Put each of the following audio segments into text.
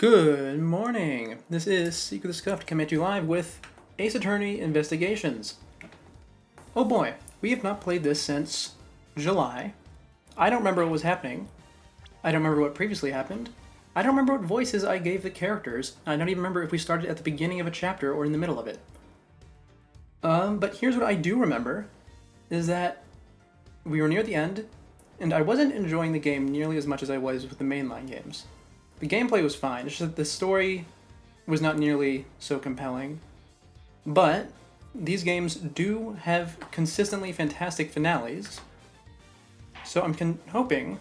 Good morning. This is Seek of the Scuffed coming at you live with Ace Attorney Investigations. Oh boy, we have not played this since July. I don't remember what was happening. I don't remember what previously happened. I don't remember what voices I gave the characters. I don't even remember if we started at the beginning of a chapter or in the middle of it. But here's what I do remember, is that we were near the end, and I wasn't enjoying the game nearly as much as I was with the mainline games. The gameplay was fine, it's just that the story was not nearly so compelling. But these games do have consistently fantastic finales, so I'm hoping...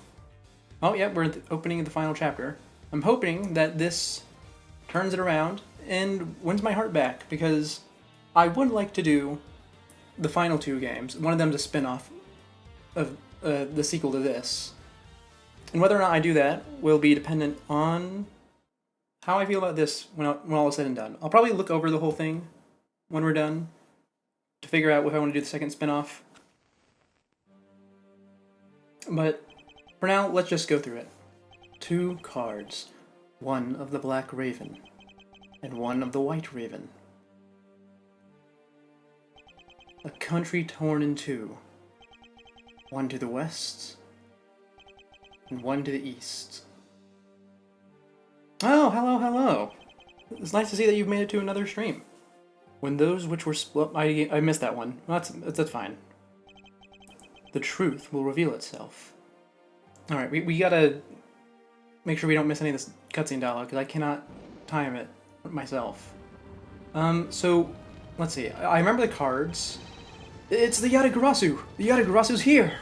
Oh yeah, we're at the opening of the final chapter. I'm hoping that this turns it around and wins my heart back, because I would like to do the final two games. One of them's a spin-off of the sequel to this. And whether or not I do that will be dependent on how I feel about this when all is said and done. I'll probably look over the whole thing when we're done to figure out if I want to do the second spin-off. But for now, let's just go through it. 2 cards. One of the Black Raven and one of the White Raven. A country torn in two. One to the west and one to the east. Oh, hello. It's nice to see that you've made it to another stream. When those which were split... I missed that one. That's fine. The truth will reveal itself. Alright, we gotta make sure we don't miss any of this cutscene dialogue, because I cannot time it myself. So, let's see. I remember the cards. It's the Yata-Garasu! The Yata-Garasu's here!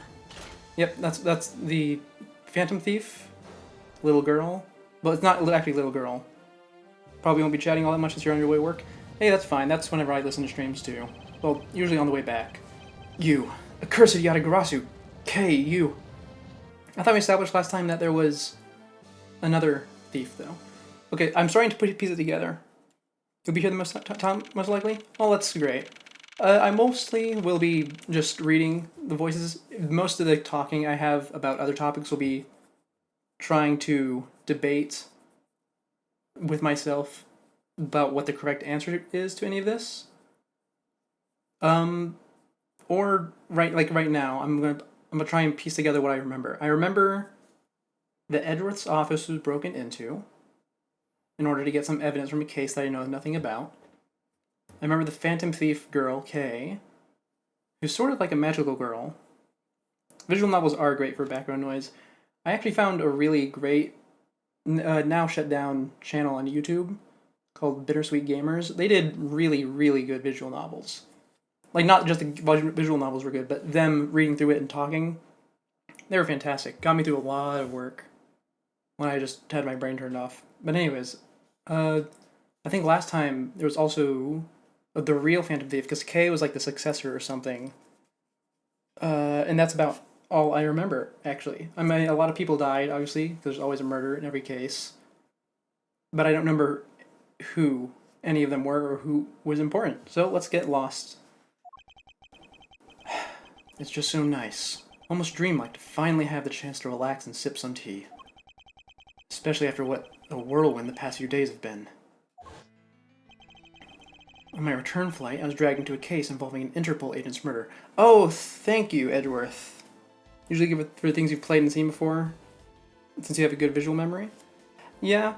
Yep, that's the Phantom Thief, little girl. But it's not actually little girl. Probably won't be chatting all that much since you're on your way to work. Hey, that's fine. That's whenever I listen to streams too. Well, usually on the way back. You, accursed Yata-Garasu. K, you. I thought we established last time that there was another thief, though. Okay, I'm starting to piece it together. You'll be here the most time, most likely? Well, that's great. I mostly will be just reading the voices. Most of the talking I have about other topics will be trying to debate with myself about what the correct answer is to any of this. Or right now, I'm gonna try and piece together what I remember. I remember that Edgeworth's office was broken into in order to get some evidence from a case that I know nothing about. I remember the Phantom Thief girl, Kay, who's sort of like a magical girl. Visual novels are great for background noise. I actually found a really great, now shut down channel on YouTube called Bittersweet Gamers. They did really, really good visual novels. Like, not just the visual novels were good, but them reading through it and talking, they were fantastic. Got me through a lot of work when I just had my brain turned off. But anyways, I think last time there was also the real Phantom Thief, because Kay was like the successor or something. And that's about all I remember, actually. I mean, a lot of people died, obviously. There's always a murder in every case. But I don't remember who any of them were or who was important. So let's get lost. It's just so nice. Almost dreamlike to finally have the chance to relax and sip some tea. Especially after what a whirlwind the past few days have been. On my return flight, I was dragged into a case involving an Interpol agent's murder. Oh, thank you, Edgeworth. Usually give it for things you've played and seen before, since you have a good visual memory. Yeah,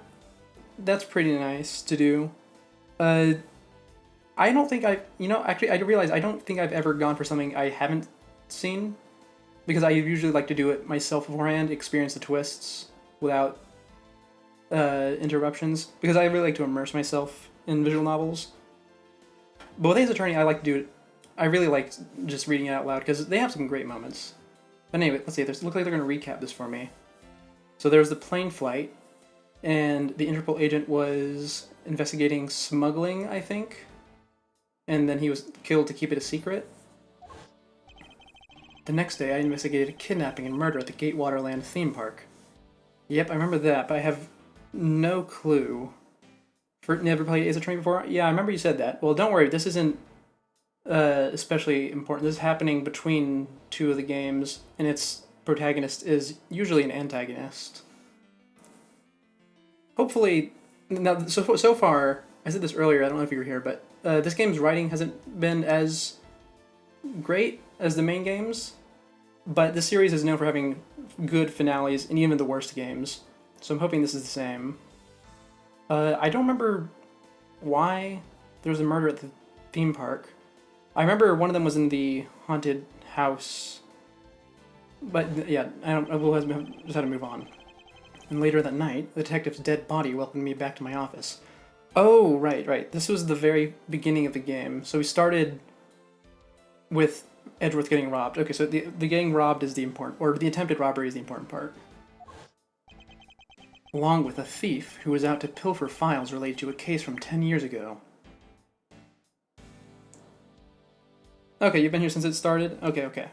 that's pretty nice to do. I don't think actually I realize I don't think I've ever gone for something I haven't seen, because I usually like to do it myself beforehand, experience the twists without interruptions, because I really like to immerse myself in visual novels. But with Ace Attorney, I like to do it. I really like just reading it out loud because they have some great moments. But anyway, let's see. Looks like they're going to recap this for me. So there was the plane flight, and the Interpol agent was investigating smuggling, I think. And then he was killed to keep it a secret. The next day, I investigated a kidnapping and murder at the Gatewaterland theme park. Yep, I remember that, but I have no clue. Never played Ace Attorney before? Yeah, I remember you said that. Well, don't worry, this isn't especially important. This is happening between 2 of the games, and its protagonist is usually an antagonist. Hopefully, Now, so far, I said this earlier. I don't know if you were here, but this game's writing hasn't been as great as the main games. But this series is known for having good finales in even the worst games. So I'm hoping this is the same. I don't remember why there was a murder at the theme park. I remember one of them was in the haunted house. But yeah, we'll just have to move on. And later that night, the detective's dead body welcomed me back to my office. Oh, right. This was the very beginning of the game. So we started with Edgeworth getting robbed. Okay, so the getting robbed is the important, or the attempted robbery is the important part. Along with a thief who was out to pilfer files related to a case from 10 years ago. Okay, you've been here since it started? Okay.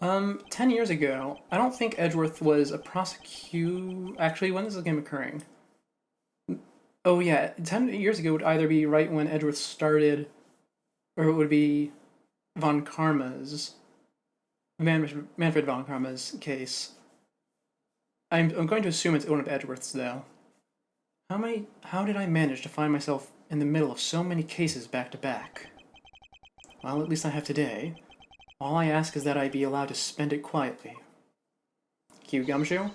10 years ago, I don't think Edgeworth was a Actually, when is this game occurring? Oh yeah, 10 years ago would either be right when Edgeworth started, or it would be von Karma's, Manfred von Karma's case. I'm going to assume it's one of Edgeworth's, though. How did I manage to find myself in the middle of so many cases back to back? Well, at least I have today. All I ask is that I be allowed to spend it quietly. Q Gumshoe?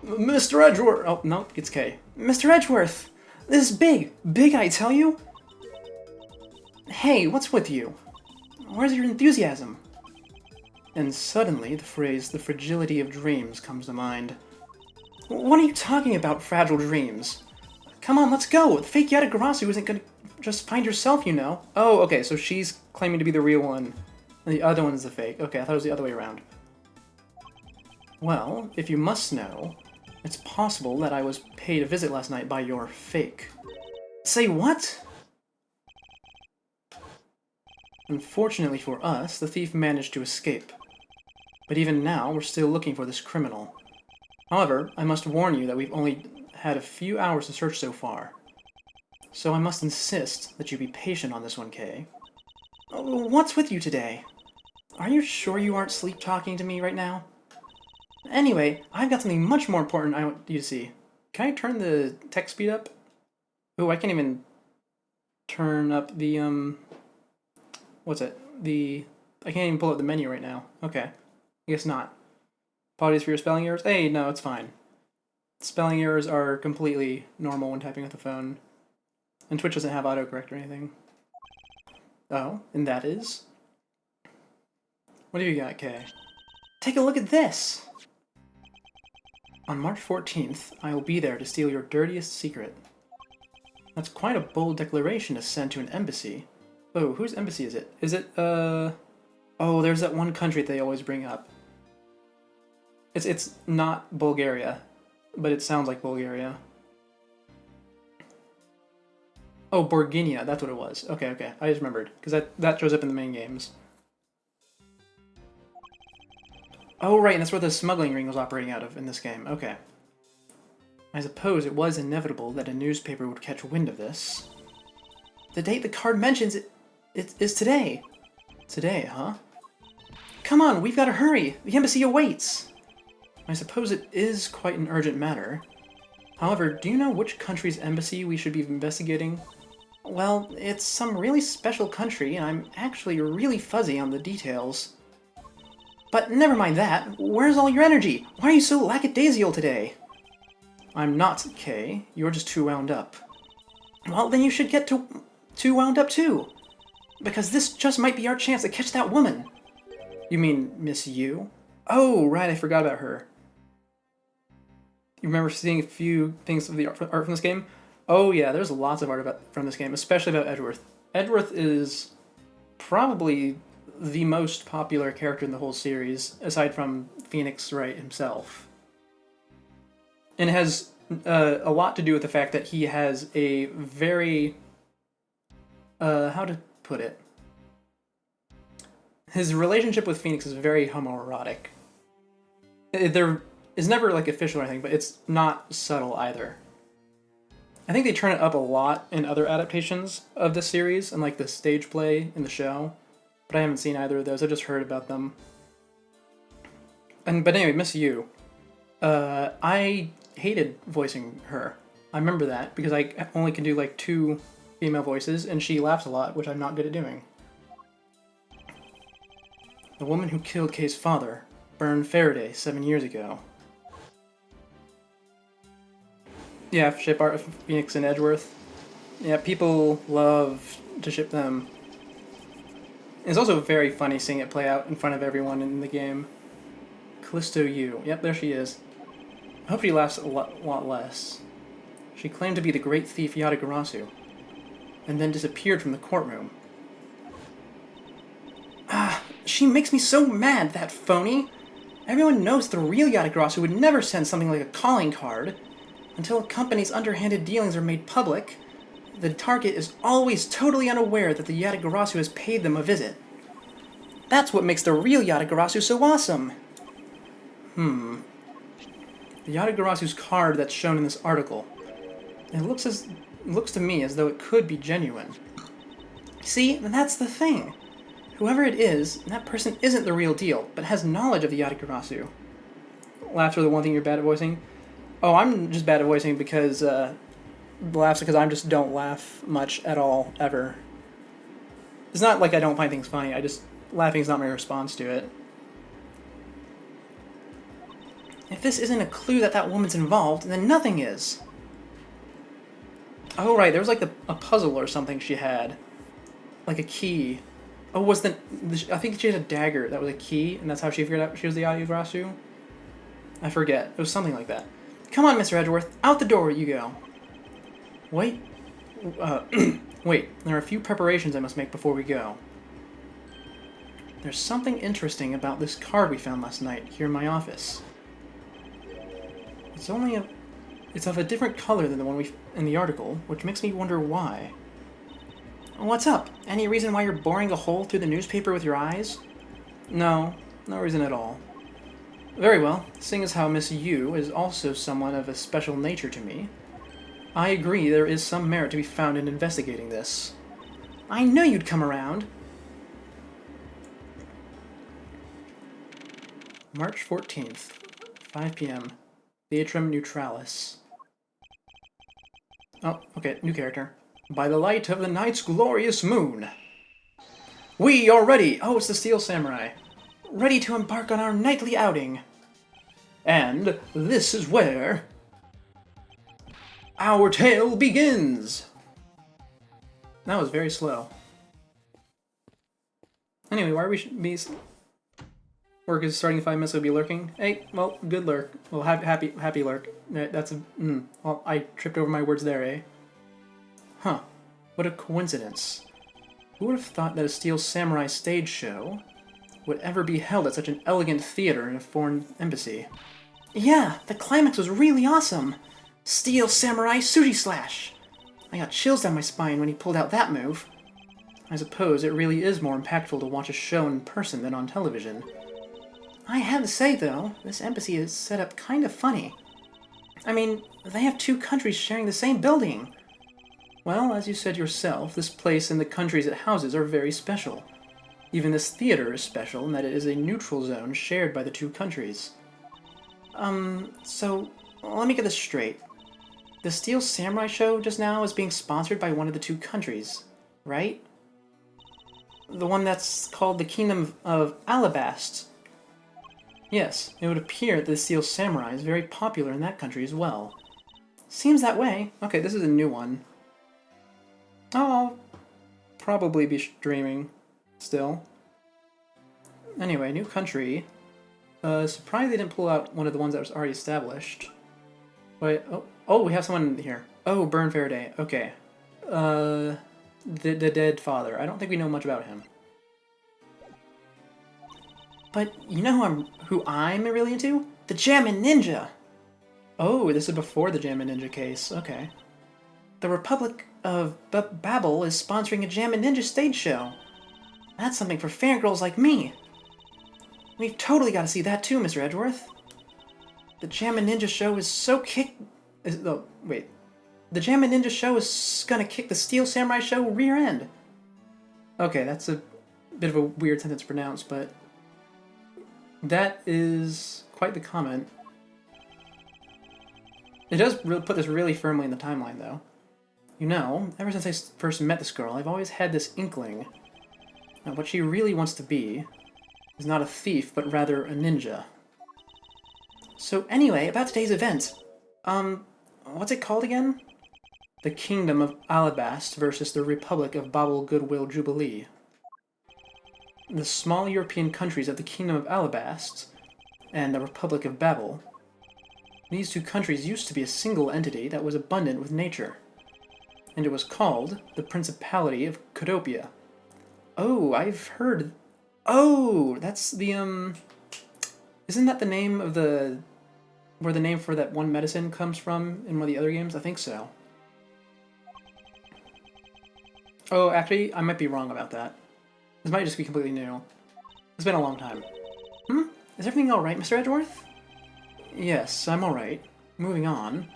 Mr. Edgeworth! Oh, no, it's K. Mr. Edgeworth! This is big! Big, I tell you! Hey, what's with you? Where's your enthusiasm? And suddenly, the phrase, the fragility of dreams, comes to mind. What are you talking about, fragile dreams? Come on, let's go! The fake Yatagarasu isn't gonna just find herself, you know. Oh, okay, so she's claiming to be the real one, and the other one's the fake. Okay, I thought it was the other way around. Well, if you must know, it's possible that I was paid a visit last night by your fake. Say what? Unfortunately for us, the thief managed to escape. But even now, we're still looking for this criminal. However, I must warn you that we've only had a few hours to search so far. So I must insist that you be patient on this one, Kay. What's with you today? Are you sure you aren't sleep-talking to me right now? Anyway, I've got something much more important I want you to see. Can I turn the text speed up? Oh, I can't even turn up the, what's it? I can't even pull up the menu right now. Okay. I guess not. Apologies for your spelling errors. Hey, no, it's fine. Spelling errors are completely normal when typing with the phone. And Twitch doesn't have autocorrect or anything. Oh, and that is? What have you got, Kay? Take a look at this! On March 14th, I will be there to steal your dirtiest secret. That's quite a bold declaration to send to an embassy. Oh, whose embassy is it? Is it, Oh, there's that one country they always bring up. It's not Bulgaria, but it sounds like Bulgaria. Oh, Borginia, that's what it was. Okay, I just remembered, because that shows up in the main games. Oh, right, and that's where the smuggling ring was operating out of in this game. Okay. I suppose it was inevitable that a newspaper would catch wind of this. The date the card mentions is today. Today, huh? Come on, we've got to hurry! The embassy awaits! I suppose it is quite an urgent matter. However, do you know which country's embassy we should be investigating? Well, it's some really special country, and I'm actually really fuzzy on the details. But never mind that. Where's all your energy? Why are you so lackadaisical today? I'm not, Kay. You're just too wound up. Well, then you should get too wound up too. Because this just might be our chance to catch that woman. You mean Miss Yu? Oh, right, I forgot about her. You remember seeing a few things of the art from this game? Oh yeah, there's lots of art from this game, especially about Edgeworth. Edgeworth is probably the most popular character in the whole series, aside from Phoenix Wright himself. And it has a lot to do with the fact that he has a very... how to put it? His relationship with Phoenix is very homoerotic. There is never, like, official or anything, but it's not subtle either. I think they turn it up a lot in other adaptations of the series, and like the stage play in the show. But I haven't seen either of those, I've just heard about them. But anyway, Miss Yu. I hated voicing her. I remember that because I only can do like 2 female voices, and she laughs a lot, which I'm not good at doing. The woman who killed Kay's father, Byrne Faraday, 7 years ago. Yeah, ship Art Phoenix and Edgeworth. Yeah, people love to ship them. It's also very funny seeing it play out in front of everyone in the game. Callisto Yu. Yep, there she is. I hope she laughs a lot less. She claimed to be the great thief Yatagarasu, and then disappeared from the courtroom. Ah, she makes me so mad, that phony! Everyone knows the real Yatagarasu would never send something like a calling card. Until a company's underhanded dealings are made public, the target is always totally unaware that the Yatagarasu has paid them a visit. That's what makes the real Yatagarasu so awesome! The Yatagarasu's card that's shown in this article. It looks to me as though it could be genuine. See, that's the thing. Whoever it is, that person isn't the real deal, but has knowledge of the Yatagarasu. Laughs are the one thing you're bad at voicing? Oh, I'm just bad at voicing because, laughs because I just don't laugh much at all, ever. It's not like I don't find things funny, laughing is not my response to it. If this isn't a clue that that woman's involved, then nothing is. Oh, right, there was like a puzzle or something she had. Like a key. Oh, I think she had a dagger that was a key, and that's how she figured out she was the Yatagarasu? I forget. It was something like that. Come on, Mr. Edgeworth. Out the door you go. Wait. Wait. There are a few preparations I must make before we go. There's something interesting about this card we found last night here in my office. It's of a different color than the one in the article, which makes me wonder why. What's up? Any reason why you're boring a hole through the newspaper with your eyes? No reason at all. Very well, seeing as how Miss Yu is also someone of a special nature to me, I agree there is some merit to be found in investigating this. I knew you'd come around! March 14th, 5 p.m. Theatrum Neutralis. Oh, okay, new character. By the light of the night's glorious moon. We are ready! Oh, it's the Steel Samurai. Ready to embark on our nightly outing. And this is where our tale begins! That was very slow. Anyway, why are we work is starting in 5 minutes, so be lurking. Hey, well, good lurk. Well, happy lurk. That's a, well, I tripped over my words there, eh? Huh. What a coincidence. Who would have thought that a Steel Samurai stage show would ever be held at such an elegant theater in a foreign embassy? Yeah, the climax was really awesome! Steel Samurai Sushi Slash! I got chills down my spine when he pulled out that move. I suppose it really is more impactful to watch a show in person than on television. I have to say, though, this embassy is set up kind of funny. I mean, they have 2 countries sharing the same building. Well, as you said yourself, this place and the countries it houses are very special. Even this theater is special in that it is a neutral zone shared by the 2 countries. So, let me get this straight. The Steel Samurai show just now is being sponsored by one of the 2 countries, right? The one that's called the Kingdom of Alabast. Yes, it would appear that the Steel Samurai is very popular in that country as well. Seems that way. Okay, this is a new one. Oh, I'll probably be streaming still. Anyway, new country. Surprised they didn't pull out one of the ones that was already established. Wait, oh, we have someone here. Oh, Byrne Faraday. Okay. The dead father. I don't think we know much about him. But you know who I'm really into? The Jammin' Ninja! Oh, this is before the Jammin' Ninja case. Okay. The Republic of Babel is sponsoring a Jammin' Ninja stage show. That's something for fangirls like me. We've totally got to see that too, Mr. Edgeworth. The Jammin' Ninja show is so wait. The Jammin' Ninja show is gonna kick the Steel Samurai show rear end. Okay, that's a bit of a weird sentence to pronounce, but that is quite the comment. It does really put this really firmly in the timeline, though. You know, ever since I first met this girl, I've always had this inkling that what she really wants to be is not a thief, but rather a ninja. So anyway, about today's event. What's it called again? The Kingdom of Alabast versus the Republic of Babel Goodwill Jubilee. The small European countries of the Kingdom of Alabast and the Republic of Babel. These two countries used to be a single entity that was abundant with nature, and it was called the Principality of Codopia. Oh, I've heard... Oh, that's the, Isn't that the name of the... where the name for that one medicine comes from in one of the other games? I think so. Oh, actually, I might be wrong about that. This might just be completely new. It's been a long time. Is everything alright, Mr. Edgeworth? Yes, I'm alright. Moving on.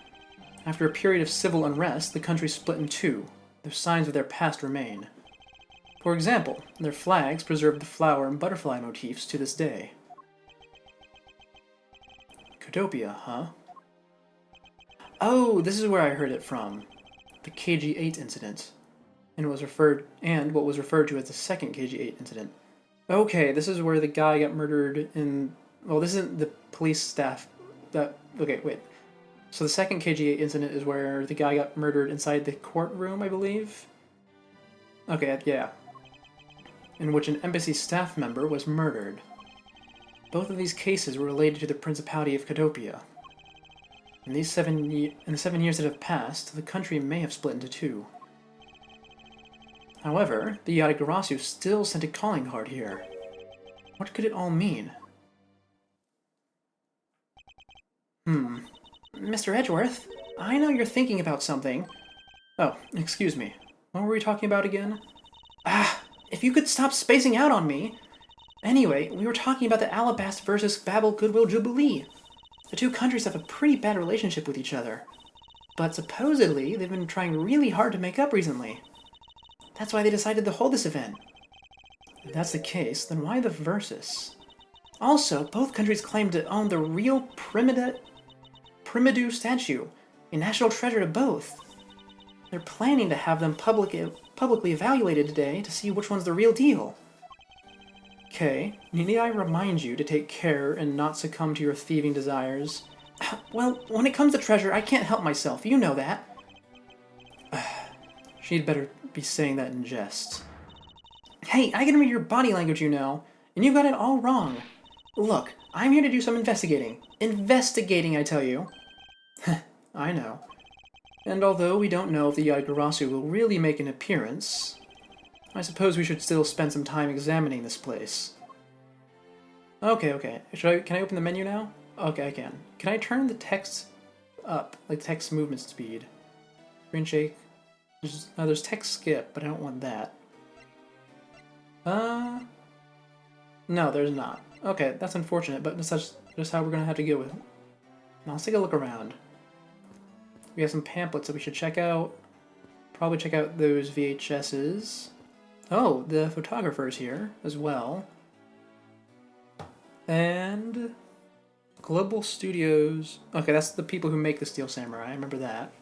After a period of civil unrest, the country split in two. The signs of their past remain. For example, their flags preserve the flower and butterfly motifs to this day. Codopia, huh? Oh, this is where I heard it from. The KG-8 incident. And what was referred to as the second KG-8 incident. Okay, this is where the guy got murdered in... Well, this isn't the police staff that... Okay, wait. So the second KG-8 incident is where the guy got murdered inside the courtroom, I believe? Okay, yeah. In which an embassy staff member was murdered. Both of these cases were related to the Principality of Codopia. In the 7 years that have passed, the country may have split into two. However, the Yatagarasu still sent a calling card here. What could it all mean? Mr. Edgeworth, I know you're thinking about something. Oh, excuse me. What were we talking about again? If you could stop spacing out on me! Anyway, we were talking about the Alabast versus Babel Goodwill Jubilee. The two countries have a pretty bad relationship with each other. But supposedly, they've been trying really hard to make up recently. That's why they decided to hold this event. If that's the case, then why the versus? Also, both countries claim to own the real Primadou statue, a national treasure to both. They're planning to have them publicly evaluated today to see which one's the real deal. Okay, need I remind you to take care and not succumb to your thieving desires? Well, when it comes to treasure, I can't help myself, you know that. She'd better be saying that in jest. Hey, I can read your body language, you know, and you've got it all wrong. Look, I'm here to do some investigating. Investigating, I tell you. I know. And although we don't know if the Yatagarasu will really make an appearance, I suppose we should still spend some time examining this place. Okay. Can I open the menu now? Okay, I can. Can I turn the text up, like text movement speed? Screen shake. There's text skip, but I don't want that. No, there's not. Okay, that's unfortunate, but that's just how we're gonna have to go with it. Now let's take a look around. We have some pamphlets that we should check out. Probably check out those VHSs. Oh, the photographer's here as well. And Global Studios. Okay, that's the people who make the Steel Samurai. I remember that.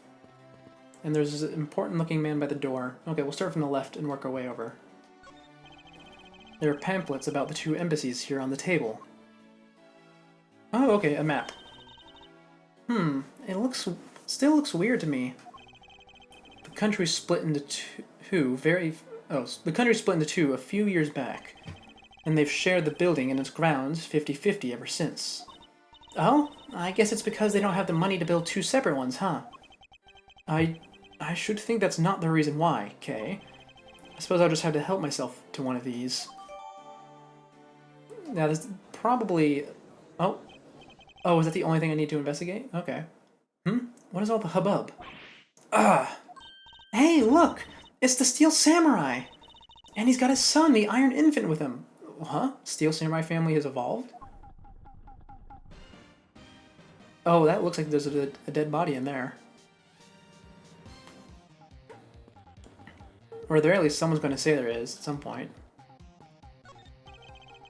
And there's this important looking man by the door. Okay, we'll start from the left and work our way over. There are pamphlets about the two embassies here on the table. Oh, okay, a map. It still looks weird to me. The country split into two a few years back, and they've shared the building and its grounds 50-50 ever since. Oh, I guess it's because they don't have the money to build two separate ones, huh? I should think that's not the reason why, Kay. I suppose I'll just have to help myself to one of these. Now, there's probably... Oh, is that the only thing I need to investigate? Okay. What is all the hubbub? Hey, look! It's the Steel Samurai! And he's got his son, the Iron Infant, with him. Huh? Steel Samurai family has evolved? Oh, that looks like there's a dead body in there. Or there, at least someone's going to say there is, at some point.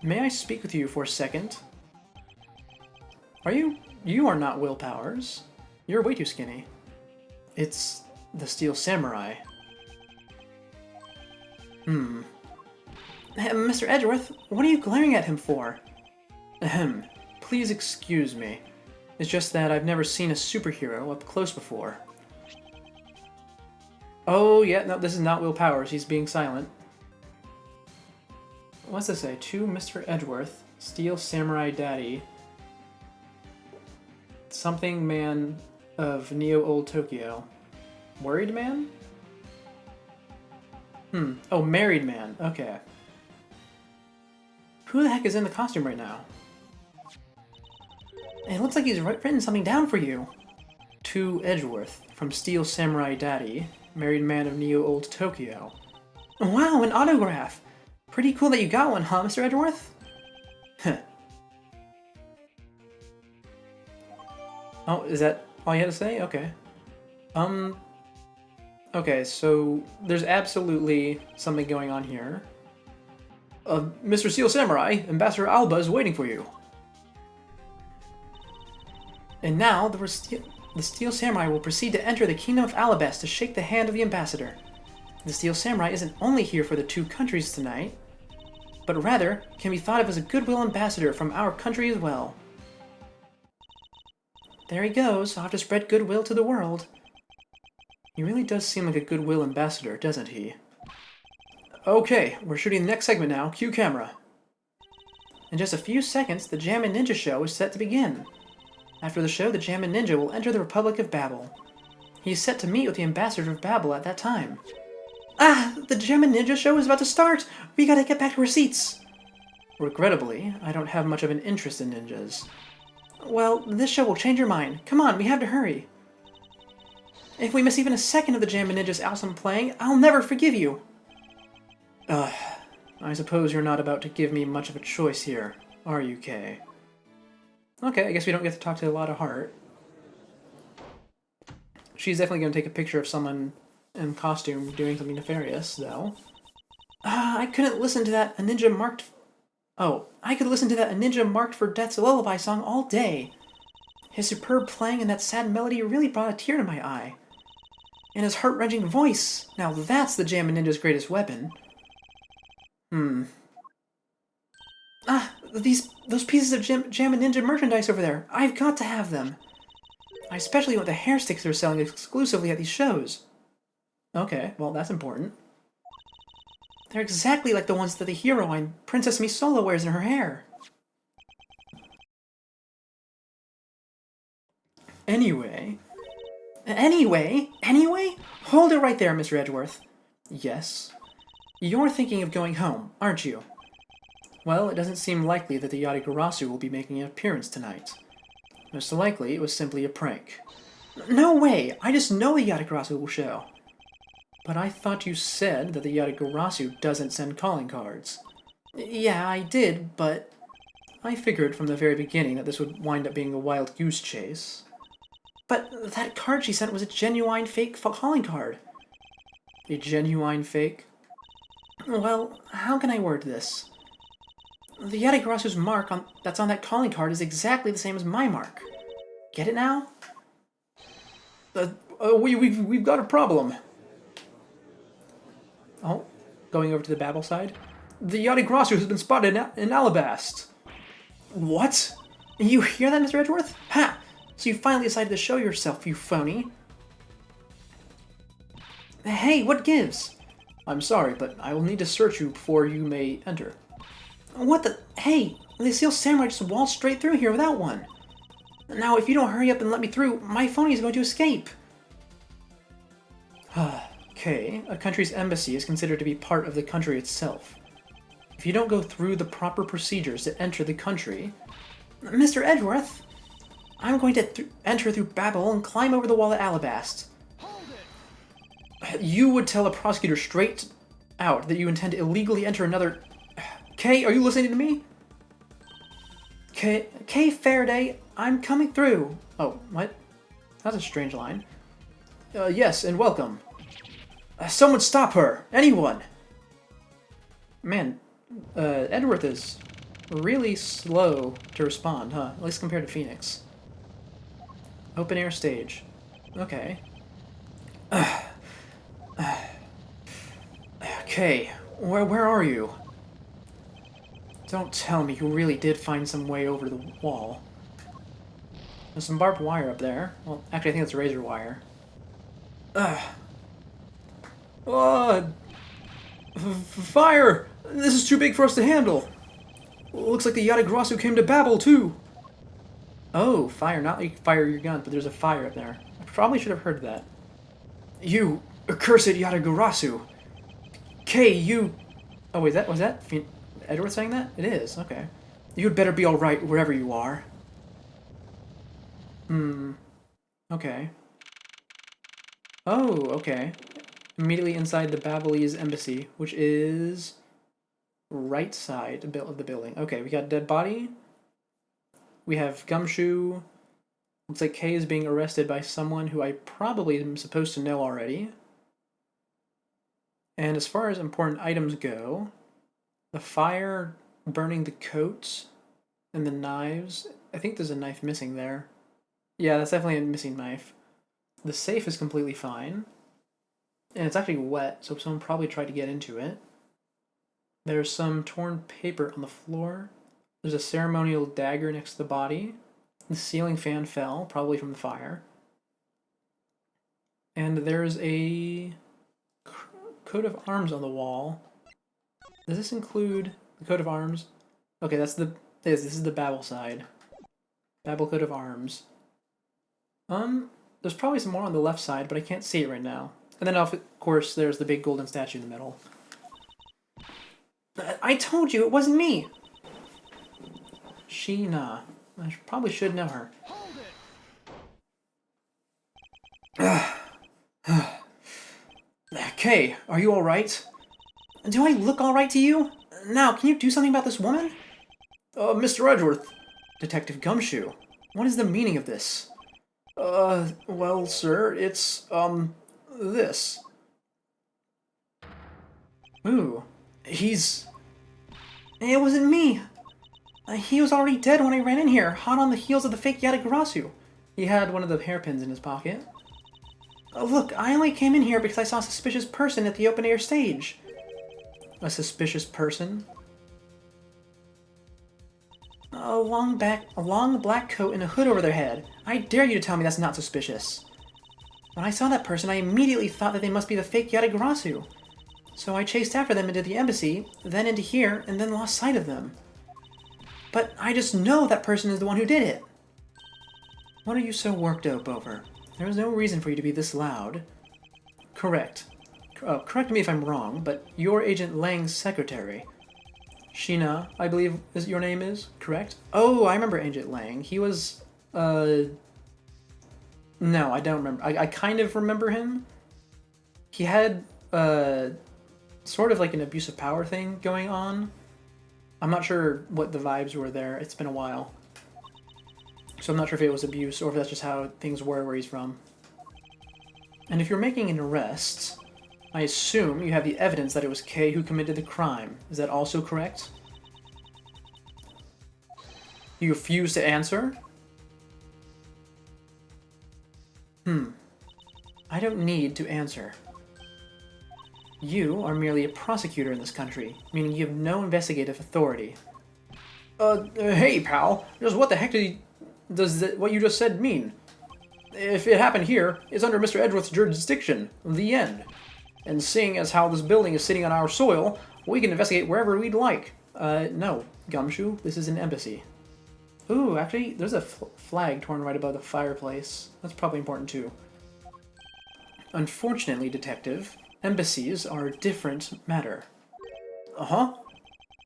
May I speak with you for a second? You are not Will Powers. You're way too skinny. It's the Steel Samurai. Mr. Edgeworth, what are you glaring at him for? Ahem. Please excuse me. It's just that I've never seen a superhero up close before. Oh, yeah, no, this is not Will Powers. He's being silent. What's this say? To Mr. Edgeworth, Steel Samurai Daddy, something man of Neo Old Tokyo. Worried man? Oh, married man. Okay. Who the heck is in the costume right now? It looks like he's written something down for you. To Edgeworth, from Steel Samurai Daddy, married man of Neo Old Tokyo. Wow, an autograph! Pretty cool that you got one, huh, Mr. Edgeworth? Heh. Oh, is that all you had to say? Okay. Okay, so there's absolutely something going on here. Mr. Steel Samurai, Ambassador Alba is waiting for you. And now, the Steel Samurai will proceed to enter the Kingdom of Alabast to shake the hand of the Ambassador. The Steel Samurai isn't only here for the two countries tonight, but rather can be thought of as a goodwill ambassador from our country as well. There he goes, off to spread goodwill to the world. He really does seem like a goodwill ambassador, doesn't he? Okay, we're shooting the next segment now. Cue camera. In just a few seconds, the Jammin' Ninja show is set to begin. After the show, the Jammin' Ninja will enter the Republic of Babel. He is set to meet with the Ambassador of Babel at that time. Ah! The Jammin' Ninja show is about to start! We gotta get back to our seats! Regrettably, I don't have much of an interest in ninjas. Well, this show will change your mind. Come on, we have to hurry. If we miss even a second of the Jammin' Ninja's awesome playing, I'll never forgive you! I suppose you're not about to give me much of a choice here, are you, Kay? Okay, I guess we don't get to talk to Lotta Hart. She's definitely going to take a picture of someone in costume doing something nefarious, though. I couldn't listen to that I could listen to that A Ninja Marked for Death's lullaby song all day. His superb playing and that sad melody really brought a tear to my eye. And his heart-wrenching voice! Now that's the Jammin' Ninja's greatest weapon. Those pieces of Jammin' Ninja merchandise over there. I've got to have them. I especially want the hair sticks they're selling exclusively at these shows. Okay, well, that's important. They're exactly like the ones that the heroine, Princess Misolo, wears in her hair. Anyway? Hold it right there, Mr. Edgeworth. Yes? You're thinking of going home, aren't you? Well, it doesn't seem likely that the Yatagarasu will be making an appearance tonight. Most likely, it was simply a prank. No way! I just know the Yatagarasu will show. But I thought you said that the Yatagarasu doesn't send calling cards. Yeah, I did, but I figured from the very beginning that this would wind up being a wild goose chase. But that card she sent was a genuine fake calling card. A genuine fake? Well, how can I word this? The Yatagarasu's mark that's on that calling card is exactly the same as my mark. Get it now? We've got a problem. Oh, going over to the Babel side? The Yatagarasu has been spotted in Alabast. What? You hear that, Mr. Edgeworth? Ha! So you finally decided to show yourself, you phony. Hey, what gives? I'm sorry, but I will need to search you before you may enter. What the? Hey, the Steel Samurai just waltzed straight through here without one. Now, if you don't hurry up and let me through, my phony is going to escape. Okay, a country's embassy is considered to be part of the country itself. If you don't go through the proper procedures to enter the country... Mr. Edgeworth, I'm going to enter through Babel and climb over the wall at Alabast. You would tell a prosecutor straight out that you intend to illegally enter another... Kay, are you listening to me? Kay Faraday, I'm coming through. Oh, what? That's a strange line. Yes, and welcome. Someone stop her! Anyone! Man, Edgeworth is really slow to respond, huh? At least compared to Phoenix. Open air stage. Okay. Okay, where are you? Don't tell me you really did find some way over the wall. There's some barbed wire up there. Well, actually, I think it's razor wire. Ugh. Oh, fire! This is too big for us to handle. Looks like the Yatagrasu came to Babel, too. Oh, fire. Not like fire your gun, but there's a fire up there. I probably should have heard that. You accursed Yatagarasu. Kay, you... Oh, wait, was that Edward saying that? It is, okay. You'd better be alright wherever you are. Okay. Oh, okay. Immediately inside the Babelese embassy, which is... right side of the building. Okay, we got dead body. We have Gumshoe. Looks like Kay is being arrested by someone who I probably am supposed to know already. And as far as important items go, the fire burning the coats and the knives. I think there's a knife missing there. Yeah, that's definitely a missing knife. The safe is completely fine. And it's actually wet, so someone probably tried to get into it. There's some torn paper on the floor. There's a ceremonial dagger next to the body. The ceiling fan fell, probably from the fire. And there's a coat of arms on the wall. Does this include the coat of arms? Okay, this is the Babel side. Babel coat of arms. There's probably some more on the left side, but I can't see it right now. And then, of course, there's the big golden statue in the middle. I told you, it wasn't me! Sheena. I probably should know her. Kay, are you alright? Do I look alright to you? Now, can you do something about this woman? Mr. Edgeworth. Detective Gumshoe. What is the meaning of this? Well, sir, it's, this. Ooh. It wasn't me! He was already dead when I ran in here, hot on the heels of the fake Yatagarasu. He had one of the hairpins in his pocket. Look, I only came in here because I saw a suspicious person at the open-air stage. A suspicious person? A long black coat and a hood over their head. I dare you to tell me that's not suspicious. When I saw that person, I immediately thought that they must be the fake Yatagarasu. So I chased after them into the embassy, then into here, and then lost sight of them. But I just know that person is the one who did it. What are you so worked up over? There was no reason for you to be this loud. Correct. Correct me if I'm wrong, but you're Agent Lang's secretary. Sheena, I believe your name is, correct? Oh, I remember Agent Lang. He was, No, I don't remember. I kind of remember him. He had, sort of like an abuse of power thing going on. I'm not sure what the vibes were there. It's been a while. So I'm not sure if it was abuse or if that's just how things were where he's from. And if you're making an arrest, I assume you have the evidence that it was Kay who committed the crime. Is that also correct? You refuse to answer? I don't need to answer. You are merely a prosecutor in this country, meaning you have no investigative authority. Hey, pal. Just what the heck does what you just said mean? If it happened here, it's under Mr. Edgeworth's jurisdiction. The end. And seeing as how this building is sitting on our soil, we can investigate wherever we'd like. No, Gumshoe, this is an embassy. Ooh, actually, there's a flag torn right above the fireplace. That's probably important, too. Unfortunately, Detective, embassies are a different matter. Uh-huh.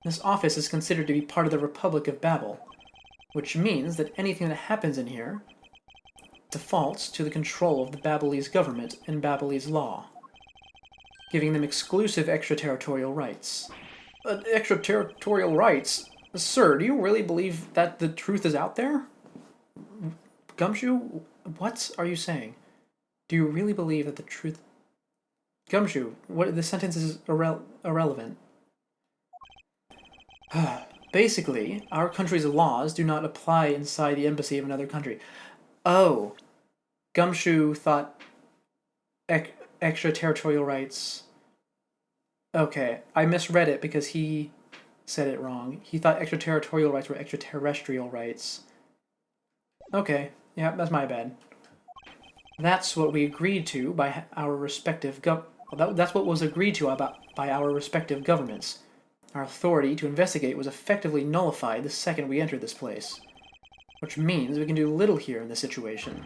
This office is considered to be part of the Republic of Babel, which means that anything that happens in here defaults to the control of the Babelese government and Babelese law, giving them exclusive extraterritorial rights. Extraterritorial rights? Sir, do you really believe that the truth is out there? Gumshoe, what are you saying? Do you really believe that the truth... Gumshoe, the sentence is irrelevant. Basically, our country's laws do not apply inside the embassy of another country. Oh, Gumshoe thought extraterritorial rights. Okay, I misread it because he said it wrong. He thought extraterritorial rights were extraterrestrial rights. Okay, yeah, that's my bad. That's what we agreed to by our respective that's what was agreed to by our respective governments. Our authority to investigate was effectively nullified the second we entered this place. Which means we can do little here in this situation.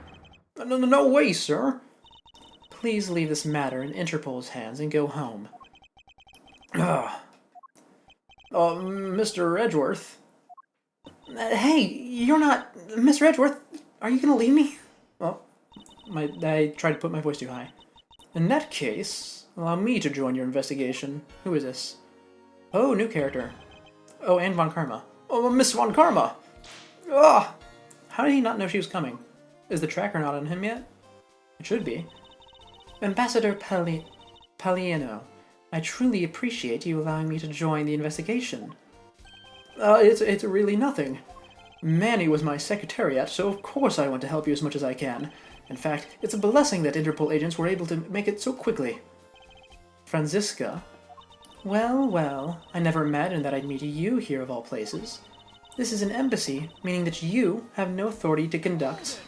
No way, sir! Please leave this matter in Interpol's hands and go home. Mr. Edgeworth? Hey, you're not... Mr. Edgeworth, are you gonna leave me? Well, I tried to put my voice too high. In that case, allow me to join your investigation. Who is this? Oh, new character. Oh, Anne von Karma. Oh, Miss von Karma! Ugh! How did he not know she was coming? Is the tracker not on him yet? It should be. Ambassador Palliano, I truly appreciate you allowing me to join the investigation. It's really nothing. Manny was my secretariat, so of course I want to help you as much as I can. In fact, it's a blessing that Interpol agents were able to make it so quickly. Franziska? Well, I never imagined that I'd meet you here of all places. This is an embassy, meaning that you have no authority to conduct...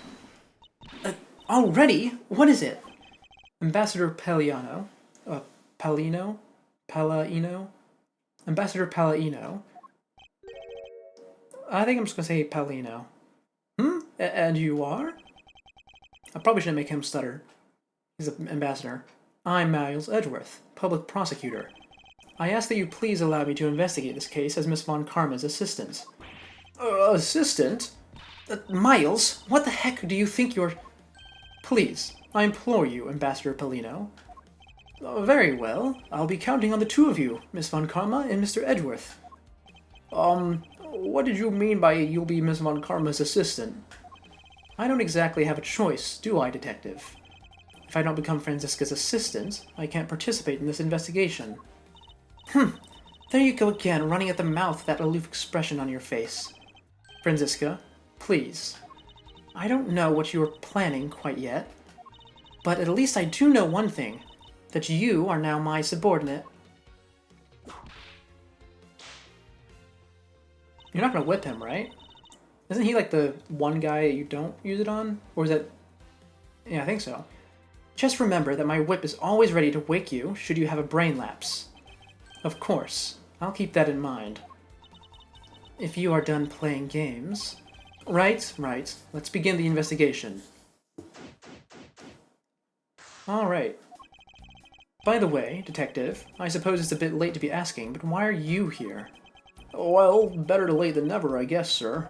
already? What is it? Ambassador Palliano? Palino? Ambassador Palladino. I think I'm just gonna say Palino. And you are? I probably shouldn't make him stutter. He's an ambassador. I'm Miles Edgeworth, public prosecutor. I ask that you please allow me to investigate this case as Miss Von Karma's assistant. Assistant? Miles, what the heck do you think you're... Please, I implore you, Ambassador Palino. Very well. I'll be counting on the two of you, Miss Von Karma and Mr. Edgeworth. What did you mean by you'll be Miss Von Karma's assistant? I don't exactly have a choice, do I, Detective? If I don't become Franziska's assistant, I can't participate in this investigation. There you go again, running at the mouth with that aloof expression on your face. Franziska, please. I don't know what you are planning quite yet, but at least I do know one thing, that you are now my subordinate. You're not gonna whip him, right? Isn't he like the one guy you don't use it on? Or is that... Yeah, I think so. Just remember that my whip is always ready to wake you should you have a brain lapse. Of course, I'll keep that in mind. If you are done playing games... Right. Let's begin the investigation. Alright. By the way, Detective, I suppose it's a bit late to be asking, but why are you here? Well, better to late than never, I guess, sir.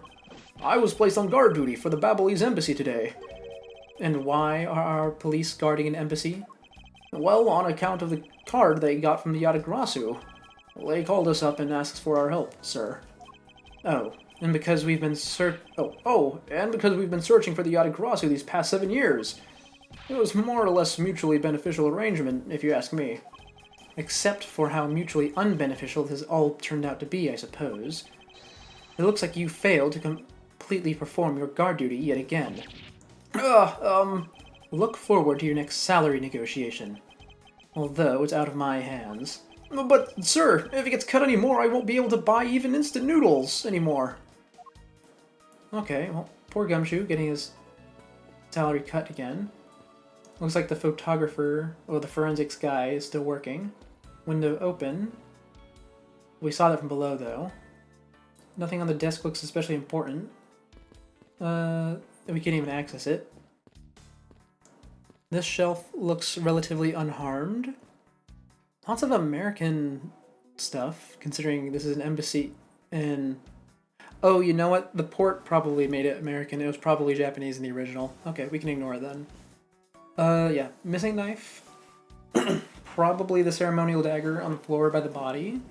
I was placed on guard duty for the Babalese embassy today. And why are our police guarding an embassy? Well, on account of the card they got from the Yatagrasu. They called us up and asked for our help, sir. Oh, and because we've been and because we've been searching for the Yatagrasu these past 7 years. It was more or less mutually beneficial arrangement, if you ask me. Except for how mutually unbeneficial this all turned out to be, I suppose. It looks like you failed to completely perform your guard duty yet again. Look forward to your next salary negotiation. Although it's out of my hands. But, sir, if it gets cut any more, I won't be able to buy even instant noodles anymore. Okay, well, poor Gumshoe getting his salary cut again. Looks like the photographer, or the forensics guy, is still working. Window open. We saw that from below, though. Nothing on the desk looks especially important. We can't even access it. This shelf looks relatively unharmed. Lots of American stuff, considering this is an embassy in... Oh, you know what? The port probably made it American. It was probably Japanese in the original. Okay, we can ignore it then. Yeah. Missing knife. Probably the ceremonial dagger on the floor by the body.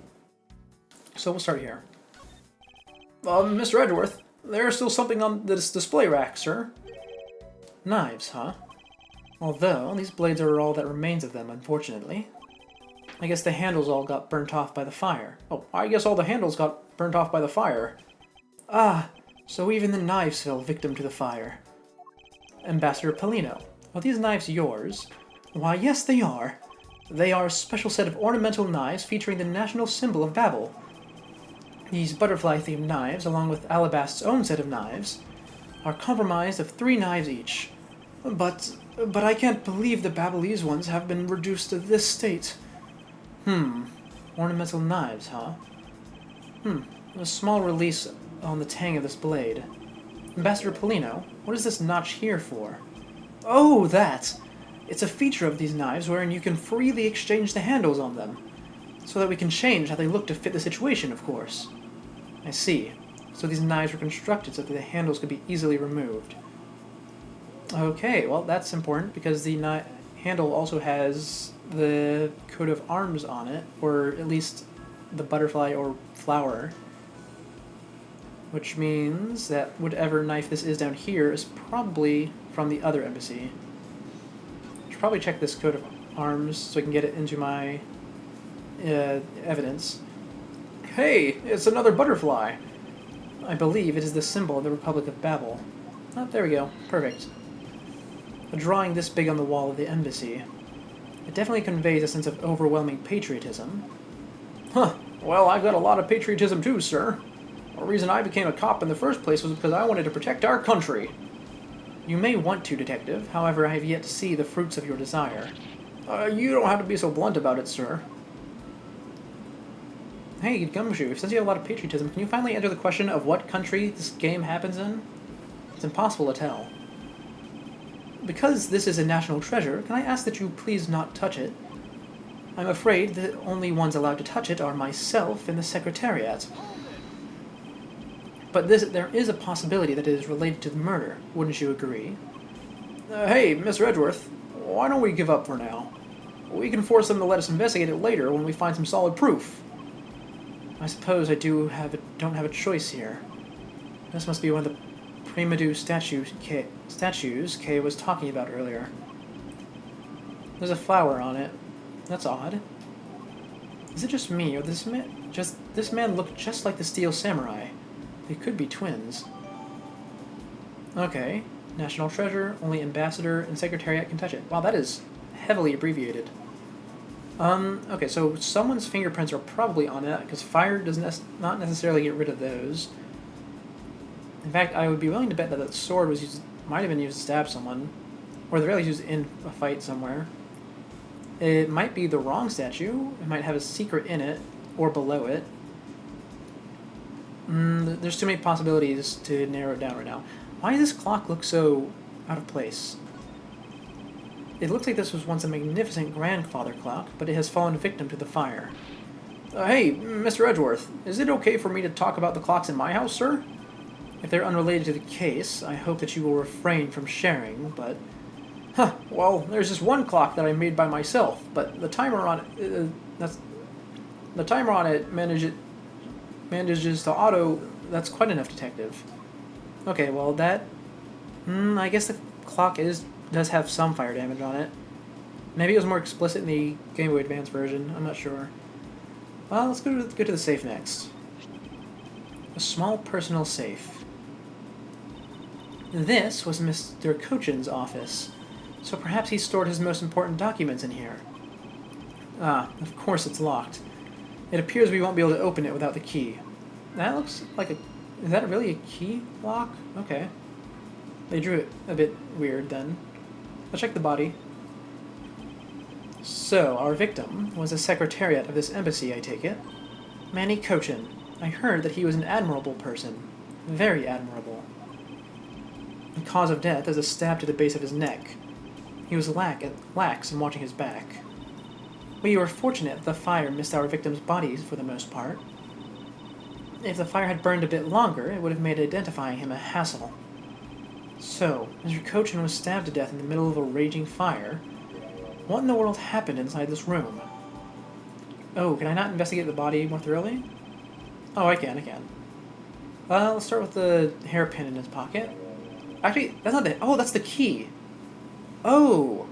So we'll start here. Mr. Edgeworth, there's still something on this display rack, sir. Knives, huh? Although, these blades are all that remains of them, unfortunately. I guess the handles all got burnt off by the fire. Oh, I guess all the handles got burnt off by the fire. Ah, so even the knives fell victim to the fire. Ambassador Polino. Are these knives yours? Why, yes, they are. They are a special set of ornamental knives featuring the national symbol of Babel. These butterfly-themed knives, along with Alabast's own set of knives, are comprised of 3 knives each. But I can't believe the Babelese ones have been reduced to this state. Ornamental knives, huh? A small release on the tang of this blade. Ambassador Polino, what is this notch here for? Oh, that! It's a feature of these knives wherein you can freely exchange the handles on them, so that we can change how they look to fit the situation, of course. I see. So these knives were constructed so that the handles could be easily removed. Okay, well that's important because the handle also has the coat of arms on it, or at least the butterfly or flower, which means that whatever knife this is down here is probably from the other embassy. I should probably check this coat of arms so I can get it into my evidence. Hey, it's another butterfly! I believe it is the symbol of the Republic of Babel. Oh, there we go. Perfect. A drawing this big on the wall of the embassy. It definitely conveys a sense of overwhelming patriotism. Well, I've got a lot of patriotism too, sir. The reason I became a cop in the first place was because I wanted to protect our country. You may want to, Detective. However, I have yet to see the fruits of your desire. You don't have to be so blunt about it, sir. Hey, Gumshoe, since you have a lot of patriotism, can you finally answer the question of what country this game happens in? It's impossible to tell. Because this is a national treasure, can I ask that you please not touch it? I'm afraid the only ones allowed to touch it are myself and the Secretariat. But there is a possibility that it is related to the murder, wouldn't you agree? Hey, Mr. Edgeworth, why don't we give up for now? We can force them to let us investigate it later when we find some solid proof. I suppose I don't have a choice here. This must be one of the Primadou statues Kay was talking about earlier. There's a flower on it. That's odd. Is it just me, or this man looked just like the Steel Samurai? They could be twins. Okay. National treasure, only ambassador and secretariat can touch it. Wow, that is heavily abbreviated. Okay, so someone's fingerprints are probably on it, because fire does not necessarily get rid of those. In fact, I would be willing to bet that the sword might have been used to stab someone, or the very least used in a fight somewhere. It might be the wrong statue. It might have a secret in it, or below it. There's too many possibilities to narrow it down right now. Why does this clock look so out of place? It looks like this was once a magnificent grandfather clock, but it has fallen victim to the fire. Hey, Mr. Edgeworth, is it okay for me to talk about the clocks in my house, sir? If they're unrelated to the case, I hope that you will refrain from sharing, but... well, there's this one clock that I made by myself, but the timer on it, manages to auto... That's quite enough, Detective. Okay, well, that... I guess the clock does have some fire damage on it. Maybe it was more explicit in the Game Boy Advance version. I'm not sure. Well, let's go to the safe next. A small personal safe. This was Mr. Cochin's office, so perhaps he stored his most important documents in here. Ah, of course it's locked. It appears we won't be able to open it without the key. That looks like a... Is that really a key lock? Okay. They drew it a bit weird then. Let's check the body. So, our victim was a secretariat of this embassy, I take it. Manny Cochin. I heard that he was an admirable person. Very admirable. The cause of death is a stab to the base of his neck. He was lax in watching his back. We were fortunate that the fire missed our victim's bodies for the most part. If the fire had burned a bit longer, it would have made identifying him a hassle. So, Mr. Cochin was stabbed to death in the middle of a raging fire. What in the world happened inside this room? Oh, can I not investigate the body more thoroughly? Oh, I can. Let's start with the hairpin in his pocket. Actually, that's not the... Oh, that's the key! Oh!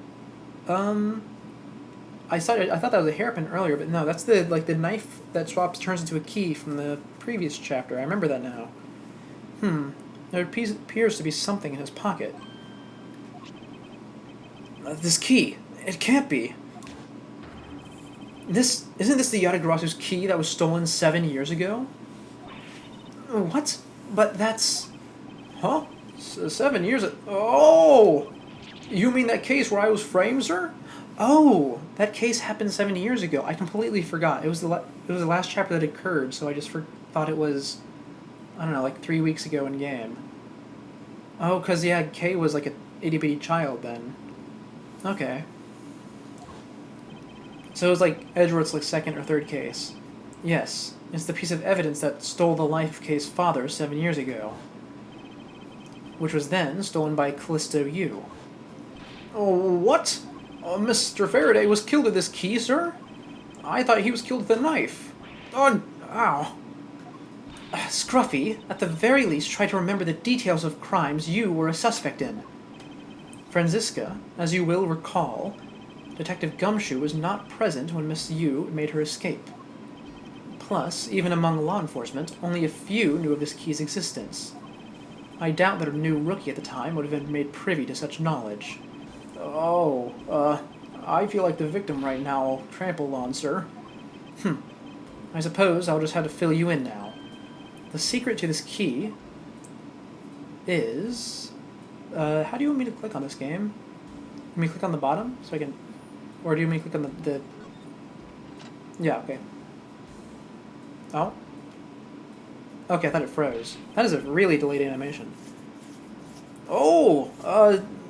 I thought that was a hairpin earlier, but no, that's the knife that turns into a key from the previous chapter. I remember that now. There appears to be something in his pocket. This key. It can't be. Isn't this the Yatagarasu's key that was stolen 7 years ago? What? But that's... Huh? 7 years... Oh! You mean that case where I was framed, sir? Oh! That case happened 7 years ago. I completely forgot. It was the last chapter that occurred, so I just thought it was... I don't know, like 3 weeks ago in game. Oh, because, yeah, Kay was like a itty-bitty child then. Okay. So it was like Edgeworth's like second or third case. Yes, it's the piece of evidence that stole the life of Kay's father 7 years ago. Which was then stolen by Callisto Yu. Oh, what? Mr. Faraday was killed with this key, sir? I thought he was killed with a knife. Oh, ow. Scruffy, at the very least, try to remember the details of crimes you were a suspect in. Franziska, as you will recall, Detective Gumshoe was not present when Miss Yu made her escape. Plus, even among law enforcement, only a few knew of this key's existence. I doubt that a new rookie at the time would have been made privy to such knowledge. Oh, I feel like the victim right now, trampled on, sir. I suppose I'll just have to fill you in now. The secret to this key is... how do you want me to click on this game? You want me to click on the bottom so I can... Or do you want me to click on the... Yeah, okay. Oh. Okay, I thought it froze. That is a really delayed animation. Oh!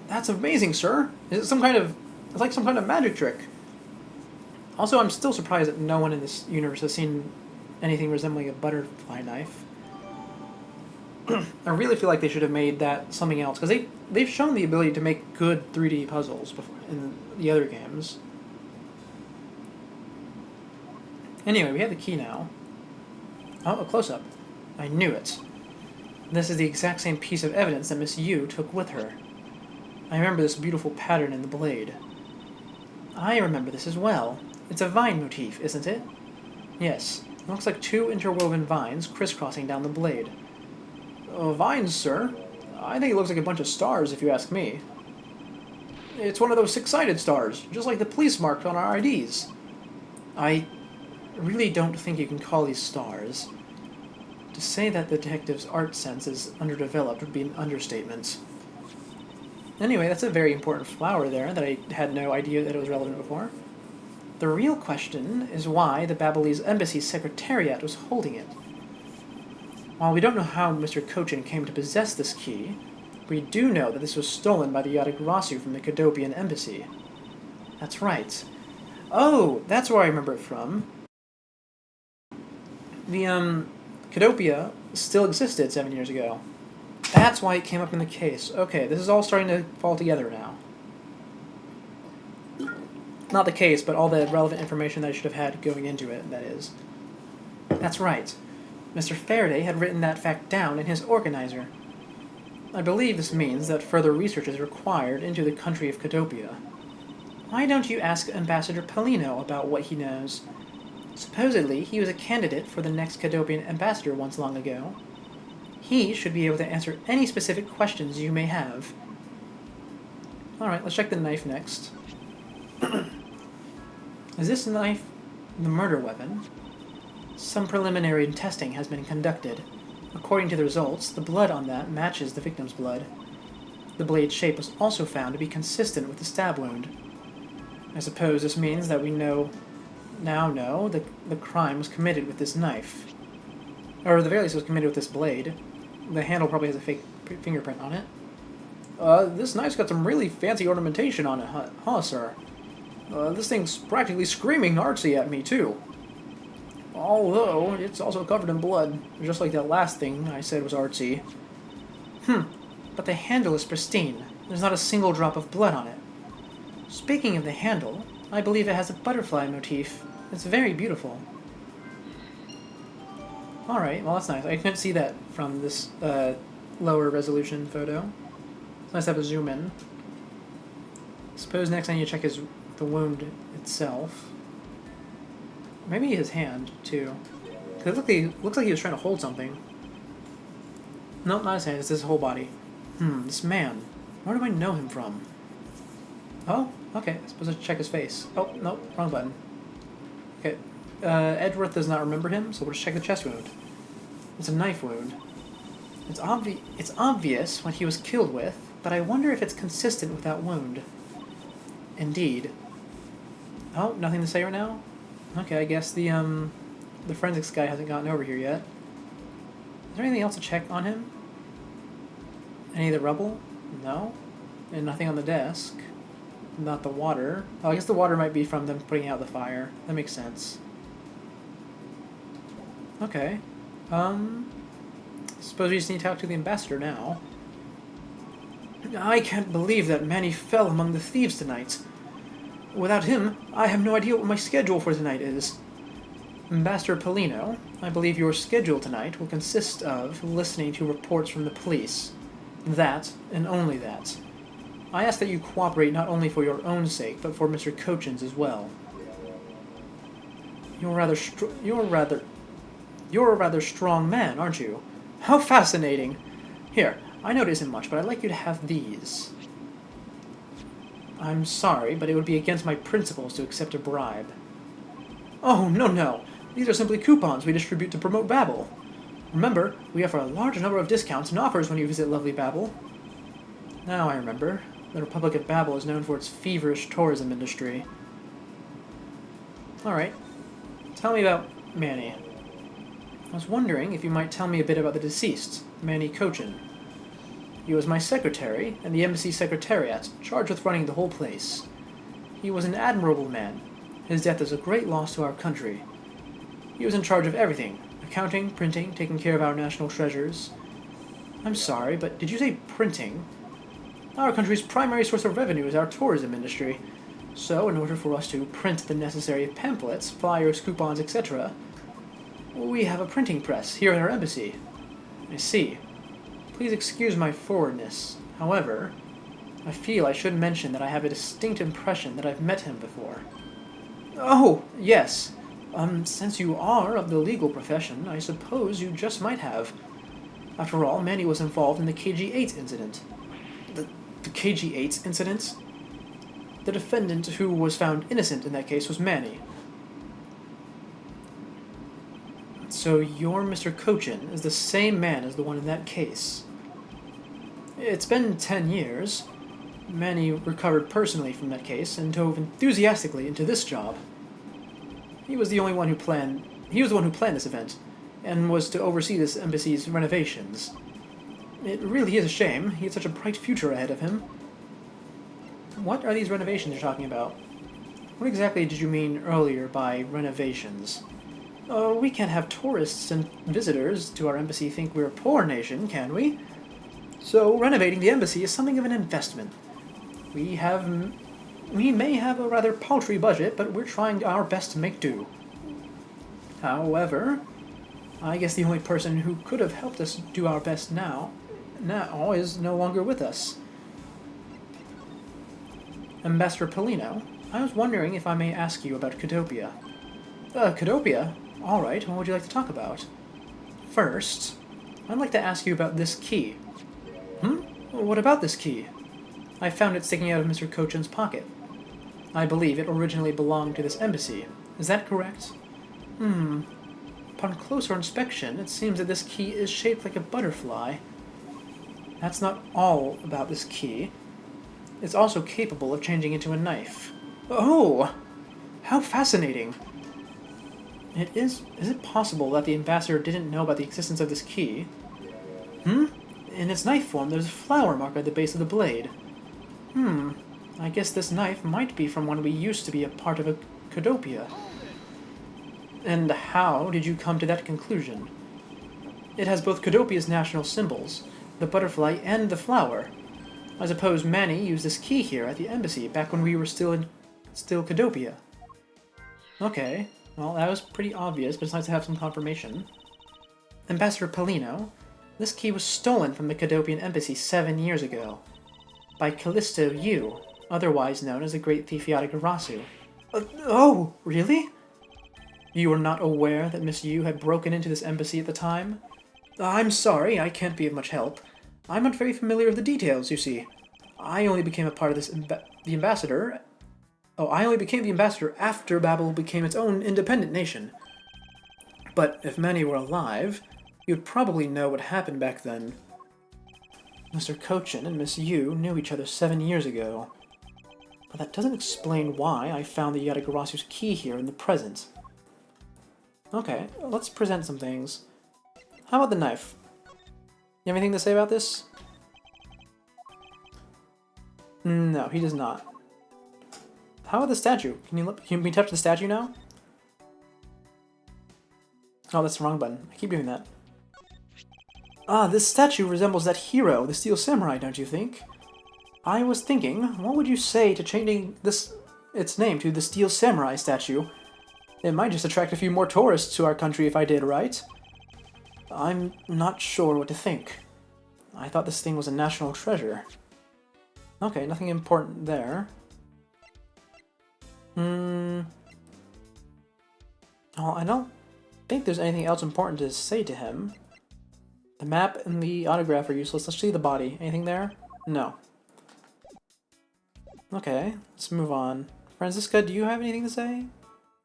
That's amazing, sir. Is it some kind of... It's like some kind of magic trick. Also, I'm still surprised that no one in this universe has seen anything resembling a butterfly knife. I really feel like they should have made that something else, because they've shown the ability to make good 3D puzzles before in the other games. Anyway, we have the key now. Oh, a close-up. I knew it. This is the exact same piece of evidence that Miss Yu took with her. I remember this beautiful pattern in the blade. I remember this as well. It's a vine motif, isn't it? Yes. It looks like two interwoven vines crisscrossing down the blade. Vines, sir? I think it looks like a bunch of stars, if you ask me. It's one of those six-sided stars, just like the police mark on our IDs. I really don't think you can call these stars. To say that the detective's art sense is underdeveloped would be an understatement. Anyway, that's a very important flower there that I had no idea that it was relevant before. The real question is why the Babylonis Embassy Secretariat was holding it. While we don't know how Mr. Kochin came to possess this key, we do know that this was stolen by the Yatagarasu from the Kadopian Embassy. That's right. Oh, that's where I remember it from. The, Kadopia still existed 7 years ago. That's why it came up in the case. Okay, this is all starting to fall together now. Not the case, but all the relevant information that I should have had going into it, that is. That's right. Mr. Faraday had written that fact down in his organizer. I believe this means that further research is required into the country of Kadopia. Why don't you ask Ambassador Polino about what he knows? Supposedly, he was a candidate for the next Kadopian ambassador once long ago. He should be able to answer any specific questions you may have. Alright, let's check the knife next. Is this knife the murder weapon? Some preliminary testing has been conducted. According to the results, the blood on that matches the victim's blood. The blade's shape was also found to be consistent with the stab wound. I suppose this means that we now know that the crime was committed with this knife. Or at the very least it was committed with this blade. The handle probably has a fake fingerprint on it. This knife's got some really fancy ornamentation on it, huh, sir? This thing's practically screaming artsy at me, too. Although, it's also covered in blood, just like that last thing I said was artsy. But the handle is pristine. There's not a single drop of blood on it. Speaking of the handle, I believe it has a butterfly motif. It's very beautiful. Alright, well that's nice. I couldn't see that from this lower resolution photo. It's nice to have a zoom in. Suppose next I need to check the wound itself. Maybe his hand, too. It looks like he was trying to hold something. Nope, not his hand, it's his whole body. This man. Where do I know him from? Oh, okay. I suppose I should check his face. Oh, no, wrong button. Okay. Edgeworth does not remember him, so we'll just check the chest wound. It's a knife wound. It's obvious what he was killed with, but I wonder if it's consistent with that wound. Indeed. Oh, nothing to say right now? Okay, I guess the forensics guy hasn't gotten over here yet. Is there anything else to check on him? Any of the rubble? No. And nothing on the desk. Not the water. Oh, I guess the water might be from them putting out the fire. That makes sense. Okay. Suppose we just need to talk to the ambassador now. I can't believe that Manny fell among the thieves tonight. Without him, I have no idea what my schedule for tonight is. Ambassador Polino, I believe your schedule tonight will consist of listening to reports from the police. That, and only that. I ask that you cooperate not only for your own sake, but for Mr. Cochin's as well. You're a rather strong man, aren't you? How fascinating! Here, I know it isn't much, but I'd like you to have these. I'm sorry, but it would be against my principles to accept a bribe. Oh, no. These are simply coupons we distribute to promote Babel. Remember, we offer a large number of discounts and offers when you visit lovely Babel. Now I remember. The Republic of Babel is known for its feverish tourism industry. Alright. Tell me about Manny. I was wondering if you might tell me a bit about the deceased, Manny Cochin. He was my secretary, and the embassy secretariat, charged with running the whole place. He was an admirable man. His death is a great loss to our country. He was in charge of everything, accounting, printing, taking care of our national treasures. I'm sorry, but did you say printing? Our country's primary source of revenue is our tourism industry. So, in order for us to print the necessary pamphlets, flyers, coupons, etc., we have a printing press here in our embassy. I see. Please excuse my forwardness. However, I feel I should mention that I have a distinct impression that I've met him before. Oh, yes. Since you are of the legal profession, I suppose you just might have. After all, Manny was involved in the KG-8 incident. The KG-8 incident? The defendant who was found innocent in that case was Manny. So your Mr. Cochin is the same man as the one in that case. It's been 10 years. Manny recovered personally from that case and dove enthusiastically into this job. He was the one who planned this event, and was to oversee this embassy's renovations. It really is a shame. He had such a bright future ahead of him. What are these renovations you're talking about? What exactly did you mean earlier by renovations? We can't have tourists and visitors to our embassy think we're a poor nation, can we? So renovating the embassy is something of an investment. We may have a rather paltry budget, but we're trying our best to make do. However, I guess the only person who could have helped us do our best now is no longer with us. Ambassador Polino, I was wondering if I may ask you about Cadopia. Cadopia? Alright, what would you like to talk about? First, I'd like to ask you about this key. What about this key? I found it sticking out of Mr. Cochin's pocket. I believe it originally belonged to this embassy. Is that correct? Upon closer inspection, it seems that this key is shaped like a butterfly. That's not all about this key. It's also capable of changing into a knife. Oh! How fascinating! Is it possible that the ambassador didn't know about the existence of this key? In its knife form, there's a flower mark at the base of the blade. I guess this knife might be from when we used to be a part of a Cadopia. And how did you come to that conclusion? It has both Cadopia's national symbols, the butterfly and the flower. I suppose Manny used this key here at the embassy back when we were still Cadopia. Okay, well that was pretty obvious, but it's nice to have some confirmation. Ambassador Polino, this key was stolen from the Cadopian embassy 7 years ago. By Callisto Yu, otherwise known as the Great Thief Yatagarasu. Oh, really? You were not aware that Miss Yu had broken into this embassy at the time? I'm sorry, I can't be of much help. I'm not very familiar with the details, you see. I only became a part of the ambassador. Oh, I only became the ambassador after Babel became its own independent nation. But if many were alive, you'd probably know what happened back then. Mr. Kochin and Miss Yu knew each other 7 years ago. But that doesn't explain why I found the Yatagarasu's key here in the present. Okay, let's present some things. How about the knife? You have anything to say about this? No, he does not. How about the statue? Can we touch the statue now? Oh, that's the wrong button. I keep doing that. Ah, this statue resembles that hero, the Steel Samurai, don't you think? I was thinking, what would you say to changing its name to the Steel Samurai statue? It might just attract a few more tourists to our country if I did, right? I'm not sure what to think. I thought this thing was a national treasure. Okay, nothing important there. Oh, I don't think there's anything else important to say to him. The map and the autograph are useless. Let's see the body. Anything there? No. Okay, let's move on. Franziska, do you have anything to say?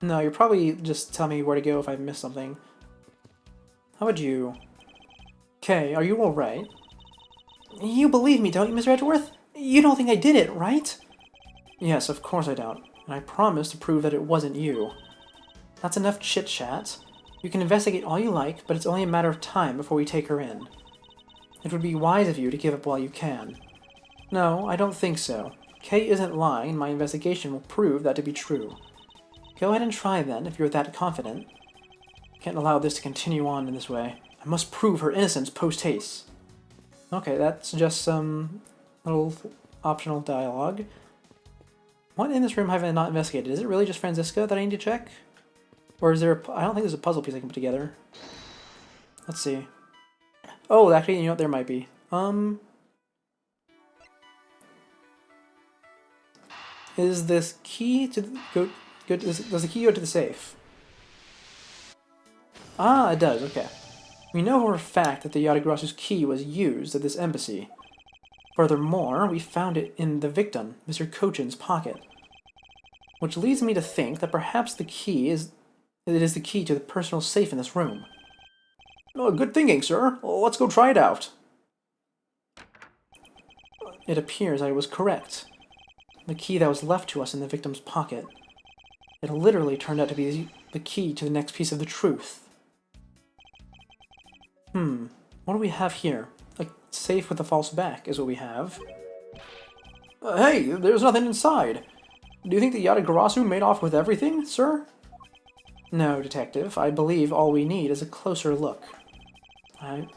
No, you're probably just telling me where to go if I've missed something. How would you? Okay, are you alright? You believe me, don't you, Mr. Edgeworth? You don't think I did it, right? Yes, of course I don't. And I promise to prove that it wasn't you. That's enough chit-chat. You can investigate all you like, but it's only a matter of time before we take her in. It would be wise of you to give up while you can. No, I don't think so. Kay isn't lying, and my investigation will prove that to be true. Go ahead and try then, if you're that confident. I can't allow this to continue on in this way. I must prove her innocence post-haste. Okay, that's just some little optional dialogue. What in this room have I not investigated? Is it really just Franziska that I need to check? Or is there I don't think there's a puzzle piece I can put together. Let's see. Oh, actually, you know what? There might be. Is this key to does the key go to the safe? Ah, it does, okay. We know for a fact that the Yatagarasu's key was used at this embassy. Furthermore, we found it in the victim, Mr. Kochin's pocket. Which leads me to think that perhaps the key is the key to the personal safe in this room. Oh, good thinking, sir. Let's go try it out. It appears I was correct. The key that was left to us in the victim's pocket. It literally turned out to be the key to the next piece of the truth. What do we have here? A safe with a false back is what we have. Hey, there's nothing inside. Do you think the Yatagarasu made off with everything, sir? No, Detective. I believe all we need is a closer look.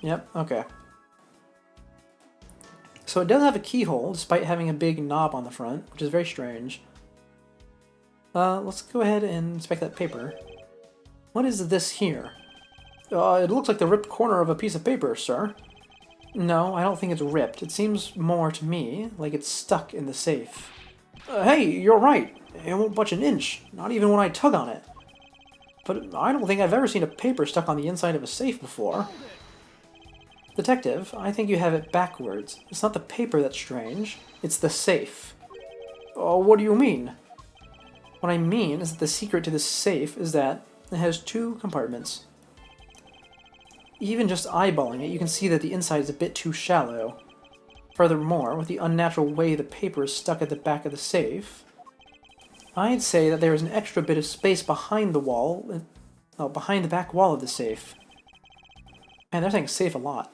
Yep, okay. So it does have a keyhole, despite having a big knob on the front, which is very strange. Let's go ahead and inspect that paper. What is this here? It looks like the ripped corner of a piece of paper, sir. No, I don't think it's ripped. It seems more to me like it's stuck in the safe. Hey, you're right. It won't budge an inch, not even when I tug on it. But I don't think I've ever seen a paper stuck on the inside of a safe before. Detective, I think you have it backwards. It's not the paper that's strange, it's the safe. Oh, what do you mean? What I mean is that the secret to this safe is that it has 2 compartments. Even just eyeballing it, you can see that the inside is a bit too shallow. Furthermore, with the unnatural way the paper is stuck at the back of the safe, I'd say that there is an extra bit of space behind the wall, behind the back wall of the safe. Man, they're saying safe a lot.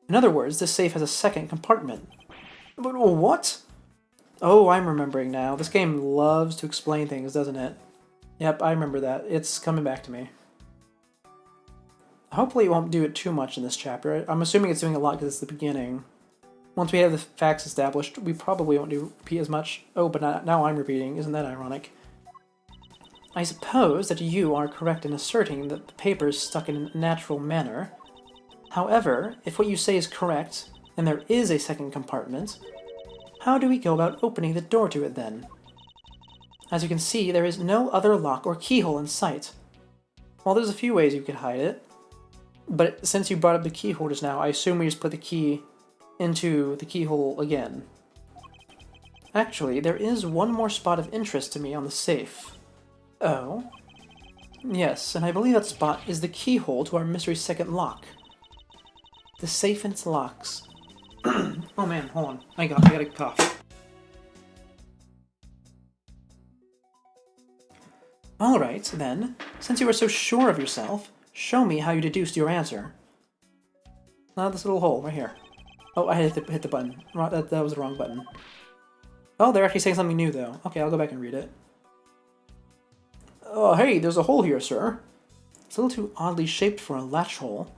In other words, this safe has a second compartment. But what? Oh, I'm remembering now. This game loves to explain things, doesn't it? Yep, I remember that. It's coming back to me. Hopefully it won't do it too much in this chapter. I'm assuming it's doing a lot because it's the beginning. Once we have the facts established, we probably won't repeat as much. Oh, but now I'm repeating. Isn't that ironic? I suppose that you are correct in asserting that the paper is stuck in a natural manner. However, if what you say is correct, and there is a second compartment, how do we go about opening the door to it then? As you can see, there is no other lock or keyhole in sight. Well, there's a few ways you could hide it, but since you brought up the keyhole just now, I assume we just put the key into the keyhole again. Actually, there is one more spot of interest to me on the safe. Oh? Yes, and I believe that spot is the keyhole to our mystery second lock. The safe and its locks. Oh man, hold on. I got a cough. Alright, then, since you are so sure of yourself, show me how you deduced your answer. This little hole, right here. Oh, I hit the button. That was the wrong button. Oh, they're actually saying something new, though. Okay, I'll go back and read it. Oh, hey, there's a hole here, sir. It's a little too oddly shaped for a latch hole.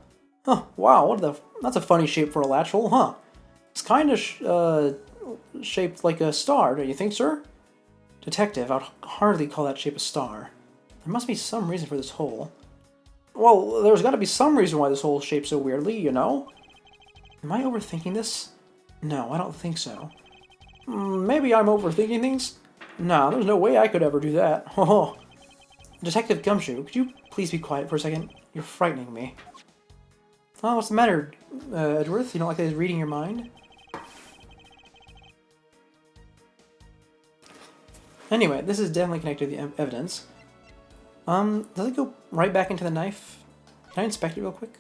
Huh, wow, that's a funny shape for a latch hole, huh? It's kind of shaped like a star, don't you think, sir? Detective, I'd hardly call that shape a star. There must be some reason for this hole. Well, there's got to be some reason why this hole is shaped so weirdly, you know? Am I overthinking this? No, I don't think so. Maybe I'm overthinking things? No, there's no way I could ever do that. Oh, Detective Gumshoe, could you please be quiet for a second? You're frightening me. Oh, what's the matter, Edgeworth? You don't like that he's reading your mind? Anyway, this is definitely connected to the evidence. Does it go right back into the knife? Can I inspect it real quick?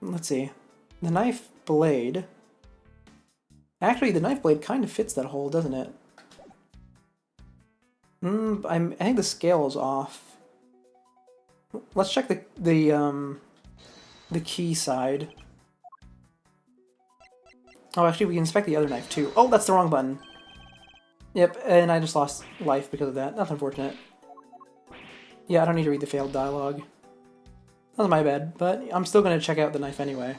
Let's see. The knife blade... Actually, the knife blade kind of fits that hole, doesn't it? I think the scale is off. Let's check the key side. Oh, actually, we can inspect the other knife, too. Oh, that's the wrong button. Yep, and I just lost life because of that. That's unfortunate. Yeah, I don't need to read the failed dialogue. That was my bad, but I'm still going to check out the knife anyway.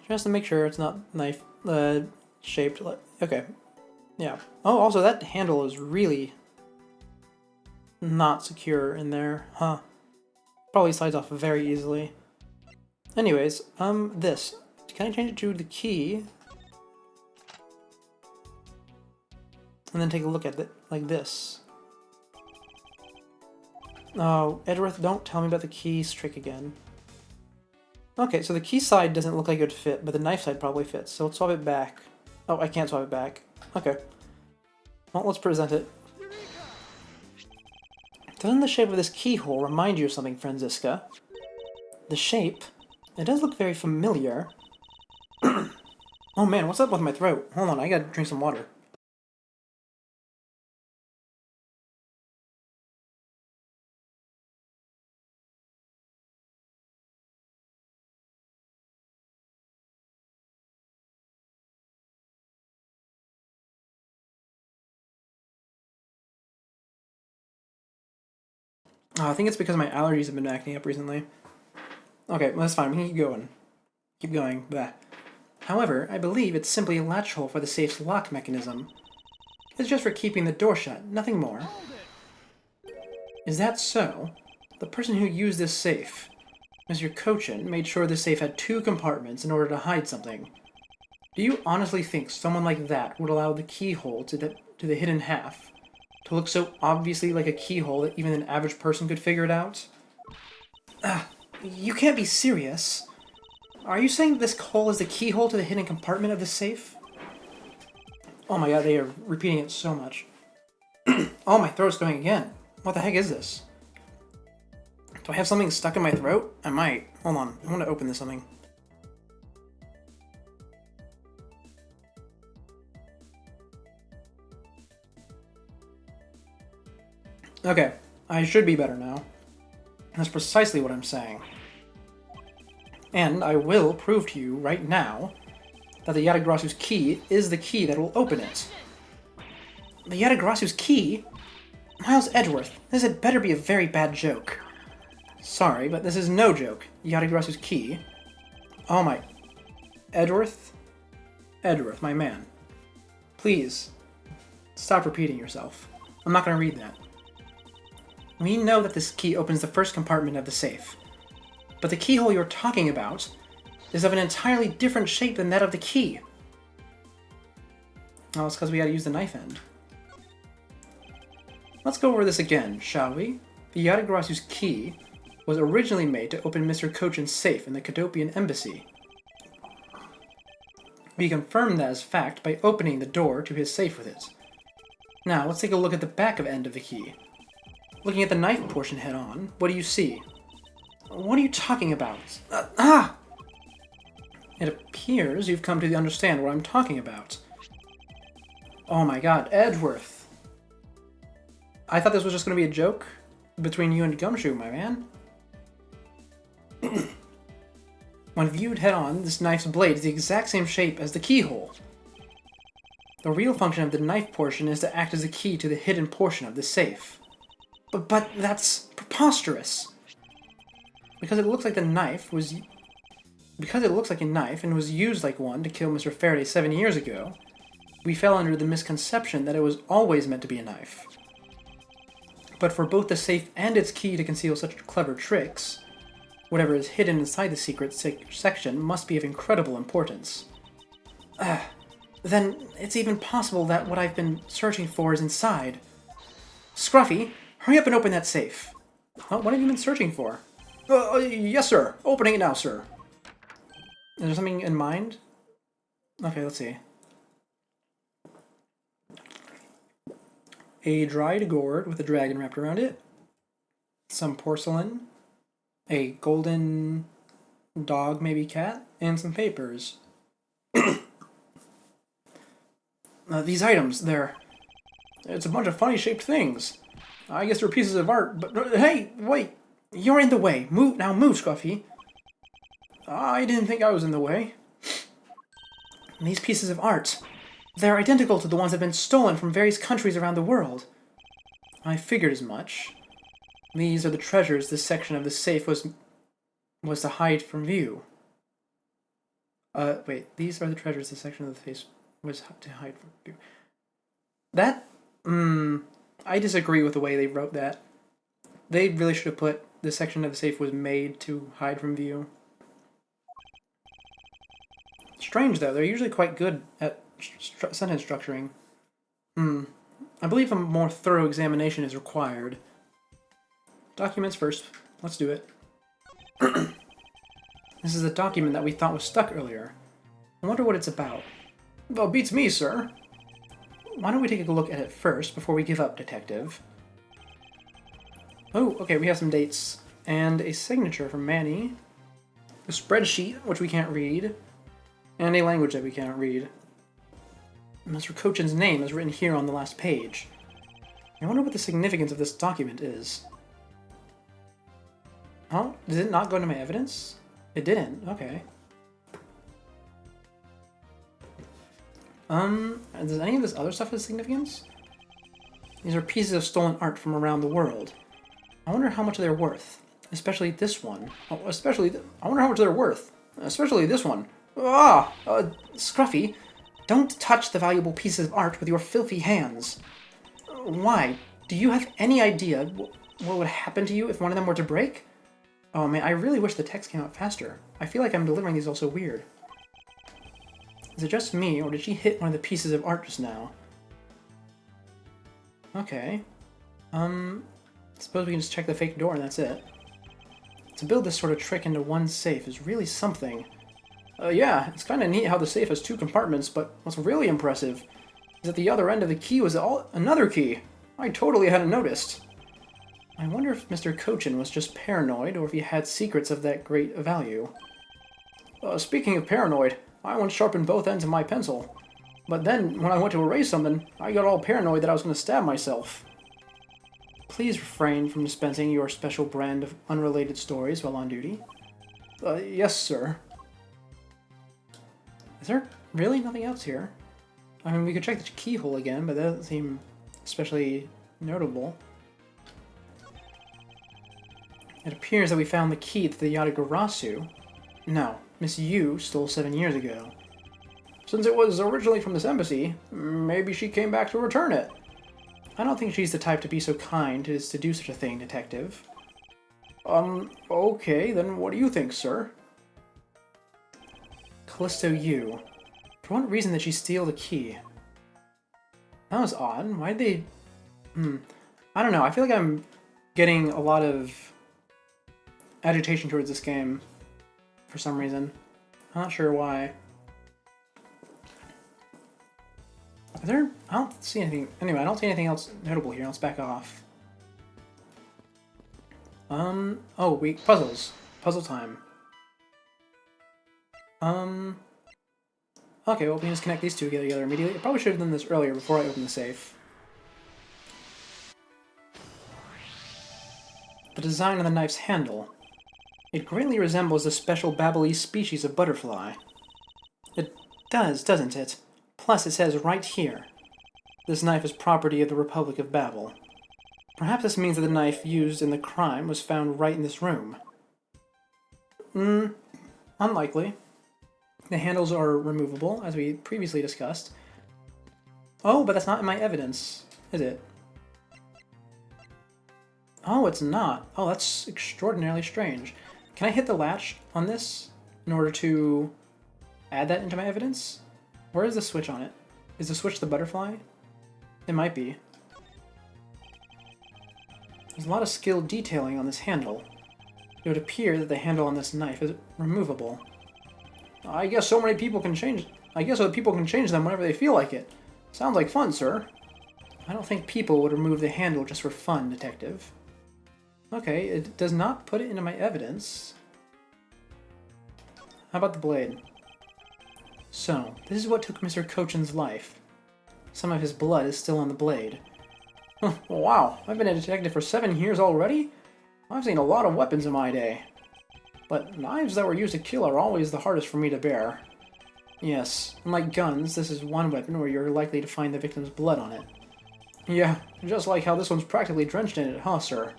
Just to make sure it's not knife shaped. Okay. Yeah. Oh, also, that handle is really not secure in there. Huh. Probably slides off very easily. Anyways, this. Can I change it to the key? And then take a look at it like this. Oh, Edgeworth, don't tell me about the keys trick again. Okay, so the key side doesn't look like it would fit, but the knife side probably fits. So let's swap it back. Oh, I can't swap it back. Okay. Well, let's present it. Doesn't the shape of this keyhole remind you of something, Franziska? The shape? It does look very familiar. Oh man, what's up with my throat? Hold on, I gotta drink some water. Oh, I think it's because my allergies have been acting up recently. Okay, well, that's fine. We can keep going. Keep going. Blah. However, I believe it's simply a latch hole for the safe's lock mechanism. It's just for keeping the door shut, nothing more. Is that so? The person who used this safe, Mr. Cochin, made sure the safe had 2 compartments in order to hide something. Do you honestly think someone like that would allow the keyhole to the hidden half to look so obviously like a keyhole that even an average person could figure it out? You can't be serious. Are you saying this hole is the keyhole to the hidden compartment of the safe? Oh my god, they are repeating it so much. Oh, my throat's going again. What the heck is this? Do I have something stuck in my throat? I might. Hold on, I want to open this something. Okay, I should be better now. That's precisely what I'm saying. And I will prove to you right now that the Yatagrasu's key is the key that will open it. The Yatagrasu's key? Miles Edgeworth, this had better be a very bad joke. Sorry, but this is no joke. Yatagrasu's key. Oh my... Edgeworth? Edgeworth, my man. Please, stop repeating yourself. I'm not going to read that. We know that this key opens the first compartment of the safe. But the keyhole you're talking about is of an entirely different shape than that of the key. Oh, it's because we gotta use the knife end. Let's go over this again, shall we? The Yatagrasu's key was originally made to open Mr. Cochin's safe in the Cadopian embassy. We confirmed that as fact by opening the door to his safe with it. Now, let's take a look at the back end of the key. Looking at the knife portion head-on, what do you see? What are you talking about? It appears you've come to understand what I'm talking about. Oh my god, Edgeworth. I thought this was just going to be a joke between you and Gumshoe, my man. When viewed head-on, this knife's blade is the exact same shape as the keyhole. The real function of the knife portion is to act as a key to the hidden portion of the safe. But that's preposterous. Because it looks like a knife and was used like one to kill Mr. Faraday 7 years ago, we fell under the misconception that it was always meant to be a knife. But for both the safe and its key to conceal such clever tricks, whatever is hidden inside the secret section must be of incredible importance. Then it's even possible that what I've been searching for is inside. Scruffy, hurry up and open that safe. What have you been searching for? Yes, sir. Opening it now, sir. Is there something in mind? Okay, let's see. A dried gourd with a dragon wrapped around it. Some porcelain. A golden dog, maybe cat. And some papers. These items, it's a bunch of funny shaped things. I guess they're pieces of art, but hey, wait! You're in the way. Move, Scruffy. I didn't think I was in the way. These pieces of art, they're identical to the ones that have been stolen from various countries around the world. I figured as much. These are the treasures this section of the safe was to hide from view. Wait, these are the treasures this section of the safe was to hide from view. That, I disagree with the way they wrote that. They really should have put this section of the safe was made to hide from view. Strange, though. They're usually quite good at sentence structuring. I believe a more thorough examination is required. Documents first. Let's do it. This is a document that we thought was stuck earlier. I wonder what it's about. Well, beats me, sir. Why don't we take a look at it first before we give up, Detective? Oh, okay, we have some dates. And a signature from Manny. A spreadsheet, which we can't read. And a language that we can't read. Mr. Cochin's name is written here on the last page. I wonder what the significance of this document is. Oh, did it not go into my evidence? It didn't, okay. Does any of this other stuff have significance? These are pieces of stolen art from around the world. I wonder how much they're worth. Especially this one. I wonder how much they're worth. Especially this one. Scruffy, don't touch the valuable pieces of art with your filthy hands. Why? Do you have any idea what would happen to you if one of them were to break? Oh man, I really wish the text came out faster. I feel like I'm delivering these all so weird. Is it just me, or did she hit one of the pieces of art just now? Okay. Suppose we can just check the fake door and that's it. To build this sort of trick into one safe is really something. Yeah, it's kind of neat how the safe has two compartments, but what's really impressive is that the other end of the key was another key. I totally hadn't noticed. I wonder if Mr. Cochin was just paranoid, or if he had secrets of that great value. Speaking of paranoid, I once sharpened both ends of my pencil. But then, when I went to erase something, I got all paranoid that I was going to stab myself. Please refrain from dispensing your special brand of unrelated stories while on duty. Yes, sir. Is there really nothing else here? I mean, we could check the keyhole again, but that doesn't seem especially notable. It appears that we found the key to the Yatagarasu. No, Miss Yu stole 7 years ago. Since it was originally from this embassy, maybe she came back to return it. I don't think she's the type to be so kind as to do such a thing, Detective. Okay, then what do you think, sir? Callisto Yu. For what reason did she steal the key? That was odd. Why'd they... I don't know, I feel like I'm getting a lot of agitation towards this game for some reason. I'm not sure why. Is there? I don't see anything. Anyway, I don't see anything else notable here. Let's back off. Oh, puzzles. Puzzle time. Okay, well, we can just connect these two together immediately. I probably should have done this earlier before I opened the safe. The design of the knife's handle. It greatly resembles the special Babbly species of butterfly. It does, doesn't it? Plus, it says right here, this knife is property of the Republic of Babel. Perhaps this means that the knife used in the crime was found right in this room. Unlikely. The handles are removable, as we previously discussed. Oh, but that's not in my evidence, is it? Oh, it's not. Oh, that's extraordinarily strange. Can I hit the latch on this in order to add that into my evidence? Where is the switch on it? Is the switch the butterfly? It might be. There's a lot of skilled detailing on this handle. It would appear that the handle on this knife is removable. I guess so many people can change... I guess other people can change them whenever they feel like it. Sounds like fun, sir. I don't think people would remove the handle just for fun, Detective. Okay, it does not put it into my evidence. How about the blade? So, this is what took Mr. Cochin's life. Some of his blood is still on the blade. Wow, I've been a detective for 7 years already? I've seen a lot of weapons in my day. But knives that were used to kill are always the hardest for me to bear. Yes, unlike guns, this is one weapon where you're likely to find the victim's blood on it. Yeah, just like how this one's practically drenched in it, huh, sir?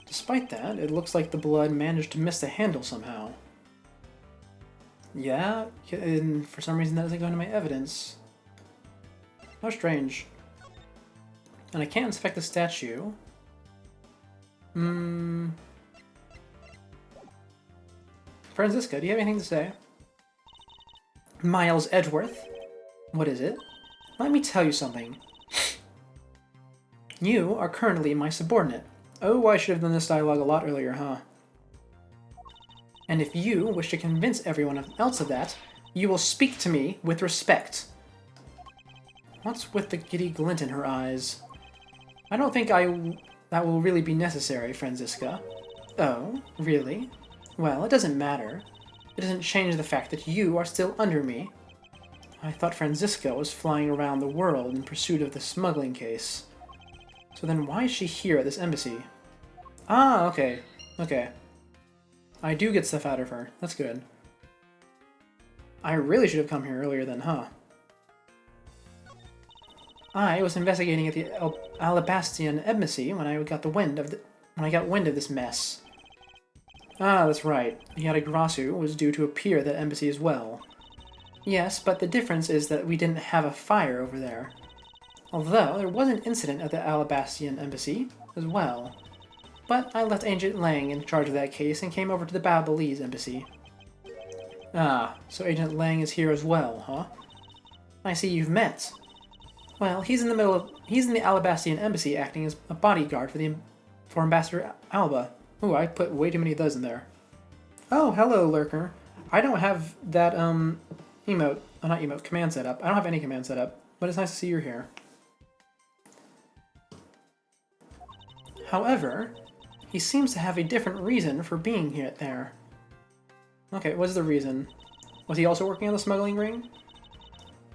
Despite that, it looks like the blood managed to miss the handle somehow. Yeah, and for some reason that doesn't go into my evidence. How strange. And I can't inspect the statue. Franziska, do you have anything to say? Miles Edgeworth? What is it? Let me tell you something. You are currently my subordinate. Oh, I should have done this dialogue a lot earlier, huh? And if you wish to convince everyone else of that, you will speak to me with respect. What's with the giddy glint in her eyes? I don't think that will really be necessary, Franziska. Oh, really? Well, it doesn't matter. It doesn't change the fact that you are still under me. I thought Franziska was flying around the world in pursuit of the smuggling case. So then why is she here at this embassy? Ah, okay. Okay. I do get stuff out of her. That's good. I really should have come here earlier then, huh? I was investigating at the Alabastian embassy when I got wind of this mess. Ah, that's right. Yatagarasu was due to appear at that embassy as well. Yes, but the difference is that we didn't have a fire over there. Although, there was an incident at the Alabastian embassy as well. But I left Agent Lang in charge of that case and came over to the Babbly's embassy. Ah, so Agent Lang is here as well, huh? I see you've met. Well, he's in the Alabastian embassy acting as a bodyguard for Ambassador Alba. Ooh, I put way too many does in there. Oh, hello, Lurker. I don't have that, command set up. I don't have any command set up, but it's nice to see you're here. However, he seems to have a different reason for being here there. Okay, what's the reason? Was he also working on the smuggling ring?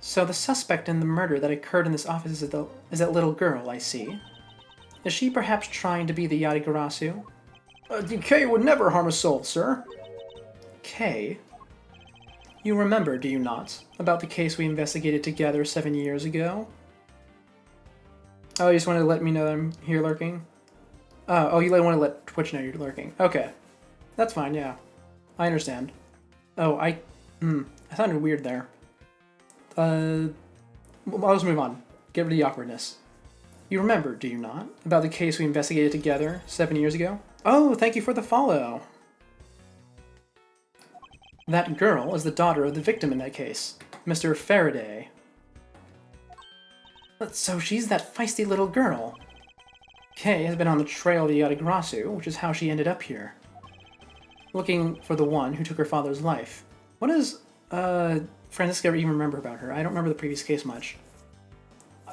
So the suspect in the murder that occurred in this office is that little girl, I see. Is she perhaps trying to be the Yatagarasu? Kay would never harm a soul, sir. Kay? You remember, do you not, about the case we investigated together 7 years ago? Oh, you just wanted to let me know that I'm here lurking? Oh, you want to let Twitch know you're lurking. Okay. That's fine, yeah. I understand. Oh, I sounded weird there. I'll just move on. Get rid of the awkwardness. You remember, do you not, about the case we investigated together 7 years ago? Oh, thank you for the follow. That girl is the daughter of the victim in that case, Mr. Faraday. So she's that feisty little girl. Kay has been on the trail of the Yatagarasu, which is how she ended up here. looking for the one who took her father's life. What does Franziska even remember about her? I don't remember the previous case much.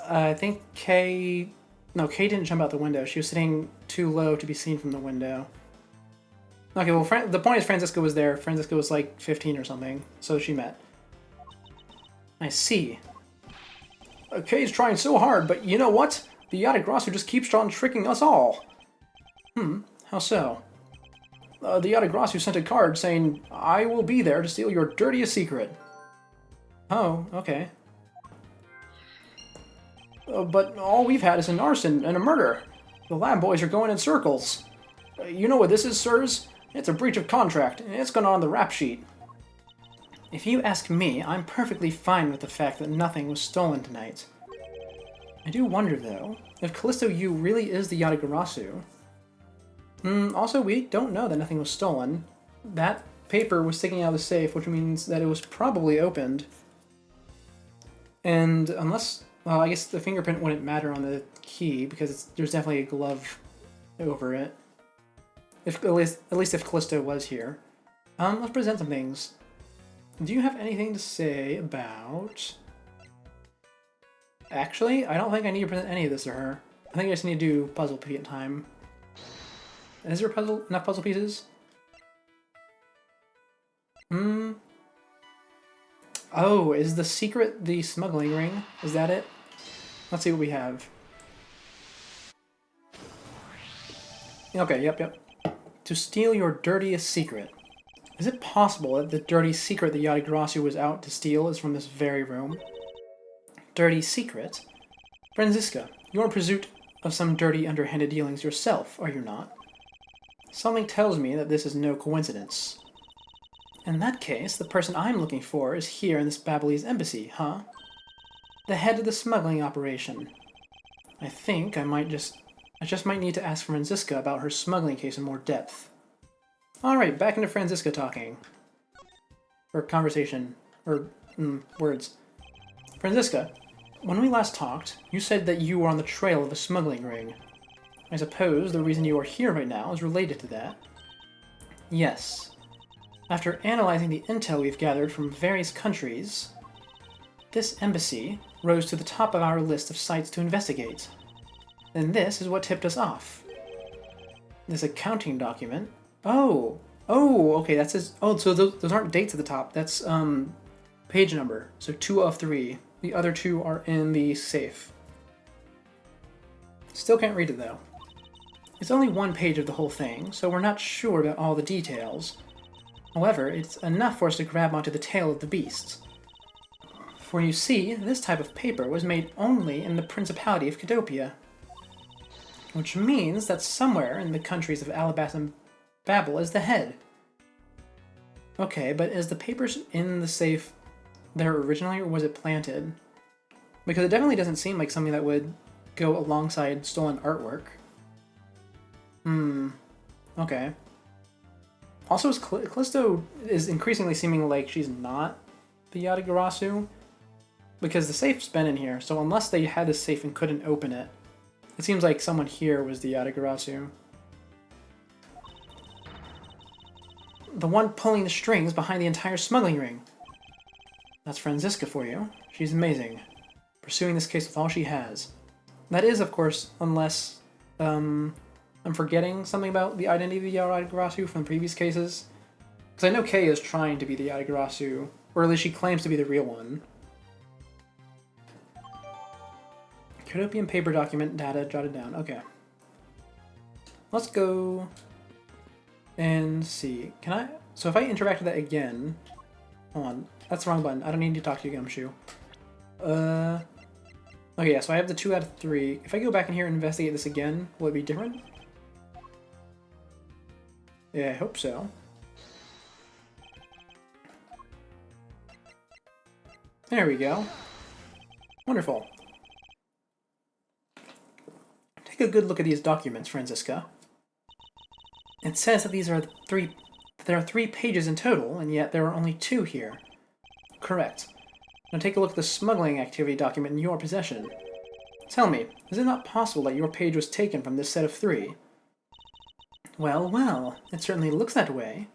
I think Kay... No, Kay didn't jump out the window. She was sitting too low to be seen from the window. Okay, well, the point is Franziska was there. Franziska was like 15 or something, so she met. I see. Kay's trying so hard, but you know what? The Yata-Garasu just keeps on tricking us all. How so? The Yata-Garasu sent a card saying, I will be there to steal your dirtiest secret. Oh, okay. But all we've had is an arson and a murder. The lab boys are going in circles. You know what this is, sirs? It's a breach of contract, and it's gone on the rap sheet. If you ask me, I'm perfectly fine with the fact that nothing was stolen tonight. I do wonder, though, if Callisto U really is the Yata-Garasu. Also, we don't know that nothing was stolen. That paper was sticking out of the safe, which means that it was probably opened. And unless... Well, I guess the fingerprint wouldn't matter on the key, because there's definitely a glove over it. At least if Callisto was here. Let's present some things. Do you have anything to say about... Actually, I don't think I need to present any of this to her. I think I just need to do puzzle time. Is there enough puzzle pieces? Oh, is the secret the smuggling ring? Is that it? Let's see what we have. Okay, yep. To steal your dirtiest secret. Is it possible that the dirty secret that Yata-Garasu was out to steal is from this very room? Dirty secret? Franziska, you're in pursuit of some dirty, underhanded dealings yourself, are you not? Something tells me that this is no coincidence. In that case, the person I'm looking for is here in this Babylonis embassy, huh? The head of the smuggling operation. I think I just might need to ask Franziska about her smuggling case in more depth. Alright, back into Franziska talking. Or conversation. Or, words. Franziska, when we last talked, you said that you were on the trail of a smuggling ring. I suppose the reason you are here right now is related to that. Yes. After analyzing the intel we've gathered from various countries, this embassy rose to the top of our list of sites to investigate. And this is what tipped us off. This accounting document. Oh, okay, that's his... Oh, so those aren't dates at the top. That's, page number. So 2 of 3. The other 2 are in the safe. Still can't read it, though. It's only 1 page of the whole thing, so we're not sure about all the details. However, it's enough for us to grab onto the tail of the beast. For you see, this type of paper was made only in the Principality of Cadopia. Which means that somewhere in the countries of Alabasta and Babel is the head. Okay, but is the paper in the safe there originally, or was it planted? Because it definitely doesn't seem like something that would go alongside stolen artwork. Okay. Also, Callisto is increasingly seeming like she's not the Yata-Garasu, because the safe's been in here, so unless they had a safe and couldn't open it, it seems like someone here was the Yata-Garasu. The one pulling the strings behind the entire smuggling ring. That's Franziska for you. She's amazing. Pursuing this case with all she has. That is, of course, unless I'm forgetting something about the identity of the Yata-Garasu from the previous cases. Because I know Kay is trying to be the Yata-Garasu, or at least she claims to be the real one. Cadopian paper document data jotted down. Okay. Let's go and see. Can I... So if I interact with that again... Hold on. That's the wrong button. I don't need to talk to you, Gumshoe. Okay, yeah, so I have the 2 out of 3. If I go back in here and investigate this again, will it be different? Yeah, I hope so. There we go. Wonderful. Take a good look at these documents, Franziska. It says that there are 3 pages in total, and yet there are only 2 here. Correct. Now take a look at the smuggling activity document in your possession. Tell me, is it not possible that your page was taken from this set of 3? Well, it certainly looks that way.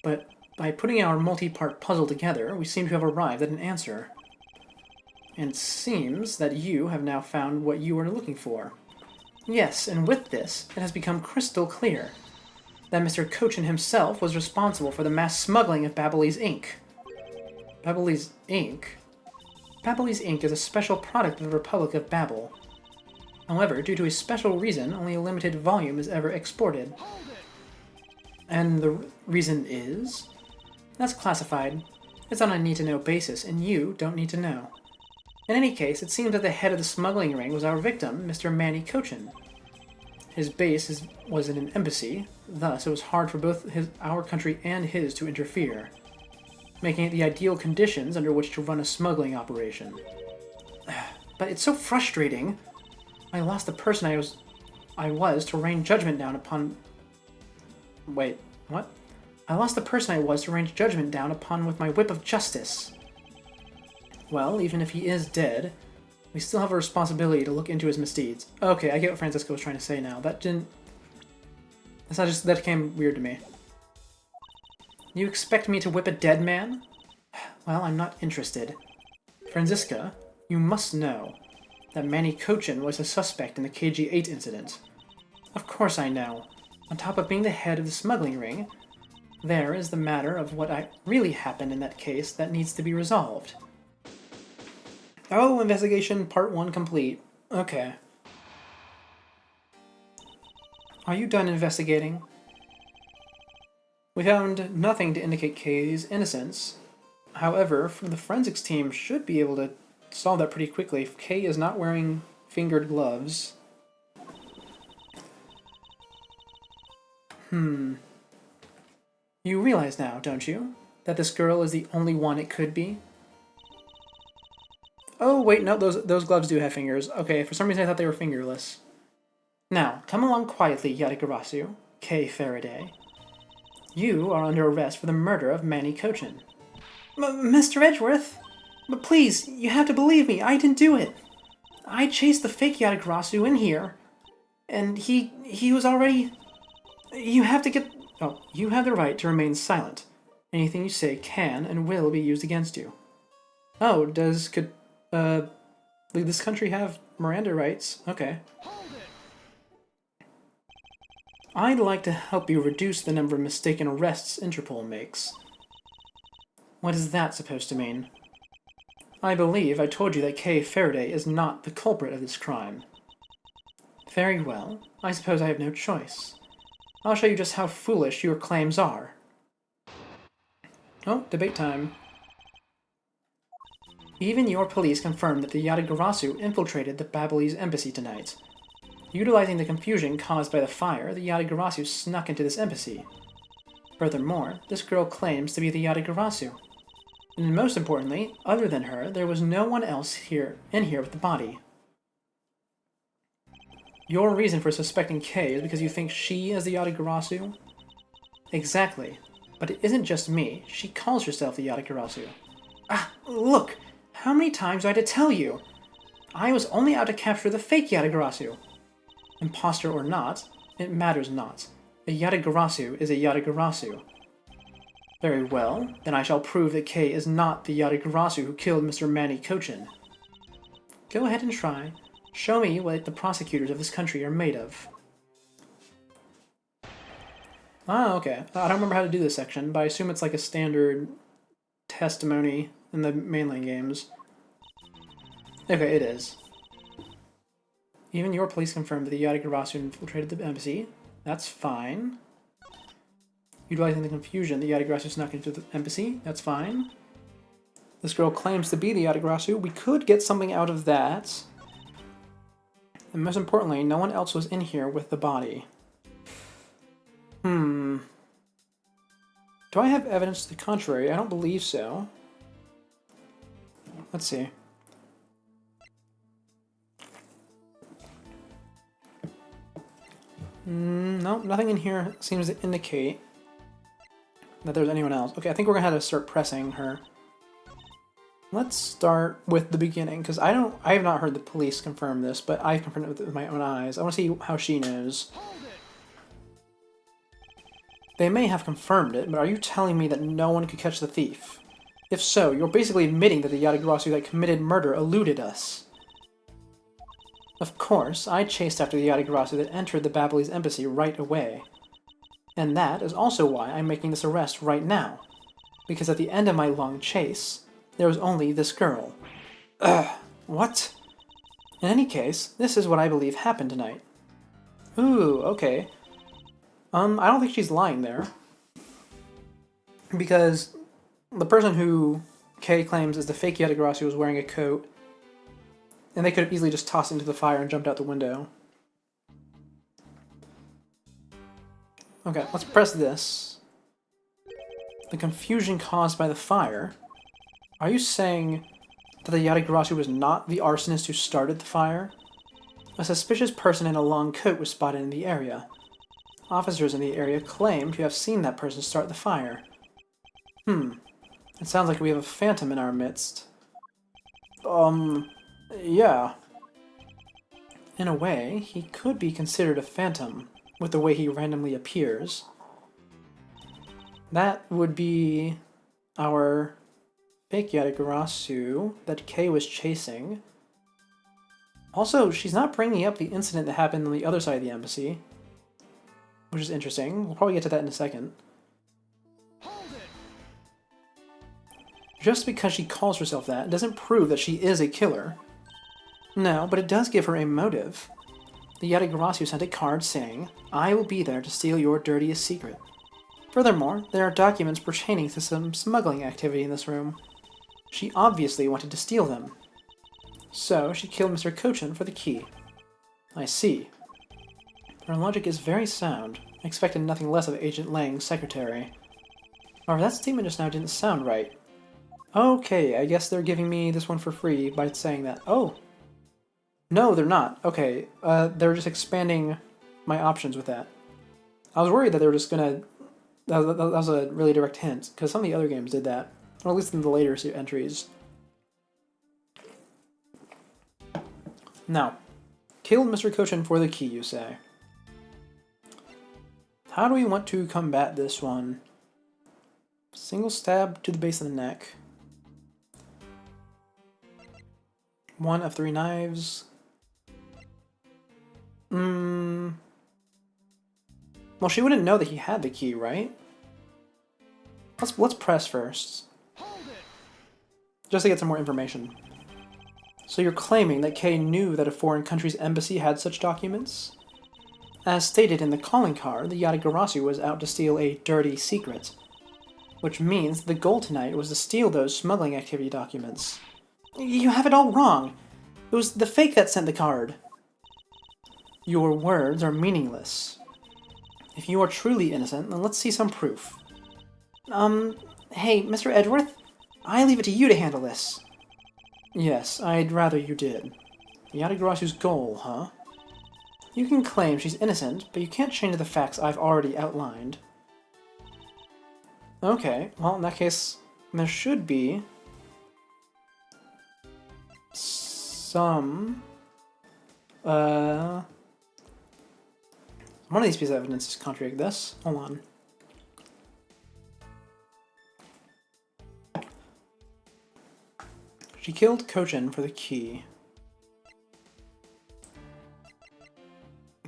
But by putting our multi-part puzzle together, we seem to have arrived at an answer. And it seems that you have now found what you were looking for. Yes, and with this, it has become crystal clear that Mr. Cochin himself was responsible for the mass smuggling of Babyliss ink. Babyliss ink? Babyliss ink is a special product of the Republic of Babel. However, due to a special reason, only a limited volume is ever exported. And the reason is? That's classified. It's on a need-to-know basis, and you don't need to know. In any case, it seems that the head of the smuggling ring was our victim, Mr. Manny Cochin. His base was in an embassy, thus it was hard for both our country and his to interfere, making it the ideal conditions under which to run a smuggling operation. But it's so frustrating. I lost the person I was to rain judgment down upon... Wait, what? I lost the person I was to rain judgment down upon with my whip of justice. Well, even if he is dead, we still have a responsibility to look into his misdeeds. Okay, I get what Francisco was trying to say now. That's not just... That came weird to me. You expect me to whip a dead man? Well, I'm not interested. Franziska, you must know that Manny Cochin was a suspect in the KG-8 incident. Of course I know. On top of being the head of the smuggling ring, there is the matter of what really happened in that case that needs to be resolved. Oh, investigation part 1 complete. Okay. Are you done investigating? We found nothing to indicate Kay's innocence. However, the forensics team should be able to solve that pretty quickly if Kay is not wearing fingered gloves. You realize now, don't you, that this girl is the only one it could be? Oh, wait, no, those gloves do have fingers. Okay, for some reason I thought they were fingerless. Now, come along quietly, Yatagarasu, Kay Faraday. You are under arrest for the murder of Manny Cochin. Mr. Edgeworth? But please, you have to believe me, I didn't do it. I chased the fake Yatagarasu in here, and he was already... You have to get... Oh, you have the right to remain silent. Anything you say can and will be used against you. Oh, could this country have Miranda rights? Okay. I'd like to help you reduce the number of mistaken arrests Interpol makes. What is that supposed to mean? I believe I told you that Kay Faraday is not the culprit of this crime. Very well. I suppose I have no choice. I'll show you just how foolish your claims are. Oh, debate time. Even your police confirmed that the Yatagarasu infiltrated the Babyliss embassy tonight. Utilizing the confusion caused by the fire, the Yatagarasu snuck into this embassy. Furthermore, this girl claims to be the Yatagarasu. And most importantly, other than her, there was no one else in here with the body. Your reason for suspecting Kay is because you think she is the Yatagarasu? Exactly. But it isn't just me. She calls herself the Yatagarasu. Ah, look! How many times do I have to tell you? I was only out to capture the fake Yatagarasu. Imposter or not, it matters not. A Yatagarasu is a Yatagarasu. Very well, then I shall prove that Kay is not the Yatagarasu who killed Mr. Manny Cochin. Go ahead and try. Show me what the prosecutors of this country are made of. Ah, okay. I don't remember how to do this section, but I assume it's like a standard testimony in the mainline games. Okay, it is. Even your police confirmed that the Yatagarasu infiltrated the embassy. That's fine. Utilizing the confusion, the Yatagarasu snuck into the embassy. That's fine. This girl claims to be the Yatagarasu. We could get something out of that. And most importantly, no one else was in here with the body. Do I have evidence to the contrary? I don't believe so. Let's see. No, nothing in here seems to indicate that there's anyone else. Okay, I think we're gonna have to start pressing her. Let's start with the beginning, because I have not heard the police confirm this, but I've confirmed it with my own eyes. I want to see how she knows. They may have confirmed it, but are you telling me that no one could catch the thief? If so, you're basically admitting that the Yatagarasu that committed murder eluded us. Of course, I chased after the Yatagarasu that entered the Babyliss embassy right away. And that is also why I'm making this arrest right now. Because at the end of my long chase, there was only this girl. Ugh, what? In any case, this is what I believe happened tonight. Ooh, okay. I don't think she's lying there. Because the person who Kay claims is the fake Yatagarasu was wearing a coat, and they could have easily just tossed it into the fire and jumped out the window. Okay, let's press this. The confusion caused by the fire. Are you saying that the Yatagarasu was not the arsonist who started the fire? A suspicious person in a long coat was spotted in the area. Officers in the area claim to have seen that person start the fire. It sounds like we have a phantom in our midst. Yeah. In a way, he could be considered a phantom, with the way he randomly appears. That would be our fake Yatagarasu that Kay was chasing. Also, she's not bringing up the incident that happened on the other side of the embassy, which is interesting. We'll probably get to that in a second. Just because she calls herself that doesn't prove that she is a killer. No, but it does give her a motive. The Yatagarasu sent a card saying, "I will be there to steal your dirtiest secret." Furthermore, there are documents pertaining to some smuggling activity in this room. She obviously wanted to steal them. So, she killed Mr. Kochin for the key. I see. Her logic is very sound. I expected nothing less of Agent Lang's secretary. However, that statement just now didn't sound right. Okay, I guess they're giving me this one for free by saying that. Oh. No, they're not. Okay, they're just expanding my options with that. I was worried that they were just gonna... That was a really direct hint, because some of the other games did that. Or at least in the later entries. Now, killed Mr. Kochin for the key, you say. How do we want to combat this one? Single stab to the base of the neck. 1 of 3 knives. Well, she wouldn't know that he had the key, right? Let's press first. Just to get some more information. So you're claiming that Kay knew that a foreign country's embassy had such documents? As stated in the calling card, the Yatagarasu was out to steal a dirty secret. Which means the goal tonight was to steal those smuggling activity documents. You have it all wrong. It was the fake that sent the card. Your words are meaningless. If you are truly innocent, then let's see some proof. Hey, Mr. Edgeworth? I leave it to you to handle this. Yes, I'd rather you did. Yatagarasu's goal, huh? You can claim she's innocent, but you can't change the facts I've already outlined. Okay, well, in that case, there should be some... One of these pieces of evidence contradict this. Hold on. She killed Kochin for the key.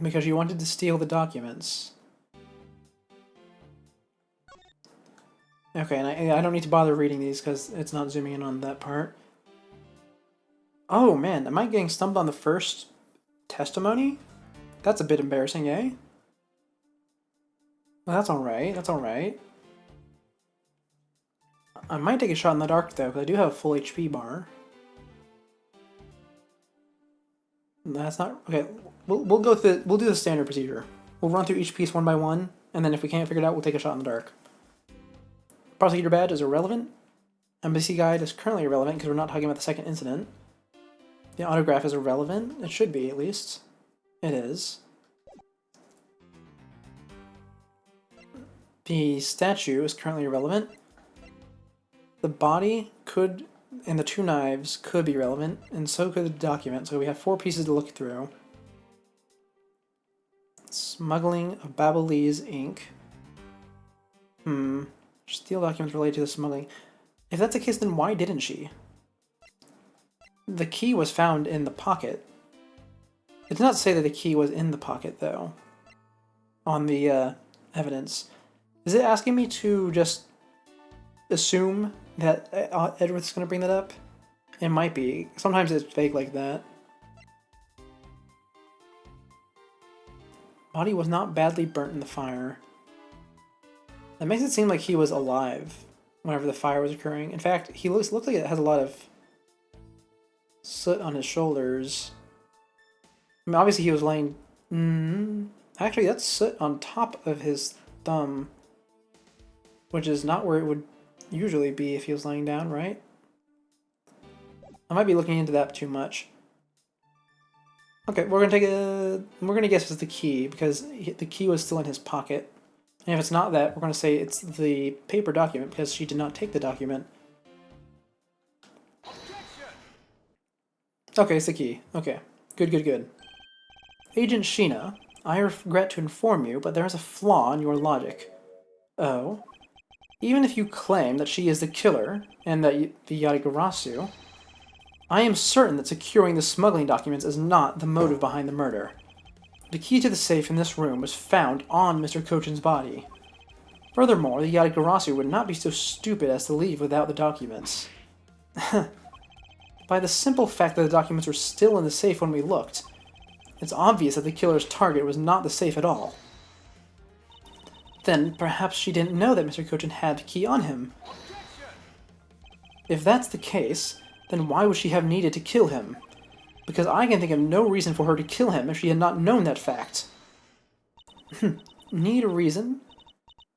Because she wanted to steal the documents. Okay, and I don't need to bother reading these because it's not zooming in on that part. Oh man, am I getting stumped on the first testimony? That's a bit embarrassing, eh? Well, that's alright, that's alright. I might take a shot in the dark though, because I do have a full HP bar. That's not... Okay, we'll go through... We'll do the standard procedure. We'll run through each piece one by one, and then if we can't figure it out, we'll take a shot in the dark. Prosecutor badge is irrelevant. Embassy guide is currently irrelevant because we're not talking about the second incident. The autograph is irrelevant. It should be, at least. It is. The statue is currently irrelevant. The body could, and the 2 knives could be relevant, and so could the document. So we have 4 pieces to look through. Smuggling of Babyliss ink. Steal documents related to the smuggling. If that's the case, then why didn't she? The key was found in the pocket. It did not say that the key was in the pocket, though, on the evidence. Is it asking me to just assume that Edward's going to bring that up? It might be. Sometimes it's vague like that. Body was not badly burnt in the fire. That makes it seem like he was alive whenever the fire was occurring. In fact, he looks like it has a lot of soot on his shoulders. I mean, obviously he was laying... Actually, that's soot on top of his thumb, which is not where it would usually be if he was laying down, right? I might be looking into that too much. Okay, we're gonna guess it's the key because the key was still in his pocket. And if it's not that, we're gonna say it's the paper document because she did not take the document. Okay, it's the key. Okay, good. Agent Sheena, I regret to inform you, but there is a flaw in your logic. Oh? Even if you claim that she is the killer and that the Yatagarasu, I am certain that securing the smuggling documents is not the motive behind the murder. The key to the safe in this room was found on Mr. Kochin's body. Furthermore, the Yatagarasu would not be so stupid as to leave without the documents. By the simple fact that the documents were still in the safe when we looked, it's obvious that the killer's target was not the safe at all. Then, perhaps she didn't know that Mr. Kochin had the key on him. If that's the case, then why would she have needed to kill him? Because I can think of no reason for her to kill him if she had not known that fact. Need a reason?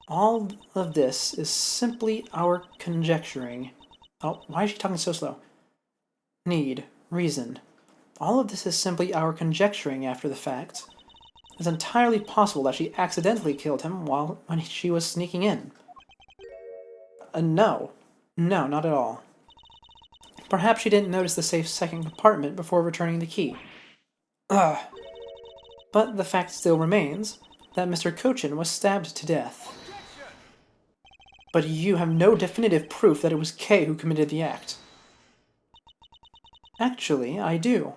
All of this is simply our conjecturing. Oh, why is she talking so slow? Need, reason. All of this is simply our conjecturing after the fact. It's entirely possible that she accidentally killed him when she was sneaking in. No. No, not at all. Perhaps she didn't notice the safe's second compartment before returning the key. Ugh. But the fact still remains that Mr. Kochin was stabbed to death. But you have no definitive proof that it was Kay who committed the act. Actually, I do.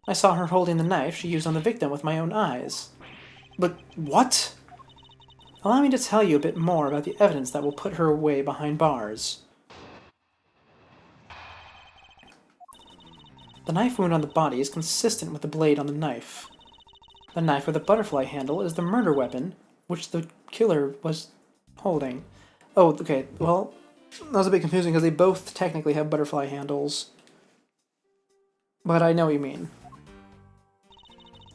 I saw her holding the knife she used on the victim with my own eyes. But what? Allow me to tell you a bit more about the evidence that will put her away behind bars. The knife wound on the body is consistent with the blade on the knife. The knife with the butterfly handle is the murder weapon, which the killer was holding. Oh, okay, well, that was a bit confusing because they both technically have butterfly handles. But I know what you mean.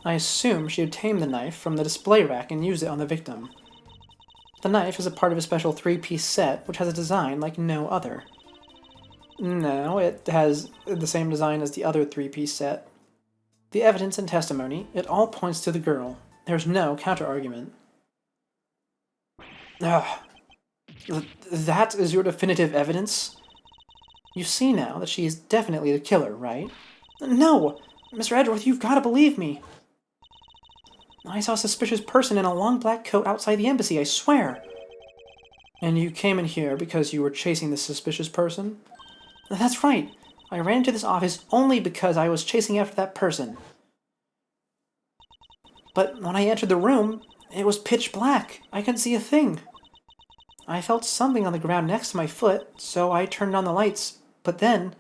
I assume she obtained the knife from the display rack and used it on the victim. The knife is a part of a special 3-piece set which has a design like no other. No, it has the same design as the other 3-piece set. The evidence and testimony, it all points to the girl. There's no counter-argument. Ugh. That is your definitive evidence? You see now that she is definitely the killer, right? No! Mr. Edgeworth, you've got to believe me! I saw a suspicious person in a long black coat outside the embassy, I swear! And you came in here because you were chasing this suspicious person? That's right! I ran into this office only because I was chasing after that person. But when I entered the room, it was pitch black. I couldn't see a thing. I felt something on the ground next to my foot, so I turned on the lights, but then...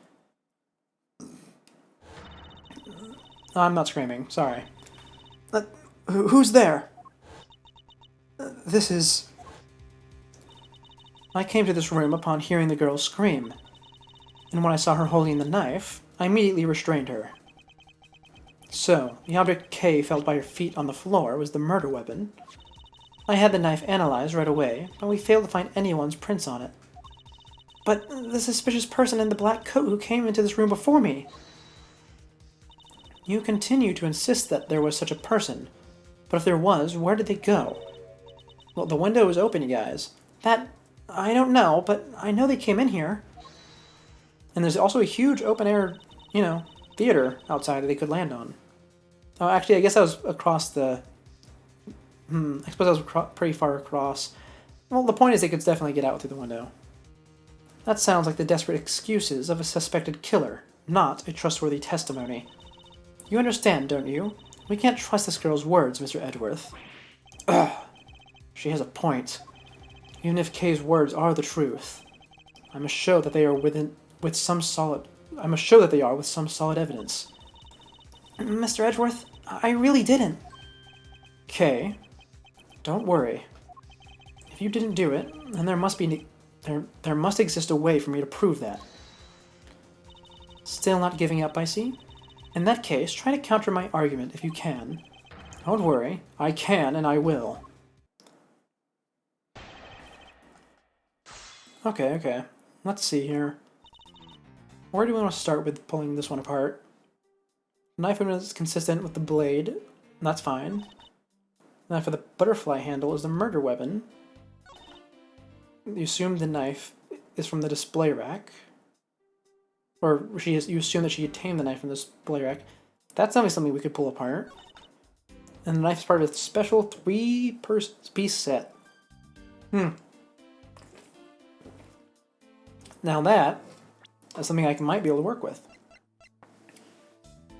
I'm not screaming, sorry. Who's there? This is... I came to this room upon hearing the girl scream, and when I saw her holding the knife, I immediately restrained her. So, the object K felt by her feet on the floor was the murder weapon. I had the knife analyzed right away, but we failed to find anyone's prints on it. But the suspicious person in the black coat who came into this room before me... You continue to insist that there was such a person, but if there was, where did they go? Well, the window was open, you guys. That... I don't know, but I know they came in here. And there's also a huge open-air, theater outside that they could land on. Oh, actually, I guess that was across the... I suppose that was pretty far across. Well, the point is they could definitely get out through the window. That sounds like the desperate excuses of a suspected killer, not a trustworthy testimony. You understand, don't you? We can't trust this girl's words, Mr. Edgeworth. Ugh. She has a point. Even if Kay's words are the truth, I must show that they are with some solid evidence. Mr. Edgeworth, I really didn't. Kay, don't worry. If you didn't do it, then there must exist a way for me to prove that. Still not giving up, I see? In that case, try to counter my argument if you can. Don't worry, I can and I will. Okay. Let's see here. Where do we want to start with pulling this one apart? The knife is consistent with the blade. That's fine. Now for the butterfly handle is the murder weapon. You assume the knife is from the display rack. Or you assume that she obtained the knife from the display rack. That's definitely something we could pull apart. And the knife is part of a special 3-piece set. Now that's something I might be able to work with.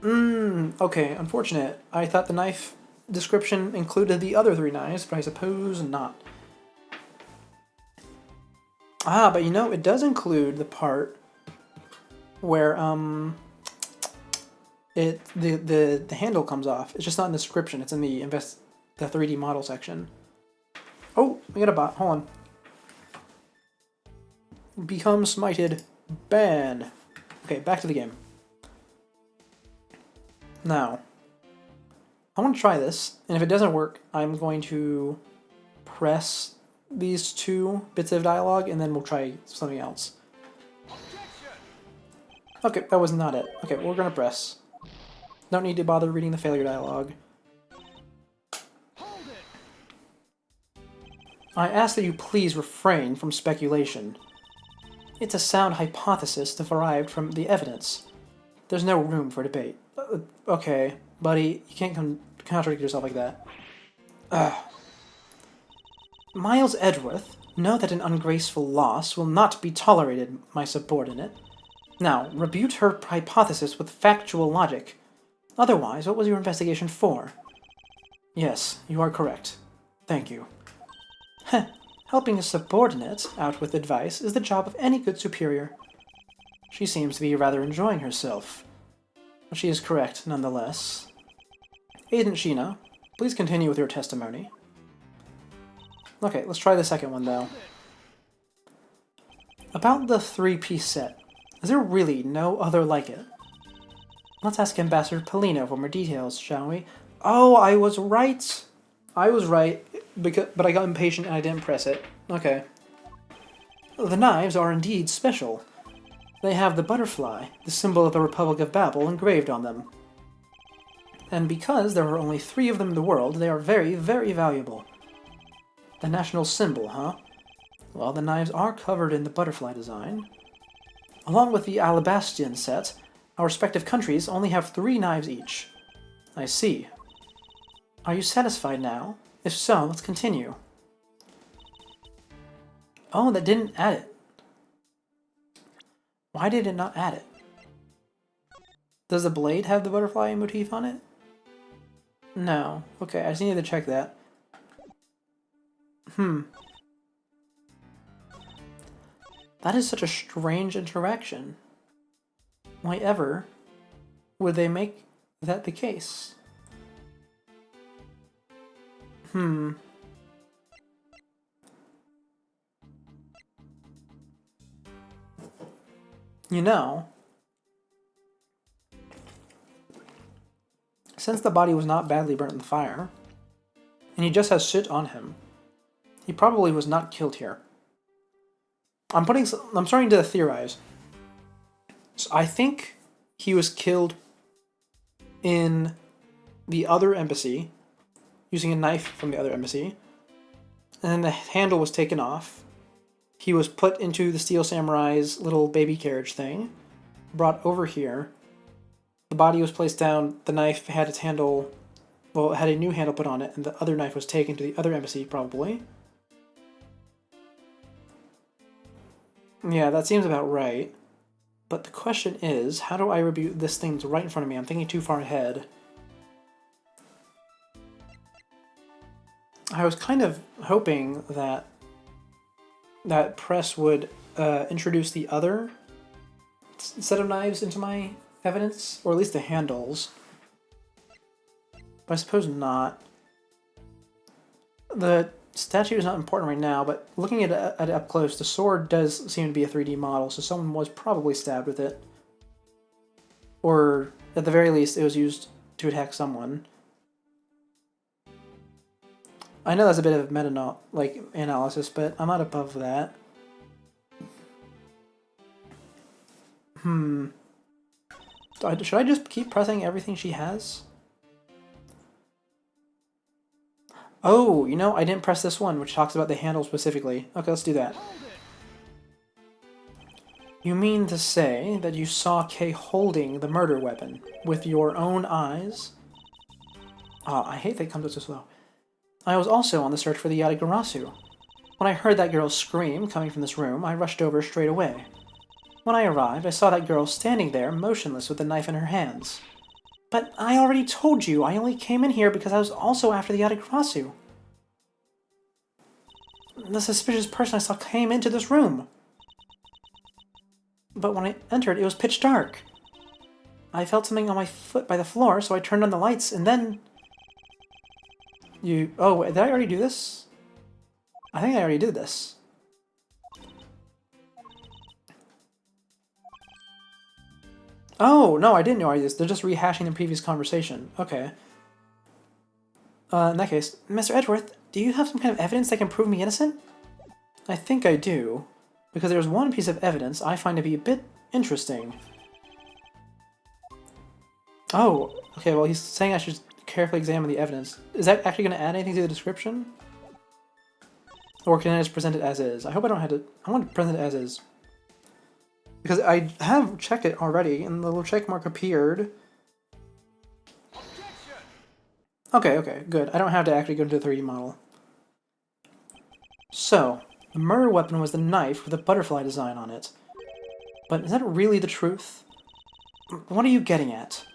Okay, unfortunate. I thought the knife description included the other 3 knives, but I suppose not. But you know, it does include the part where the handle comes off. It's just not in the description. It's in the 3D model section. Oh, we got a bot. Hold on. Become smited. Ban. Okay, back to the game. Now, I want to try this, and if it doesn't work, I'm going to press these 2 bits of dialogue, and then we'll try something else. Okay, that was not it. Okay, we're gonna press. Don't need to bother reading the failure dialogue. I ask that you please refrain from speculation. It's a sound hypothesis derived from the evidence. There's no room for debate. Okay, buddy, you can't contradict yourself like that. Miles Edgeworth, know that an ungraceful loss will not be tolerated, my subordinate. Now, rebut her hypothesis with factual logic. Otherwise, what was your investigation for? Yes, you are correct. Thank you. Heh, helping a subordinate out with advice is the job of any good superior. She seems to be rather enjoying herself. But she is correct, nonetheless. Agent Sheena, please continue with your testimony. Okay, let's try the second one, though. About the 3-piece set, is there really no other like it? Let's ask Ambassador Polino for more details, shall we? Oh, I was right! I was right, but I got impatient and I didn't press it. Okay. The knives are indeed special. They have the butterfly, the symbol of the Republic of Babel, engraved on them. And because there are only 3 of them in the world, they are very, very valuable. The national symbol, huh? Well, the knives are covered in the butterfly design. Along with the Alabastian set, our respective countries only have 3 knives each. I see. Are you satisfied now? If so, let's continue. Oh, that didn't add it. Why did it not add it? Does the blade have the butterfly motif on it? No. Okay, I just needed to check that. That is such a strange interaction. Why ever would they make that the case? You know, since the body was not badly burnt in the fire, and he just has shit on him, he probably was not killed here. I'm starting to theorize. So I think he was killed in the other embassy, using a knife from the other embassy, and then the handle was taken off. He was put into the Steel Samurai's little baby carriage thing, brought over here. The body was placed down, the knife had its handle, well, it had a new handle put on it, and the other knife was taken to the other embassy, probably. Yeah, that seems about right. But the question is, how do I rebuke this thing's right in front of me? I'm thinking too far ahead. I was kind of hoping that press would introduce the other set of knives into my evidence, or at least the handles. But I suppose not. The statue is not important right now, but looking at it up close, the sword does seem to be a 3D model, so someone was probably stabbed with it. Or, at the very least, it was used to attack someone. I know that's a bit of analysis, but I'm not above that. Should I just keep pressing everything she has? Oh, you know, I didn't press this one, which talks about the handle specifically. Okay, let's do that. You mean to say that you saw Kay holding the murder weapon with your own eyes? Ah, I hate that it comes out so slow. I was also on the search for the Yatagarasu. When I heard that girl's scream coming from this room, I rushed over straight away. When I arrived, I saw that girl standing there, motionless with the knife in her hands. But I already told you I only came in here because I was also after the Yatagarasu. The suspicious person I saw came into this room. But when I entered, it was pitch dark. I felt something on my foot by the floor, so I turned on the lights, and then... Oh, did I already do this? I think I already did this. Oh, no, I didn't know I did this. They're just rehashing the previous conversation. Okay. In that case, Mr. Edgeworth, do you have some kind of evidence that can prove me innocent? I think I do, because there's one piece of evidence I find to be a bit interesting. Oh, okay, well he's saying I should carefully examine the evidence. Is that actually going to add anything to the description? Or can I just present it as is? I hope I don't have to... I want to present it as is. Because I have checked it already, and the little check mark appeared. Okay, good. I don't have to actually go into the 3D model. So, the murder weapon was the knife with a butterfly design on it. But is that really the truth? What are you getting at?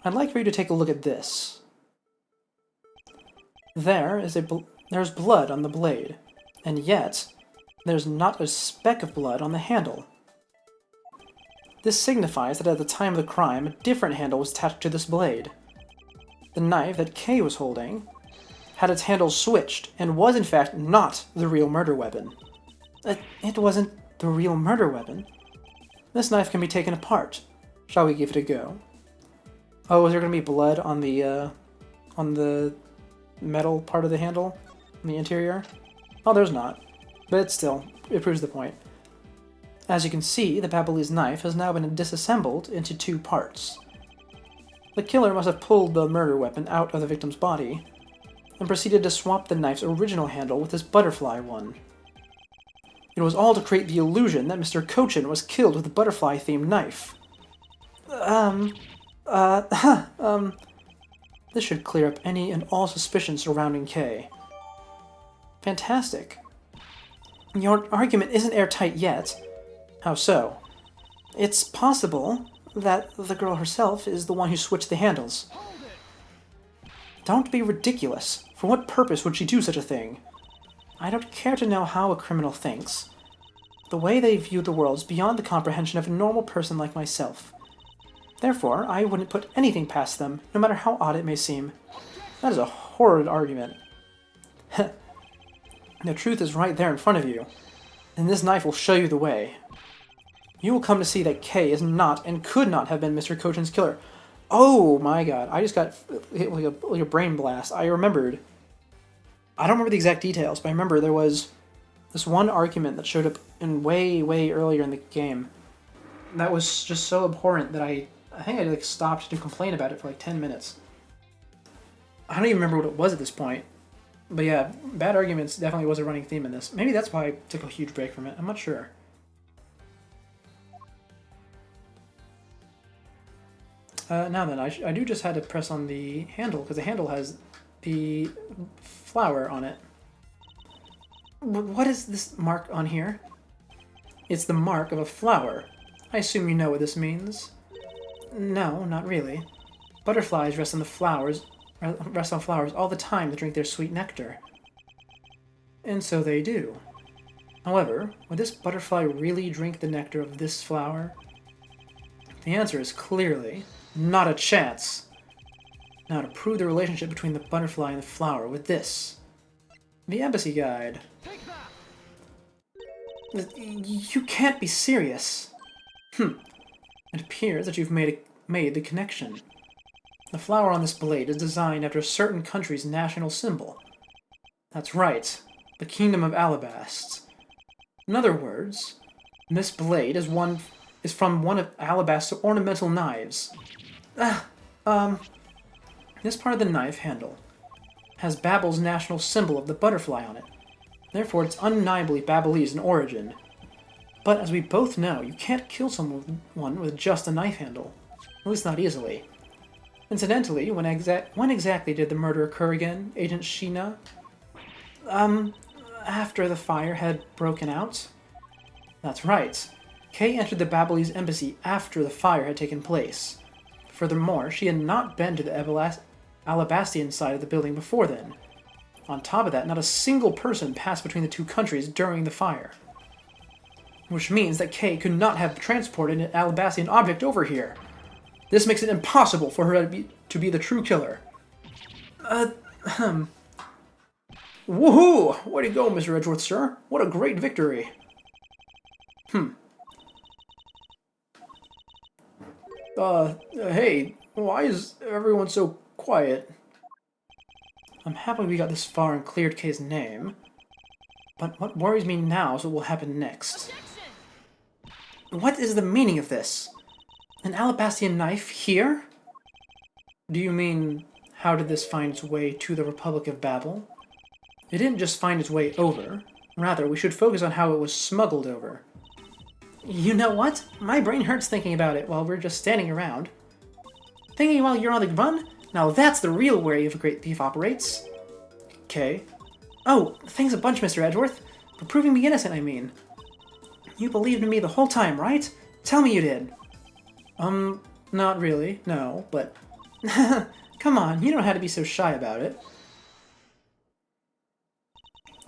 I'd like for you to take a look at this. There's blood on the blade, and yet there's not a speck of blood on the handle. This signifies that at the time of the crime, a different handle was attached to this blade. The knife that Kay was holding had its handle switched, and was in fact not the real murder weapon. It wasn't the real murder weapon. This knife can be taken apart. Shall we give it a go? Oh, is there going to be blood on the metal part of the handle? On the interior? Oh, there's not. But still, it proves the point. As you can see, the Babyliss knife has now been disassembled into two parts. The killer must have pulled the murder weapon out of the victim's body, and proceeded to swap the knife's original handle with this butterfly one. It was all to create the illusion that Mr. Kochin was killed with a butterfly-themed knife. This should clear up any and all suspicions surrounding Kay. Fantastic. Your argument isn't airtight yet. How so? It's possible that the girl herself is the one who switched the handles. Don't be ridiculous. For what purpose would she do such a thing? I don't care to know how a criminal thinks. The way they view the world is beyond the comprehension of a normal person like myself. Therefore, I wouldn't put anything past them, no matter how odd it may seem. That is a horrid argument. The truth is right there in front of you, and this knife will show you the way. You will come to see that Kay is not and could not have been Mr. Kochin's killer. Oh my god, I just got hit like a brain blast. I remembered. I don't remember the exact details, but I remember there was this one argument that showed up in way earlier in the game. That was just so abhorrent that I think I stopped to complain about it for like 10 minutes. I don't even remember what it was at this point. But yeah, bad arguments definitely was a running theme in this. Maybe that's why I took a huge break from it. I'm not sure. Now then, I do just had to press on the handle, because the handle has the flower on it. What is this mark on here? It's the mark of a flower. I assume you know what this means? No, not really. Butterflies rest on flowers all the time to drink their sweet nectar. And so they do. However, would this butterfly really drink the nectar of this flower? The answer is clearly not a chance. Now to prove the relationship between the butterfly and the flower with this. The Embassy Guide. You can't be serious. It appears that you've made the connection. The flower on this blade is designed after a certain country's national symbol. That's right, the Kingdom of Alabast. In other words, this blade is from one of Alabast's ornamental knives. This part of the knife handle has Babel's national symbol of the butterfly on it. Therefore, it's undeniably Babelese in origin. But as we both know, you can't kill someone with just a knife handle. At least not easily. Incidentally, when exactly did the murder occur again, Agent Sheena? After the fire had broken out? That's right. Kay entered the Babelese embassy after the fire had taken place. Furthermore, she had not been to the Alabastian side of the building before then. On top of that, not a single person passed between the two countries during the fire. Which means that Kay could not have transported an Alabastian object over here. This makes it impossible for her to be the true killer. Woohoo! Way to go, Mr. Edgeworth, sir. What a great victory. Hey, why is everyone so quiet? I'm happy we got this far and cleared Kay's name. But what worries me now is what will happen next. What is the meaning of this? An Alabastian knife here? Do you mean, how did this find its way to the Republic of Babel? It didn't just find its way over. Rather, we should focus on how it was smuggled over. You know what? My brain hurts thinking about it while we're just standing around. Thinking while you're on the run? Now that's the real way a great thief operates. Okay. Oh, thanks a bunch, Mr. Edgeworth. For proving me innocent, I mean. You believed in me the whole time, right? Tell me you did. Not really, no, but... Come on, you don't have to be so shy about it.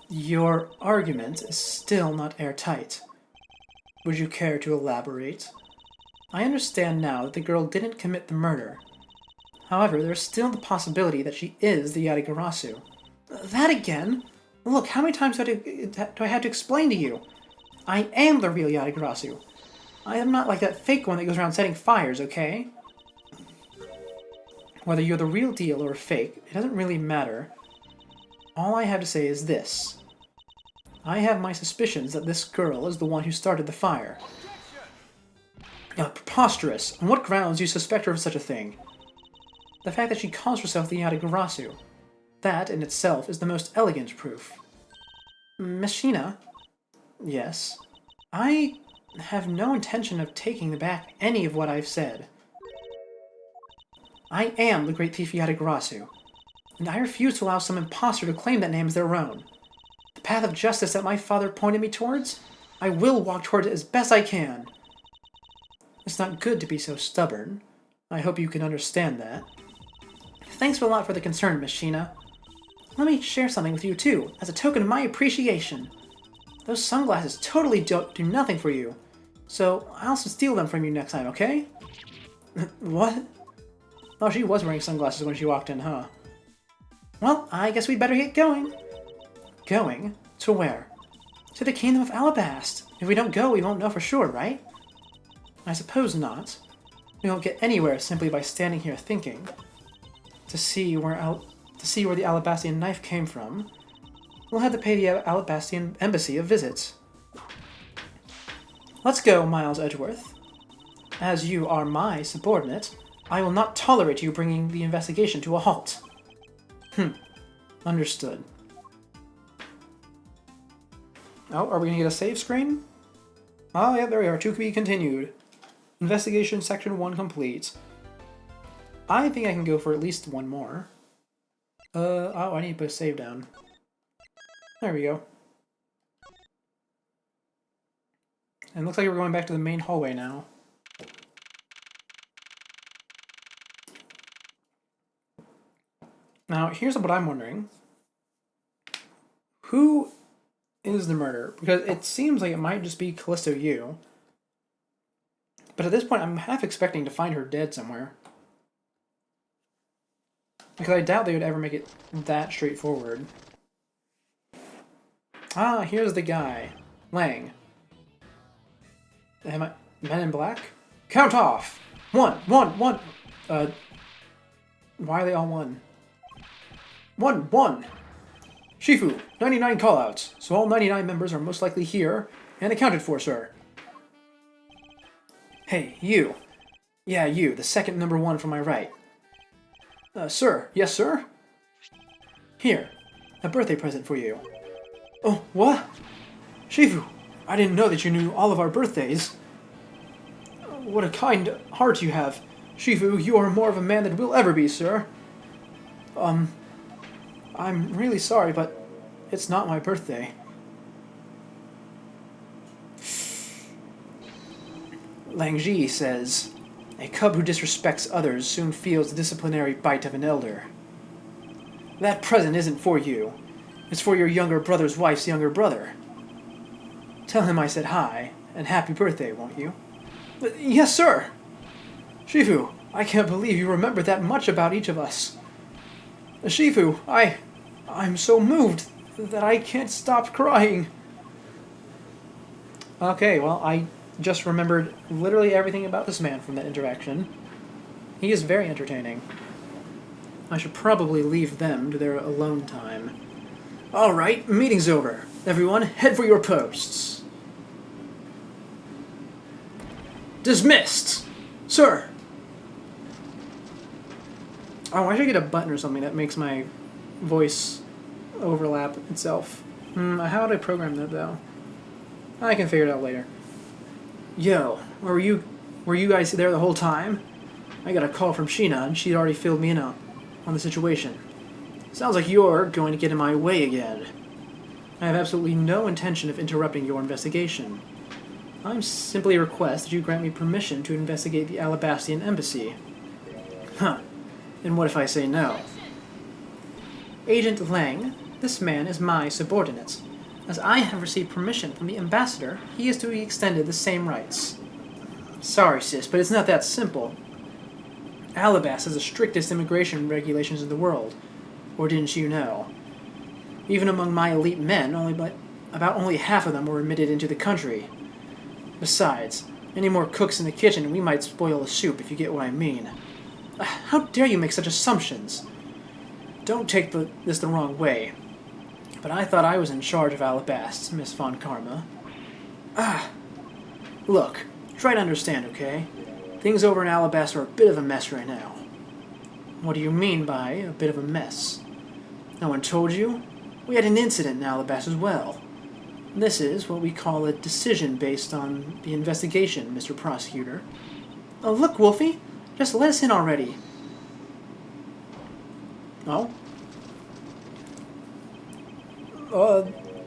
Your argument is still not airtight. Would you care to elaborate? I understand now that the girl didn't commit the murder. However, there's still the possibility that she is the Yatagarasu. That again? Look, how many times do I have to explain to you? I am the real Yatagarasu. I am not like that fake one that goes around setting fires, okay? Whether you're the real deal or fake, it doesn't really matter. All I have to say is this. I have my suspicions that this girl is the one who started the fire. Preposterous! On what grounds do you suspect her of such a thing? The fact that she calls herself the Yatagarasu. That, in itself, is the most elegant proof. Miss Sheena? Yes? I have no intention of taking back any of what I've said. I am the great thief Yatagarasu, and I refuse to allow some impostor to claim that name as their own. The path of justice that my father pointed me towards, I will walk toward it as best I can. It's not good to be so stubborn. I hope you can understand that. Thanks a lot for the concern, Miss Sheena. Let me share something with you too, as a token of my appreciation. Those sunglasses totally do nothing for you, so I'll steal them from you next time, okay? What? Oh, she was wearing sunglasses when she walked in, huh? Well, I guess we'd better get going. Going? To where? To the Kingdom of Alabast. If we don't go, we won't know for sure, right? I suppose not. We won't get anywhere simply by standing here thinking. To see where the Alabastian knife came from, we'll have to pay the Alabastian embassy a visit. Let's go, Miles Edgeworth. As you are my subordinate, I will not tolerate you bringing the investigation to a halt. Understood. Oh, are we gonna get a save screen? Oh, yeah, there we are. To be continued. Investigation Section 1 complete. I think I can go for at least one more. Oh, I need to put a save down. There we go. And it looks like we're going back to the main hallway now. Now, here's what I'm wondering. Who is the murderer? Because it seems like it might just be Callisto Yu. But at this point, I'm half expecting to find her dead somewhere. Because I doubt they would ever make it that straightforward. Ah, here's the guy. Lang. Am I... Men in Black? Count off! One! Why are they all one? One! Shifu, 99 callouts. So all 99 members are most likely here and accounted for, sir. Hey, you. Yeah, you, the second number 1 from my right. Sir. Yes, sir? Here, a birthday present for you. Oh, what? Shifu, I didn't know that you knew all of our birthdays. What a kind heart you have. Shifu, you are more of a man than we'll ever be, sir. I'm really sorry, but it's not my birthday. Lang Ji says, a cub who disrespects others soon feels the disciplinary bite of an elder. That present isn't for you. It's for your younger brother's wife's younger brother. Tell him I said hi, and happy birthday, won't you? Yes, sir! Shifu, I can't believe you remember that much about each of us. Shifu, I'm so moved that I can't stop crying. Okay, well, I just remembered literally everything about this man from that interaction. He is very entertaining. I should probably leave them to their alone time. Alright, meeting's over. Everyone, head for your posts. Dismissed! Sir! Oh, I should get a button or something that makes my voice overlap itself. How would I program that, though? I can figure it out later. Yo, were you guys there the whole time? I got a call from Sheena, and she'd already filled me in on the situation. Sounds like you're going to get in my way again. I have absolutely no intention of interrupting your investigation. I simply request that you grant me permission to investigate the Alabastian embassy. Huh. And what if I say no? Agent Lang, this man is my subordinate. As I have received permission from the ambassador, he is to be extended the same rights. Sorry, sis, but it's not that simple. Alabast has the strictest immigration regulations in the world. Or didn't you know? Even among my elite men, about only half of them were admitted into the country. Besides, any more cooks in the kitchen and we might spoil the soup, if you get what I mean. How dare you make such assumptions? Don't take this the wrong way, but I thought I was in charge of Alabast, Miss Von Karma. Look, try to understand, okay? Things over in Alabast are a bit of a mess right now. What do you mean by a bit of a mess? No one told you? We had an incident in Alabast as well. This is what we call a decision based on the investigation, Mr. Prosecutor. Oh, look, Wolfie! Just let us in already. Oh?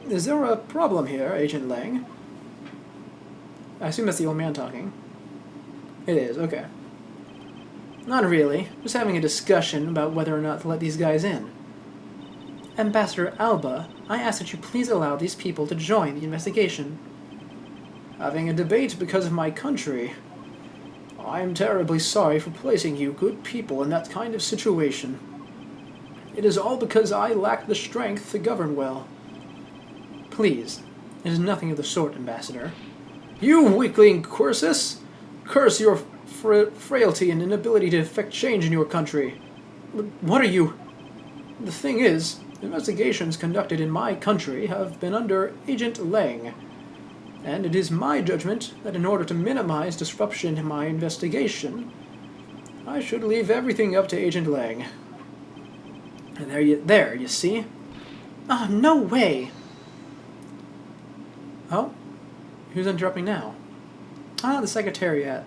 Is there a problem here, Agent Lang? I assume that's the old man talking. It is, okay. Not really. Just having a discussion about whether or not to let these guys in. Ambassador Alba, I ask that you please allow these people to join the investigation. Having a debate because of my country. I'm terribly sorry for placing you good people in that kind of situation. It is all because I lack the strength to govern well. Please, it is nothing of the sort, Ambassador. You weakling Quercus! Curse your frailty and inability to effect change in your country. But what are you... The thing is, investigations conducted in my country have been under Agent Lang, and it is my judgment that in order to minimize disruption in my investigation, I should leave everything up to Agent Lang. And there, you see? Oh, no way! Oh? Who's interrupting now? Ah, the Secretariat.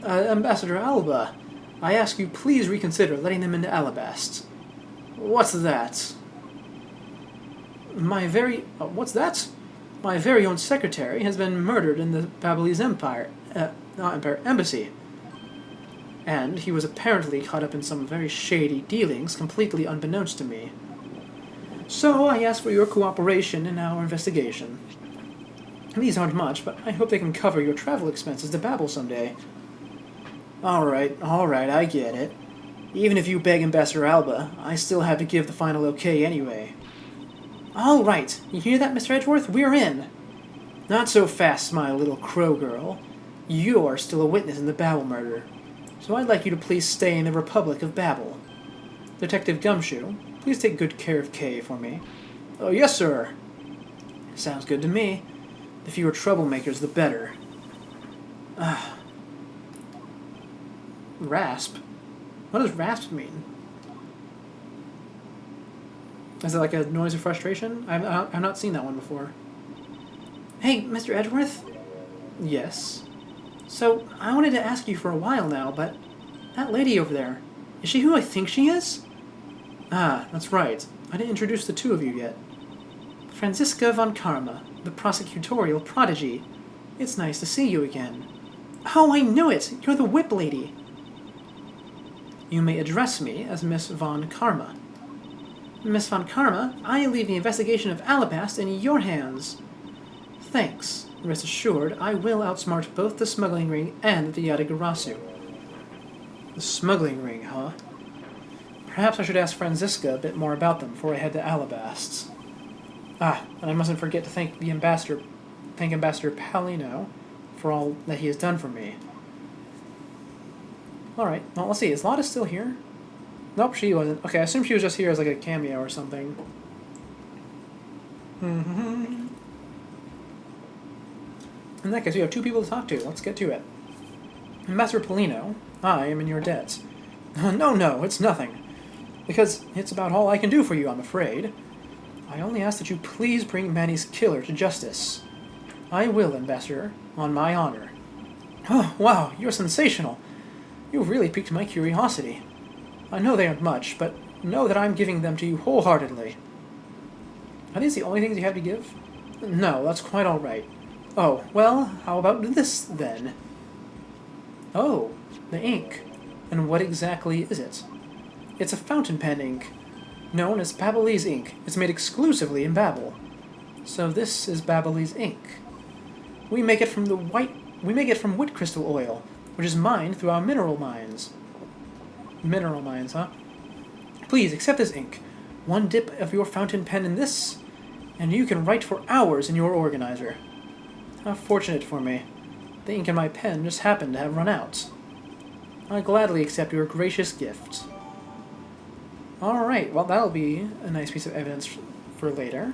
Ambassador Alba, I ask you please reconsider letting them into Alabast. What's that? What's that? My very own secretary has been murdered in the Babylese embassy. And he was apparently caught up in some very shady dealings, completely unbeknownst to me. So I ask for your cooperation in our investigation. These aren't much, but I hope they can cover your travel expenses to Babel someday. Alright, I get it. Even if you beg Ambassador Alba, I still have to give the final okay anyway. Alright, you hear that, Mr. Edgeworth? We're in! Not so fast, my little crow girl. You are still a witness in the Babel murder, so I'd like you to please stay in the Republic of Babel. Detective Gumshoe, please take good care of Kay for me. Oh, yes, sir. Sounds good to me. The fewer troublemakers, the better. Rasp? What does rasp mean? Is it like a noise of frustration? I've not seen that one before. Hey, Mr. Edgeworth? Yes? So, I wanted to ask you for a while now, but that lady over there, is she who I think she is? Ah, that's right. I didn't introduce the two of you yet. Franziska von Karma, the prosecutorial prodigy. It's nice to see you again. Oh, I knew it! You're the whip lady! You may address me as Miss von Karma. Miss von Karma, I leave the investigation of Alabast in your hands. Thanks. Rest assured, I will outsmart both the smuggling ring and the Yatagarasu. The smuggling ring, huh? Perhaps I should ask Franziska a bit more about them before I head to Alabast's. Ah, and I mustn't forget to thank Ambassador Palino for all that he has done for me. Alright, well, let's see. Is Lotta still here? Nope, she wasn't. Okay, I assume she was just here as like a cameo or something. In that case, we have two people to talk to. Let's get to it. Ambassador Polino, I am in your debt. No, it's nothing. Because it's about all I can do for you, I'm afraid. I only ask that you please bring Manny's killer to justice. I will, Ambassador, on my honor. Oh, wow, you're sensational. You've really piqued my curiosity. I know they aren't much, but know that I'm giving them to you wholeheartedly. Are these the only things you have to give? No, that's quite all right. Oh, well, how about this, then? Oh, the ink. And what exactly is it? It's a fountain pen ink, known as Babylese ink. It's made exclusively in Babel. So this is Babylese ink. We make it from wood crystal oil, which is mined through our mineral mines. Mineral mines, huh? Please accept this ink. One dip of your fountain pen in this, and you can write for hours in your organizer. How fortunate for me. The ink in my pen just happened to have run out. I gladly accept your gracious gift. Alright, well that'll be a nice piece of evidence for later.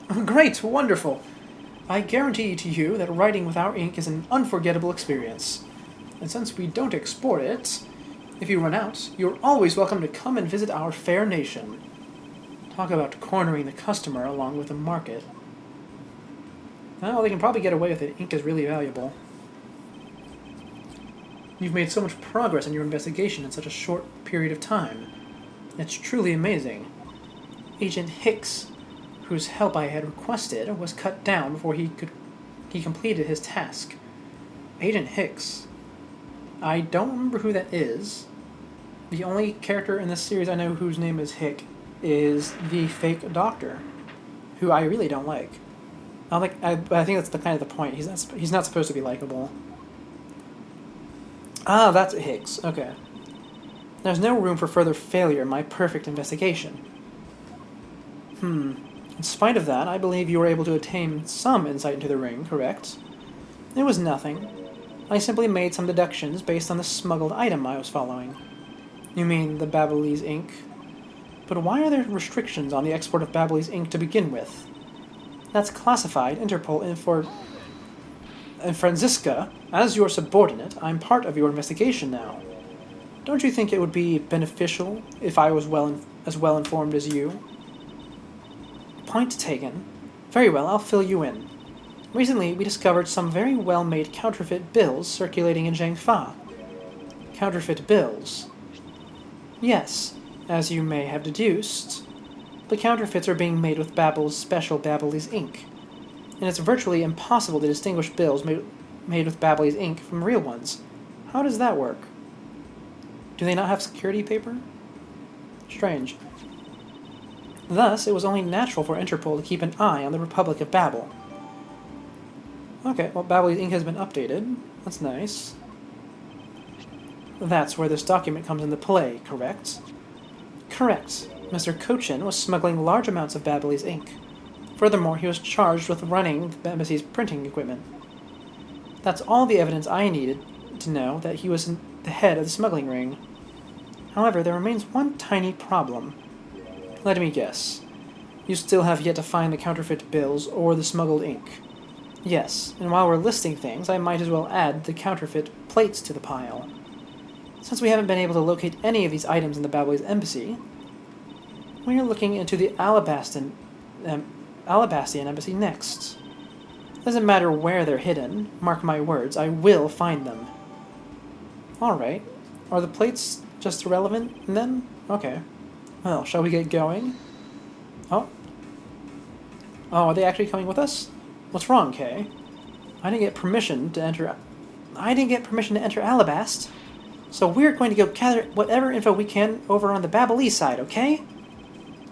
Great, wonderful. I guarantee to you that writing with our ink is an unforgettable experience. And since we don't export it, if you run out, you're always welcome to come and visit our fair nation. Talk about cornering the customer along with the market. Well, they can probably get away with it. Ink is really valuable. You've made so much progress in your investigation in such a short period of time. It's truly amazing. Agent Hicks, whose help I had requested, was cut down before he completed his task. Agent Hicks. I don't remember who that is. The only character in this series I know whose name is Hick is the fake doctor, who I really don't like. But I think that's the kind of the point. He's not supposed to be likable. Ah, that's Hicks. Okay. There's no room for further failure in my perfect investigation. In spite of that, I believe you were able to attain some insight into the ring, correct? It was nothing. I simply made some deductions based on the smuggled item I was following. You mean the Babylese ink? But why are there restrictions on the export of Babylese ink to begin with? That's classified Interpol and Franziska, as your subordinate, I'm part of your investigation now. Don't you think it would be beneficial if I was as well informed as you? Point taken. Very well, I'll fill you in. Recently, we discovered some very well-made counterfeit bills circulating in Zhangfa. Counterfeit bills. Yes, as you may have deduced, the counterfeits are being made with Babbel's special Babbly's ink, and it's virtually impossible to distinguish bills made with Babbly's ink from real ones. How does that work? Do they not have security paper? Strange. Thus, it was only natural for Interpol to keep an eye on the Republic of Babel. Okay, well, Babbly's ink has been updated. That's nice. That's where this document comes into play, correct? Correct. Mr. Cochin was smuggling large amounts of Babbly's ink. Furthermore, he was charged with running the embassy's printing equipment. That's all the evidence I needed to know that he was the head of the smuggling ring. However, there remains one tiny problem. Let me guess. You still have yet to find the counterfeit bills or the smuggled ink. Yes, and while we're listing things, I might as well add the counterfeit plates to the pile. Since we haven't been able to locate any of these items in the Babbly's embassy, we are looking into the Alabastian embassy next. Doesn't matter where they're hidden, mark my words, I will find them. Alright, are the plates just irrelevant then? Okay. Well, shall we get going? Oh, are they actually coming with us? What's wrong, Kay? I didn't get permission to enter Alabast, so we're going to go gather whatever info we can over on the Babylese side, okay?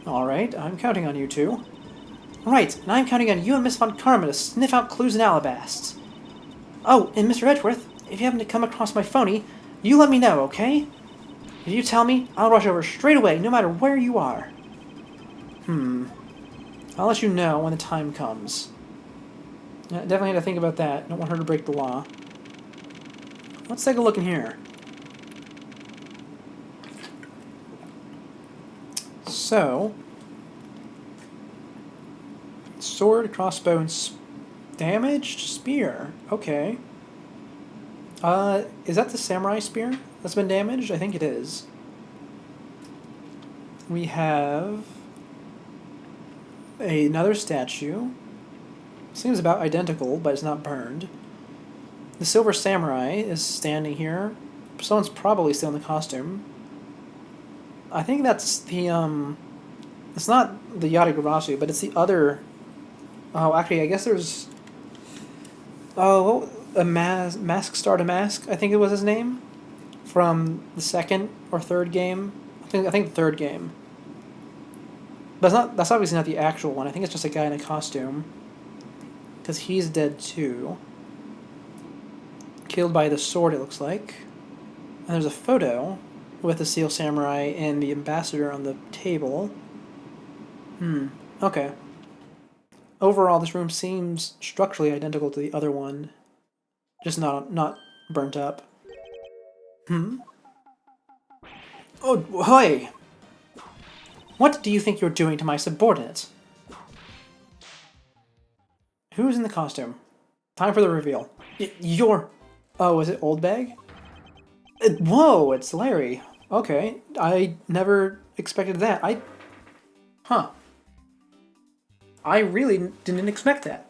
Alright, I'm counting on you two. Right, and I'm counting on you and Miss Von Karma to sniff out clues in Alabast. Oh, and Mr. Edgeworth, if you happen to come across my phony, you let me know, okay? If you tell me, I'll rush over straight away, no matter where you are. I'll let you know when the time comes. Yeah, definitely had to think about that. Don't want her to break the law. Let's take a look in here. So, sword, crossbow, and damaged spear. Okay. Is that the samurai spear that's been damaged? I think it is. We have another statue. Seems about identical, but it's not burned. The silver samurai is standing here. Someone's probably still in the costume. I think that's the, it's not the Yatagarasu, but it's the other... Oh, actually, I guess there's... Oh, a Mask Star to Mask, I think it was his name. From the second or third game. I think the third game. But that's obviously not the actual one. I think it's just a guy in a costume. Because he's dead too. Killed by the sword, it looks like. And there's a photo with the Steel Samurai and the ambassador on the table. Okay. Overall, this room seems structurally identical to the other one. Just not burnt up. Oh, hey! What do you think you're doing to my subordinate? Who's in the costume? Time for the reveal. You're... Oh, is it Old Bag? Whoa, it's Larry. Okay, I never expected that. Huh. I really didn't expect that.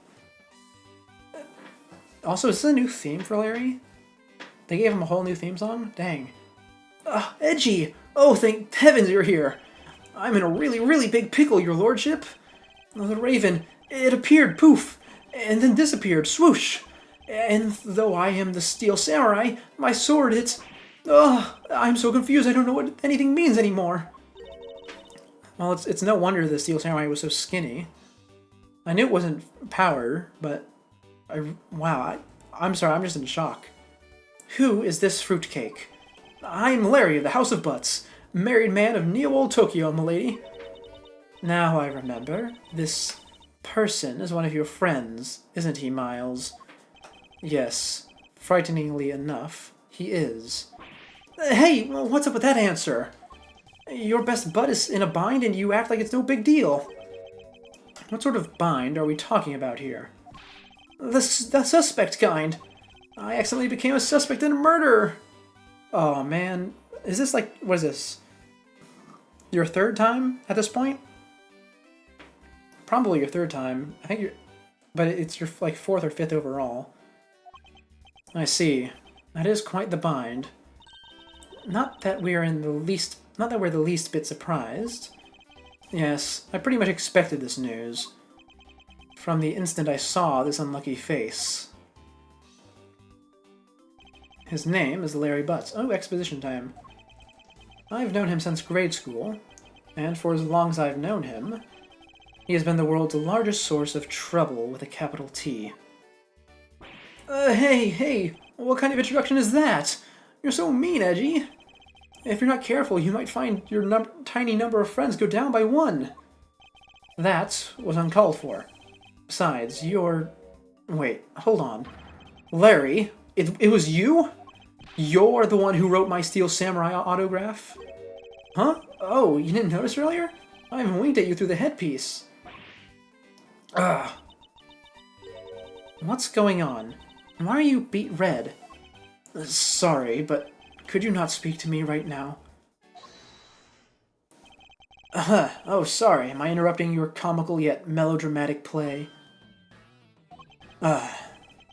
Also, is this a new theme for Larry? They gave him a whole new theme song? Dang. Edgy! Oh, thank heavens you're here! I'm in a really, really big pickle, your lordship. The raven, it appeared, poof, and then disappeared, swoosh. And though I am the Steel Samurai, my sword, it's... I'm so confused, I don't know what anything means anymore. Well, it's no wonder the Steel Samurai was so skinny. I knew it wasn't power, but... Wow, I'm sorry, I'm just in shock. Who is this fruitcake? I'm Larry of the House of Butts, married man of Neo-Old Tokyo, m'lady. Now I remember, this person is one of your friends, isn't he, Miles? Yes, frighteningly enough, he is. Hey, what's up with that answer? Your best bud is in a bind and you act like it's no big deal. What sort of bind are we talking about here? The suspect kind. I accidentally became a suspect in a murder. Oh man, is this like, what is this? Your third time at this point? Probably your third time. I think you're, but it's your like fourth or fifth overall. I see. That is quite the bind. Not that we're the least bit surprised. Yes, I pretty much expected this news. From the instant I saw this unlucky face. His name is Larry Butts. Oh, exposition time. I've known him since grade school, and for as long as I've known him, he has been the world's largest source of trouble with a capital T. Hey, what kind of introduction is that? You're so mean, Edgy. If you're not careful, you might find your tiny number of friends go down by one. That was uncalled for. Besides, you're... Wait, hold on. Larry, it was you? You're the one who wrote my Steel Samurai autograph? Huh? Oh, you didn't notice earlier? I even winked at you through the headpiece. Ugh. What's going on? Why are you beet red? Sorry, but could you not speak to me right now? Oh, sorry. Am I interrupting your comical yet melodramatic play?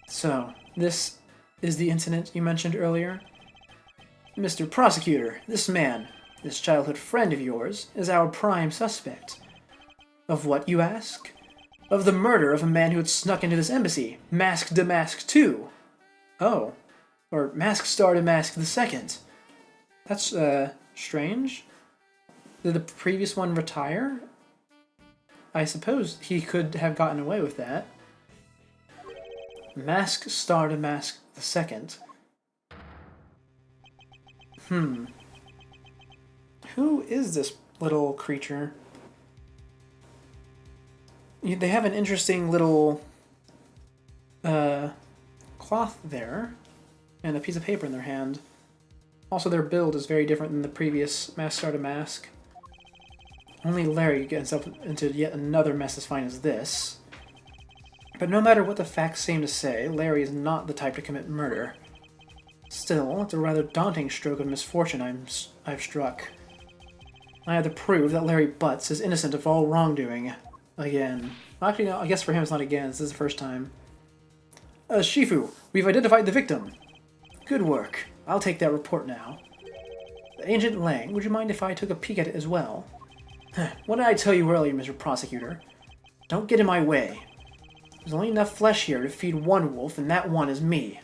So, this is the incident you mentioned earlier? Mr. Prosecutor, this man, this childhood friend of yours, is our prime suspect. Of what, you ask? Of the murder of a man who had snuck into this embassy, Mask Damask II. Oh. Or Mask Star Damask II. That's, strange. Did the previous one retire? I suppose he could have gotten away with that. Mask Star Damask II. Who is this little creature? They have an interesting little cloth there, and a piece of paper in their hand. Also, their build is very different than the previous Mask Star Damask. Only Larry gets up into yet another mess as fine as this. But no matter what the facts seem to say, Larry is not the type to commit murder. Still, it's a rather daunting stroke of misfortune I've struck. I have to prove that Larry Butts is innocent of all wrongdoing. Again. Actually, no, I guess for him it's not again, this is the first time. Shifu, we've identified the victim. Good work. I'll take that report now. Agent Lang, would you mind if I took a peek at it as well? What did I tell you earlier, Mr. Prosecutor? Don't get in my way. There's only enough flesh here to feed one wolf, and that one is me.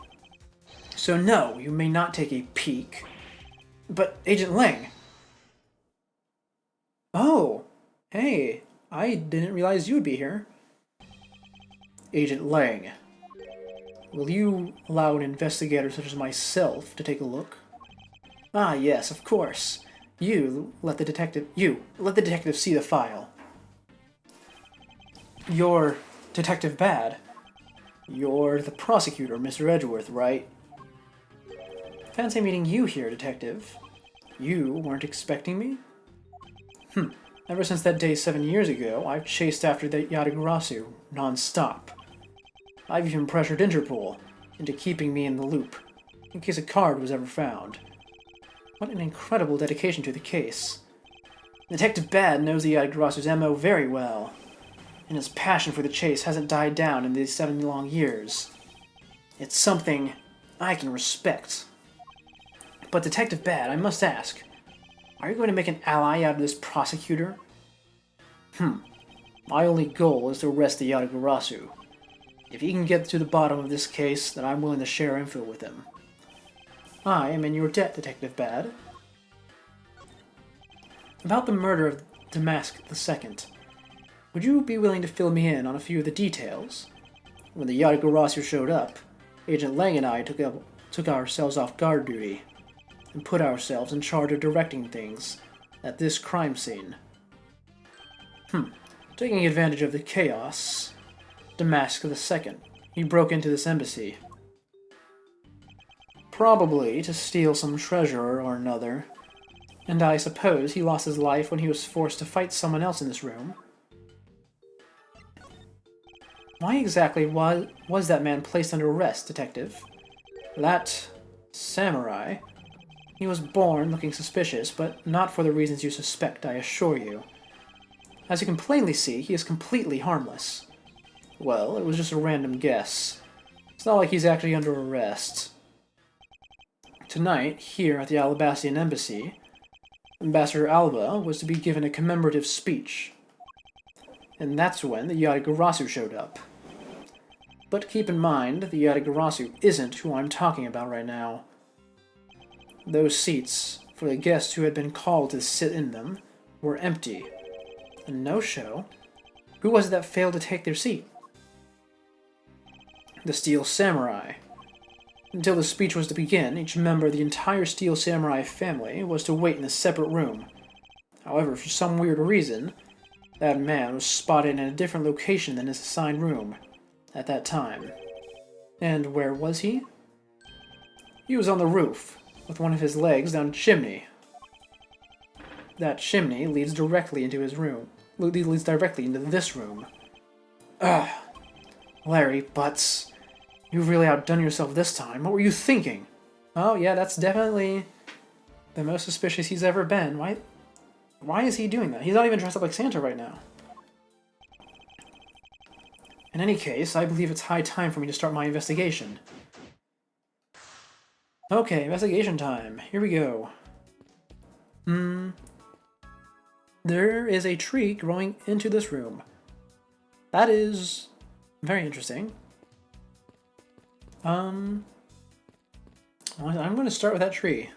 So no, you may not take a peek. But, Agent Lang... Oh! Hey, I didn't realize you would be here. Agent Lang, will you allow an investigator such as myself to take a look? Ah, yes, of course. You let the detective see the file. You're Detective Bad. You're the prosecutor, Mr. Edgeworth, right? Fancy meeting you here, Detective. You weren't expecting me? Ever since that day 7 years ago, I've chased after that Yatagarasu non-stop. I've even pressured Interpol into keeping me in the loop, in case a card was ever found. What an incredible dedication to the case. Detective Bad knows the Yatagarasu's MO very well, and his passion for the chase hasn't died down in these 7 long years. It's something I can respect. But Detective Bad, I must ask, are you going to make an ally out of this prosecutor? My only goal is to arrest the Yatagarasu. If he can get to the bottom of this case, then I'm willing to share info with him. I am in your debt, Detective Bad. About the murder of Damask II, would you be willing to fill me in on a few of the details? When the Yatagarasu showed up, Agent Lang and I took ourselves off guard duty, and put ourselves in charge of directing things at this crime scene. Taking advantage of the chaos, Damask II, he broke into this embassy. Probably to steal some treasure or another, and I suppose he lost his life when he was forced to fight someone else in this room. Why exactly was that man placed under arrest, Detective? That samurai? He was born looking suspicious, but not for the reasons you suspect, I assure you. As you can plainly see, he is completely harmless. Well, it was just a random guess. It's not like he's actually under arrest. Tonight, here at the Alabastian Embassy, Ambassador Alba was to be given a commemorative speech. And that's when the Yatagarasu showed up. But keep in mind, the Yatagarasu isn't who I'm talking about right now. Those seats, for the guests who had been called to sit in them, were empty. A no-show? Who was it that failed to take their seat? The Steel Samurai. Until the speech was to begin, each member of the entire Steel Samurai family was to wait in a separate room. However, for some weird reason, that man was spotted in a different location than his assigned room at that time. And where was he? He was on the roof, with one of his legs down a chimney. That chimney leads directly into his room. Leads directly into this room. Ugh. Larry Butts. You've really outdone yourself this time. What were you thinking? Oh, yeah, that's definitely the most suspicious he's ever been. Why is he doing that? He's not even dressed up like Santa right now. In any case, I believe it's high time for me to start my investigation. Okay, investigation time. Here we go. There is a tree growing into this room. That is very interesting. I'm going to start with that tree.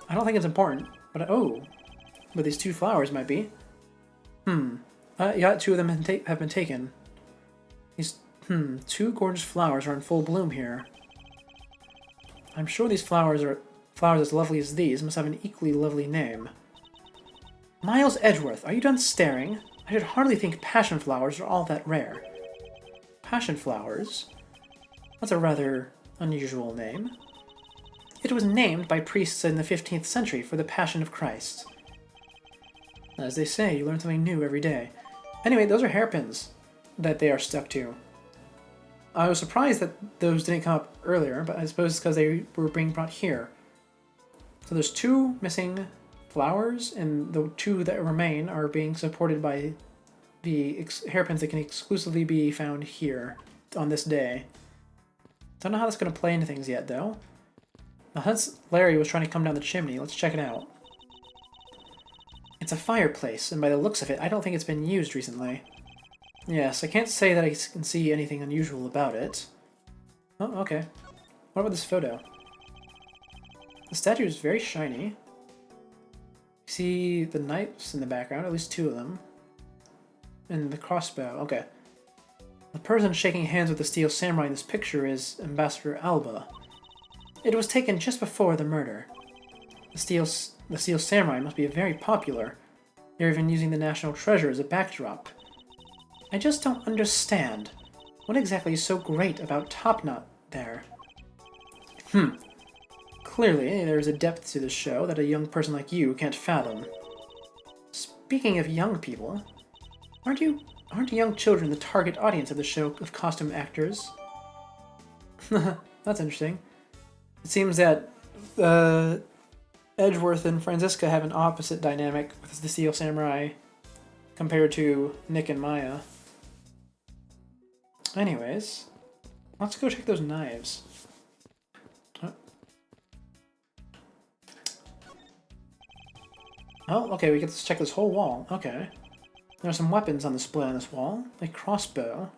I don't think it's important, but but these two flowers might be. Yeah, two of them have been taken. These two gorgeous flowers are in full bloom here. I'm sure these flowers as lovely as these must have an equally lovely name. Miles Edgeworth, are you done staring? I should hardly think passion flowers are all that rare. Passion flowers? That's a rather unusual name. It was named by priests in the 15th century for the Passion of Christ. As they say, you learn something new every day. Anyway, those are hairpins that they are stuck to. I was surprised that those didn't come up earlier, but I suppose it's because they were being brought here. So there's two missing flowers, and the two that remain are being supported by the hairpins that can exclusively be found here on this day. Don't know how that's going to play into things yet, though. Now, since Larry was trying to come down the chimney, let's check it out. It's a fireplace, and by the looks of it, I don't think it's been used recently. Yes, I can't say that I can see anything unusual about it. Oh, okay. What about this photo? The statue is very shiny. You see the knights in the background, at least two of them. And the crossbow, okay. The person shaking hands with the Steel Samurai in this picture is Ambassador Alba. It was taken just before the murder. The Steel Samurai must be very popular. They're even using the National Treasure as a backdrop. I just don't understand. What exactly is so great about Topknot there? Clearly, there's a depth to this show that a young person like you can't fathom. Speaking of young people, aren't young children the target audience of the show of costume actors? That's interesting. It seems that Edgeworth and Franziska have an opposite dynamic with the Steel Samurai compared to Nick and Maya. Anyways, let's go check those knives. Oh, okay, we get to check this whole wall. Okay. There are some weapons on display on this wall, a crossbow,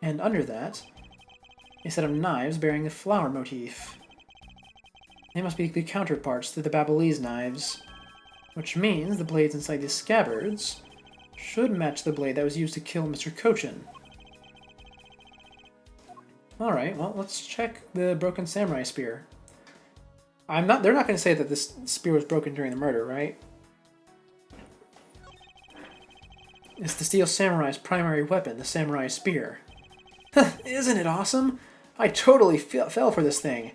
and under that, a set of knives bearing a flower motif. They must be the counterparts to the Babyliss knives, which means the blades inside these scabbards should match the blade that was used to kill Mr. Cochin. Alright, well, let's check the broken samurai spear. They're not going to say that this spear was broken during the murder, right? It's the Steel Samurai's primary weapon, the samurai spear. Isn't it awesome? I totally fell for this thing.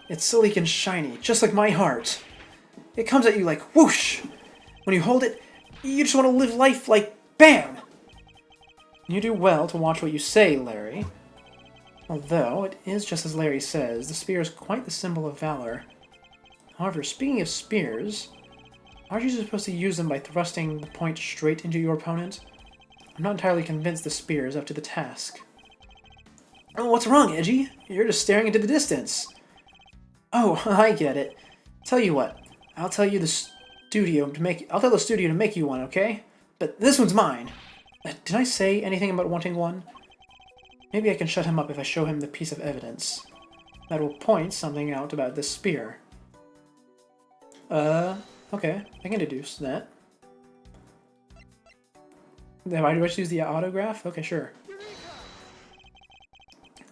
It's sleek and shiny, just like my heart. It comes at you like whoosh! When you hold it, you just want to live life like BAM! You do well to watch what you say, Larry. Although, it is just as Larry says, the spear is quite the symbol of valor. However, speaking of spears, aren't you supposed to use them by thrusting the point straight into your opponent? I'm not entirely convinced the spear is up to the task. Oh, what's wrong, Edgy? You're just staring into the distance. Oh, I get it. Tell you what, I'll tell you studio to make. I'll tell the studio to make you one, okay? But this one's mine. Did I say anything about wanting one? Maybe I can shut him up if I show him the piece of evidence. That will point something out about this spear. Okay, I can deduce that. Do I just use the autograph? Okay, sure.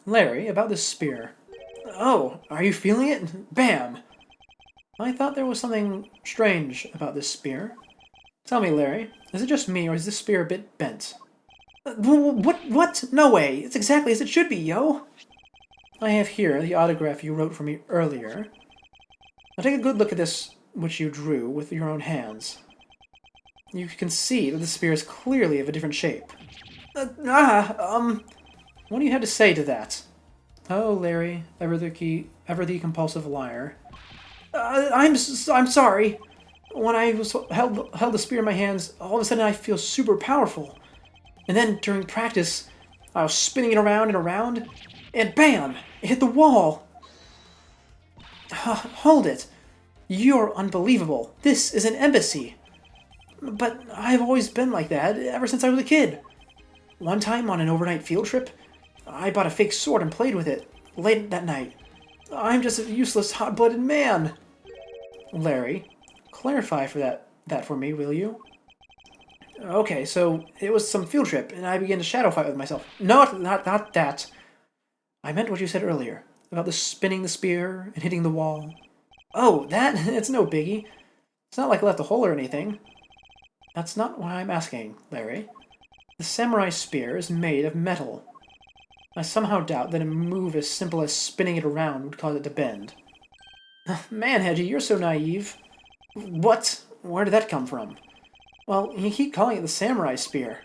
Larry, about this spear. Oh, are you feeling it? Bam! I thought there was something strange about this spear. Tell me, Larry, is it just me or is this spear a bit bent? What? No way! It's exactly as it should be, yo! I have here the autograph you wrote for me earlier. Now take a good look at this, which you drew with your own hands. You can see that the spear is clearly of a different shape. What do you have to say to that? Oh, Larry, ever the compulsive liar. I'm sorry. When I held the spear in my hands, all of a sudden I feel super powerful. And then during practice, I was spinning it around and around, and bam! It hit the wall. Hold it. You're unbelievable. This is an embassy. But I've always been like that, ever since I was a kid. One time on an overnight field trip, I bought a fake sword and played with it, late that night. I'm just a useless, hot-blooded man. Larry, clarify that for me, will you? Okay, so it was some field trip, and I began to shadow fight with myself. Not that. I meant what you said earlier, about the spinning the spear and hitting the wall. Oh, that? It's no biggie. It's not like I left a hole or anything. That's not why I'm asking, Larry. The samurai spear is made of metal. I somehow doubt that a move as simple as spinning it around would cause it to bend. Man, Hedgie, you're so naive. What? Where did that come from? Well, you keep calling it the samurai spear,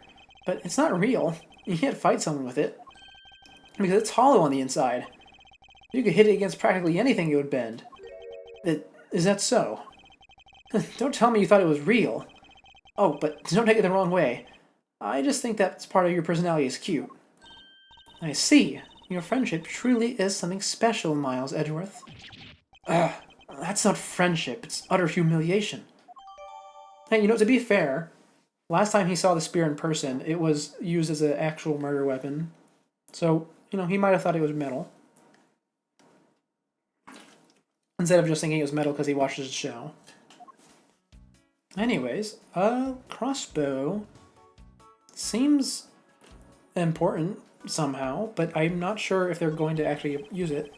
but it's not real. You can't fight someone with it, because it's hollow on the inside. You could hit it against practically anything it would bend. Is that so? Don't tell me you thought it was real. Oh, but don't take it the wrong way. I just think that's part of your personality is cute. I see. Your friendship truly is something special, Miles Edgeworth. That's not friendship. It's utter humiliation. Hey, to be fair, last time he saw the spear in person, it was used as an actual murder weapon. So, he might have thought it was metal. Instead of just thinking it was metal because he watched his show. Anyways, crossbow seems important somehow, but I'm not sure if they're going to actually use it.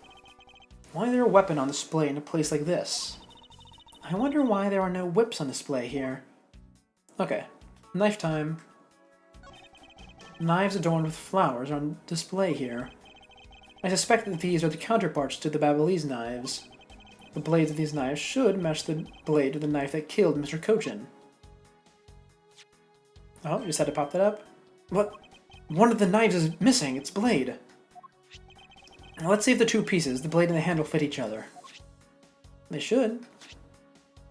Why is there a weapon on display in a place like this? I wonder why there are no whips on display here. Okay, knife time. Knives adorned with flowers are on display here. I suspect that these are the counterparts to the Babyliss knives. The blades of these knives should match the blade of the knife that killed Mr. Cochin. Oh, you just had to pop that up? What? One of the knives is missing, its blade. Now let's see if the two pieces, the blade and the handle, fit each other. They should.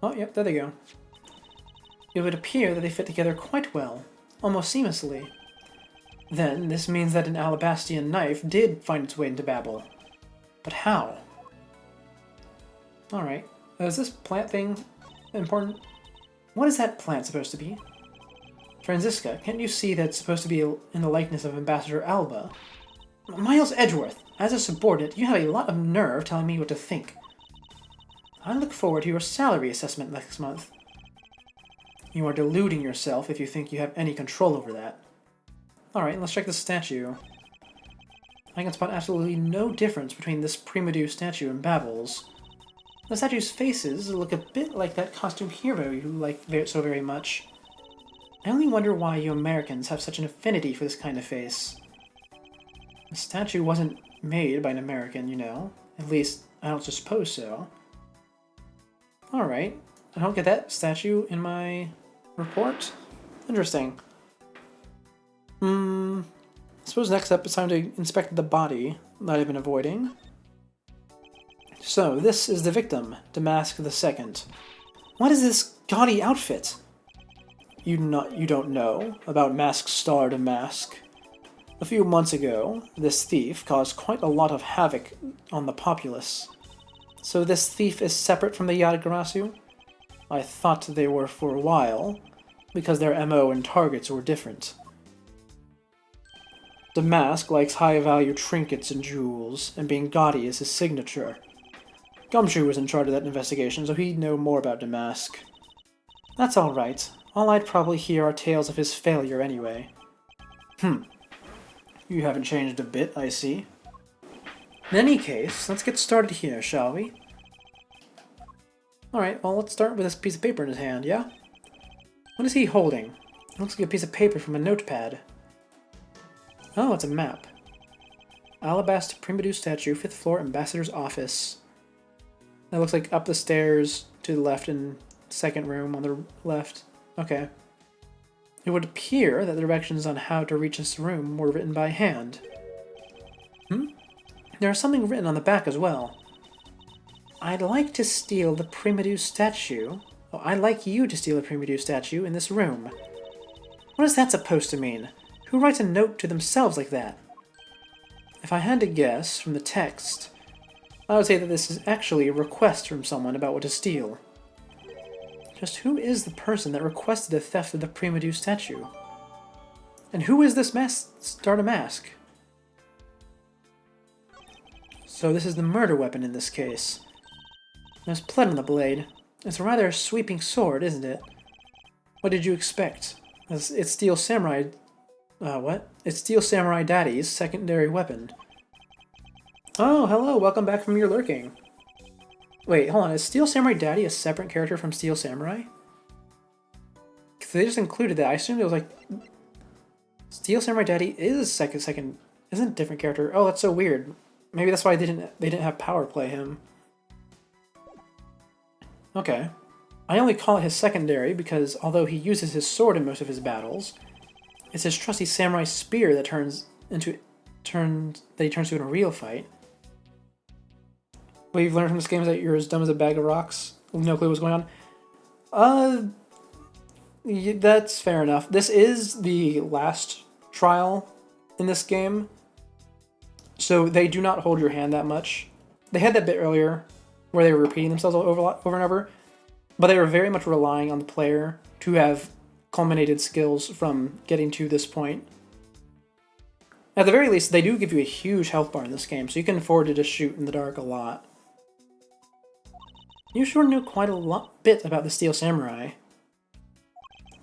Oh, yep, there they go. It would appear that they fit together quite well, almost seamlessly. Then, this means that an Alabastian knife did find its way into Babel. But how? Alright, is this plant thing important? What is that plant supposed to be? Franziska, can't you see that it's supposed to be in the likeness of Ambassador Alba? Miles Edgeworth, as a subordinate, you have a lot of nerve telling me what to think. I look forward to your salary assessment next month. You are deluding yourself if you think you have any control over that. Alright, let's check the statue. I can spot absolutely no difference between this Primadou statue and Babel's. The statue's faces look a bit like that costume hero you like so very much. I only wonder why you Americans have such an affinity for this kind of face. The statue wasn't made by an American, At least, I don't suppose so. Alright, I don't get that statue in my report. Interesting. I suppose next up it's time to inspect the body that I've been avoiding. So, this is the victim, Damask II. What is this gaudy outfit? You don't know about Mask Star Damask. A few months ago, this thief caused quite a lot of havoc on the populace. So this thief is separate from the Yatagarasu? I thought they were for a while, because their MO and targets were different. Damask likes high-value trinkets and jewels, and being gaudy is his signature. Gumshoe was in charge of that investigation, so he'd know more about Damask. That's alright. All I'd probably hear are tales of his failure anyway. You haven't changed a bit, I see. In any case, let's get started here, shall we? Alright, well, let's start with this piece of paper in his hand, yeah? What is he holding? It looks like a piece of paper from a notepad. Oh, it's a map. Alabaster Primedu statue, 5th floor, Ambassador's office. That looks like up the stairs to the left and second room on the left. Okay. It would appear that the directions on how to reach this room were written by hand. There is something written on the back as well. I'd like to steal the Primedu statue. Oh, I'd like you to steal the Primedu statue in this room. What is that supposed to mean? Who writes a note to themselves like that? If I had to guess from the text, I would say that this is actually a request from someone about what to steal. Just who is the person that requested the theft of the Primedu statue? And who is this Stardamask? So this is the murder weapon in this case. There's blood on the blade. It's a rather sweeping sword, isn't it? What did you expect? It's Steel Samurai... what? It's Steel Samurai Daddy's secondary weapon. Oh, hello, welcome back from your lurking. Wait, hold on, is Steel Samurai Daddy a separate character from Steel Samurai? Because they just included that. I assumed it was like... Steel Samurai Daddy is isn't a different character. Oh, that's so weird. Maybe that's why they didn't have Power Play him. Okay. I only call it his secondary because although he uses his sword in most of his battles, it's his trusty samurai spear that he turns to in a real fight. What you've learned from this game is that you're as dumb as a bag of rocks. No clue what's going on. That's fair enough. This is the last trial in this game, so they do not hold your hand that much. They had that bit earlier where they were repeating themselves over and over, but they were very much relying on the player to have culminated skills from getting to this point. At the very least, they do give you a huge health bar in this game, so you can afford to just shoot in the dark a lot. You sure knew quite a bit about the Steel Samurai.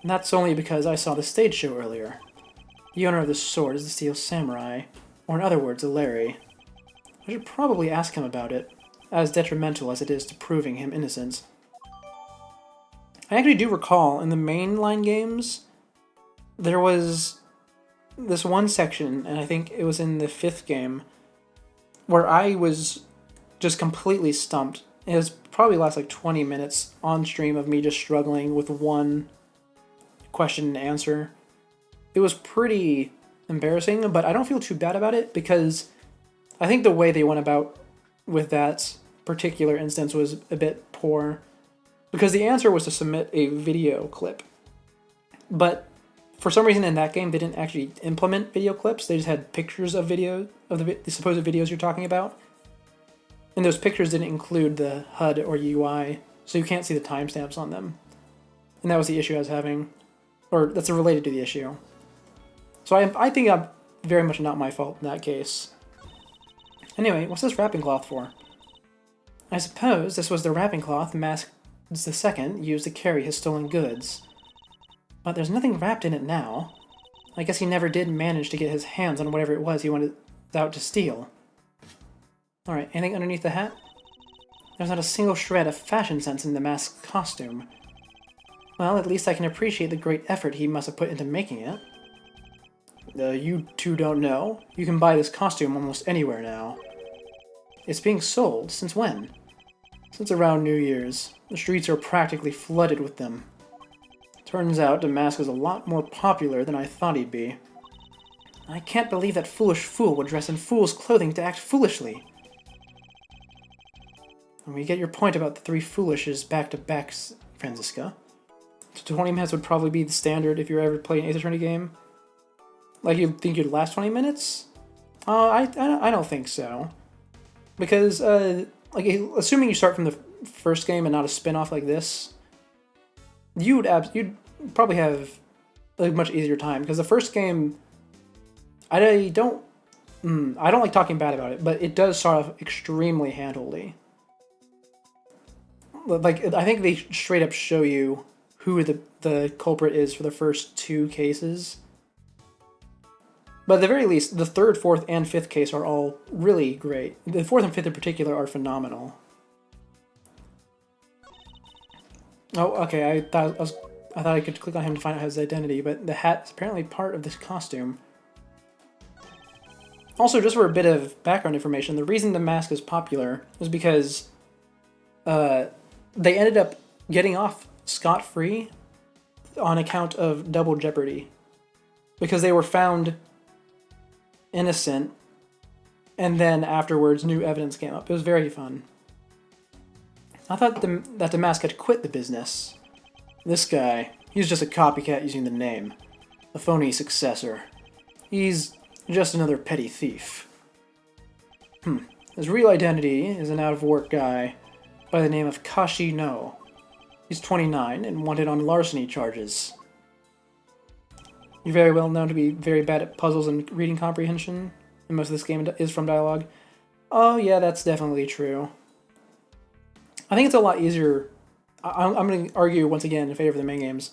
And that's only because I saw the stage show earlier. The owner of this sword is the Steel Samurai, or in other words, a Larry. I should probably ask him about it, as detrimental as it is to proving him innocent. I actually do recall in the mainline games, there was this one section, and I think it was in the 5th game, where I was just completely stumped. It was probably last like 20 minutes on stream of me just struggling with one question and answer. It was pretty embarrassing, but I don't feel too bad about it because I think the way they went about with that particular instance was a bit poor. Because the answer was to submit a video clip. But for some reason in that game, they didn't actually implement video clips. They just had pictures of the supposed videos you're talking about. And those pictures didn't include the HUD or UI, so you can't see the timestamps on them. And that was the issue I was having. Or that's related to the issue. So I think I'm very much not my fault in that case. Anyway, what's this wrapping cloth for? I suppose this was the wrapping cloth Mask II used to carry his stolen goods. But there's nothing wrapped in it now. I guess he never did manage to get his hands on whatever it was he wanted out to steal. Alright, anything underneath the hat? There's not a single shred of fashion sense in the mask's costume. Well, at least I can appreciate the great effort he must have put into making it. You two don't know? You can buy this costume almost anywhere now. It's being sold. Since when? Since around New Year's. The streets are practically flooded with them. Turns out Damask is a lot more popular than I thought he'd be. I can't believe that foolish fool would dress in fool's clothing to act foolishly. And we get your point about the 3 foolishes back-to-back, Franziska. 20 minutes would probably be the standard if you're ever playing an Ace Attorney game. Like, you think you'd last 20 minutes? I don't think so. Because, like, assuming you start from the first game and not a spin-off like this, you'd probably have a much easier time because the first game, I don't I don't like talking bad about it, but it does start off extremely handholdy. Like I think they straight up show you who the culprit is for the first two cases. But at the very least, the third, fourth, and fifth case are all really great. The fourth and fifth in particular are phenomenal. Oh, okay. I thought I could click on him to find out his identity, but the hat is apparently part of this costume. Also, just for a bit of background information, the reason the mask is popular is because they ended up getting off scot-free on account of double jeopardy. Because they were found innocent, and then afterwards new evidence came up. It was very fun. I thought that the mask had quit the business. This guy, he's just a copycat using the name. A phony successor. He's just another petty thief. His real identity is an out-of-work guy by the name of Kashi No. He's 29 and wanted on larceny charges. You're very well known to be very bad at puzzles and reading comprehension, and most of this game is from dialogue. Oh yeah, that's definitely true. I think it's a lot easier. I'm going to argue once again in favor of the main games.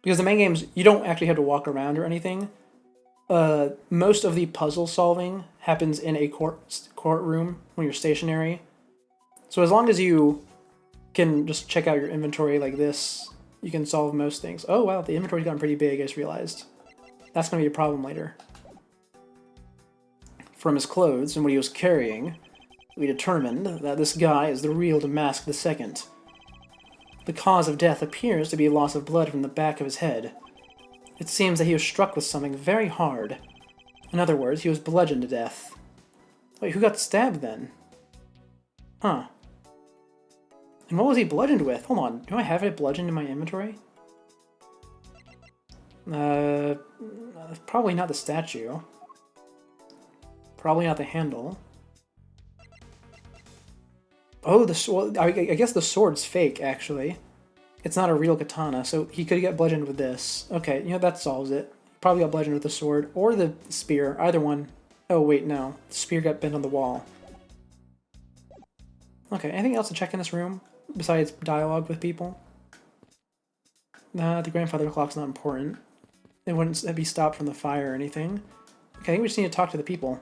Because the main games, you don't actually have to walk around or anything. Most of the puzzle solving happens in a courtroom when you're stationary. So as long as you can just check out your inventory like this, you can solve most things. Oh wow, the inventory's gotten pretty big, I just realized. That's going to be a problem later. From his clothes and what he was carrying, we determined that this guy is the real Damask II. The cause of death appears to be loss of blood from the back of his head. It seems that he was struck with something very hard. In other words, he was bludgeoned to death. Wait, who got stabbed then? Huh. And what was he bludgeoned with? Hold on, do I have it bludgeoned in my inventory? Probably not the statue. Probably not the handle. Oh, the sword. I guess the sword's fake, actually. It's not a real katana, so he could get bludgeoned with this. Okay, you know, that solves it. Probably got bludgeoned with the sword or the spear, either one. Oh, wait, no. The spear got bent on the wall. Okay, anything else to check in this room besides dialogue with people? Nah, the grandfather clock's not important. It wouldn't be stopped from the fire or anything. Okay, I think we just need to talk to the people.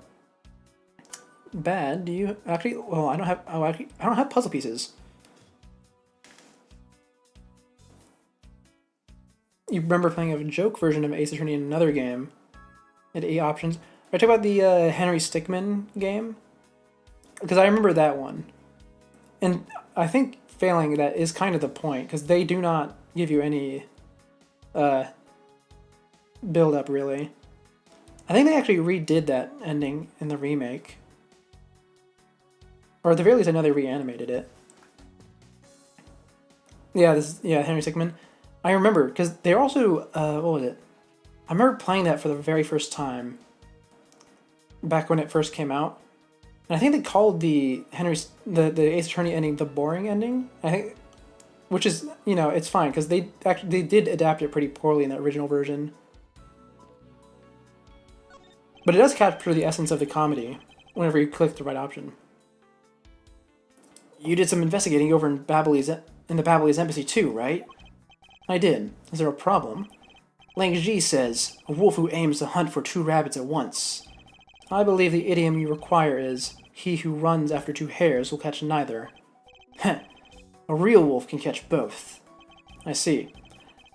Bad, do you actually? Well, I don't have. Oh, actually, I don't have puzzle pieces. You remember playing a joke version of Ace Attorney in another game? It had 8 options. I talk about the Henry Stickmin game because I remember that one, and I think failing that is kind of the point because they do not give you any build up really. I think they actually redid that ending in the remake. Or at the very least, I know they reanimated it. Yeah, Henry Stickmin. I remember, because they're also, what was it? I remember playing that for the very first time, back when it first came out. And I think they called the Ace Attorney ending the boring ending. I think, which is, you know, it's fine, because they did adapt it pretty poorly in the original version. But it does capture the essence of the comedy, whenever you click the right option. You did some investigating over in the Babylonis embassy too, right? I did. Is there a problem? Lang Ji says, a wolf who aims to hunt for 2 rabbits at once. I believe the idiom you require is, he who runs after 2 hares will catch neither. Heh. A real wolf can catch both. I see.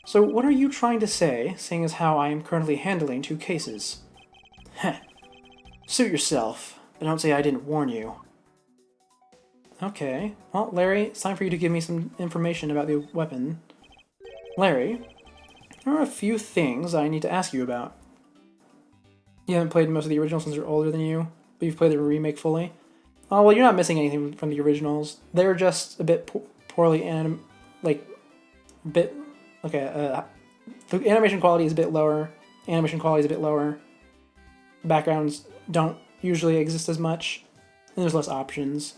So what are you trying to say, seeing as how I am currently handling 2 cases? Heh. Suit yourself, but don't say I didn't warn you. Okay. Well, Larry, it's time for you to give me some information about the weapon. Larry, there are a few things I need to ask you about. You haven't played most of the originals since they're older than you, but you've played the remake fully. Oh, well, you're not missing anything from the originals. They're just a bit poorly the animation quality is a bit lower. Backgrounds don't usually exist as much, and there's less options.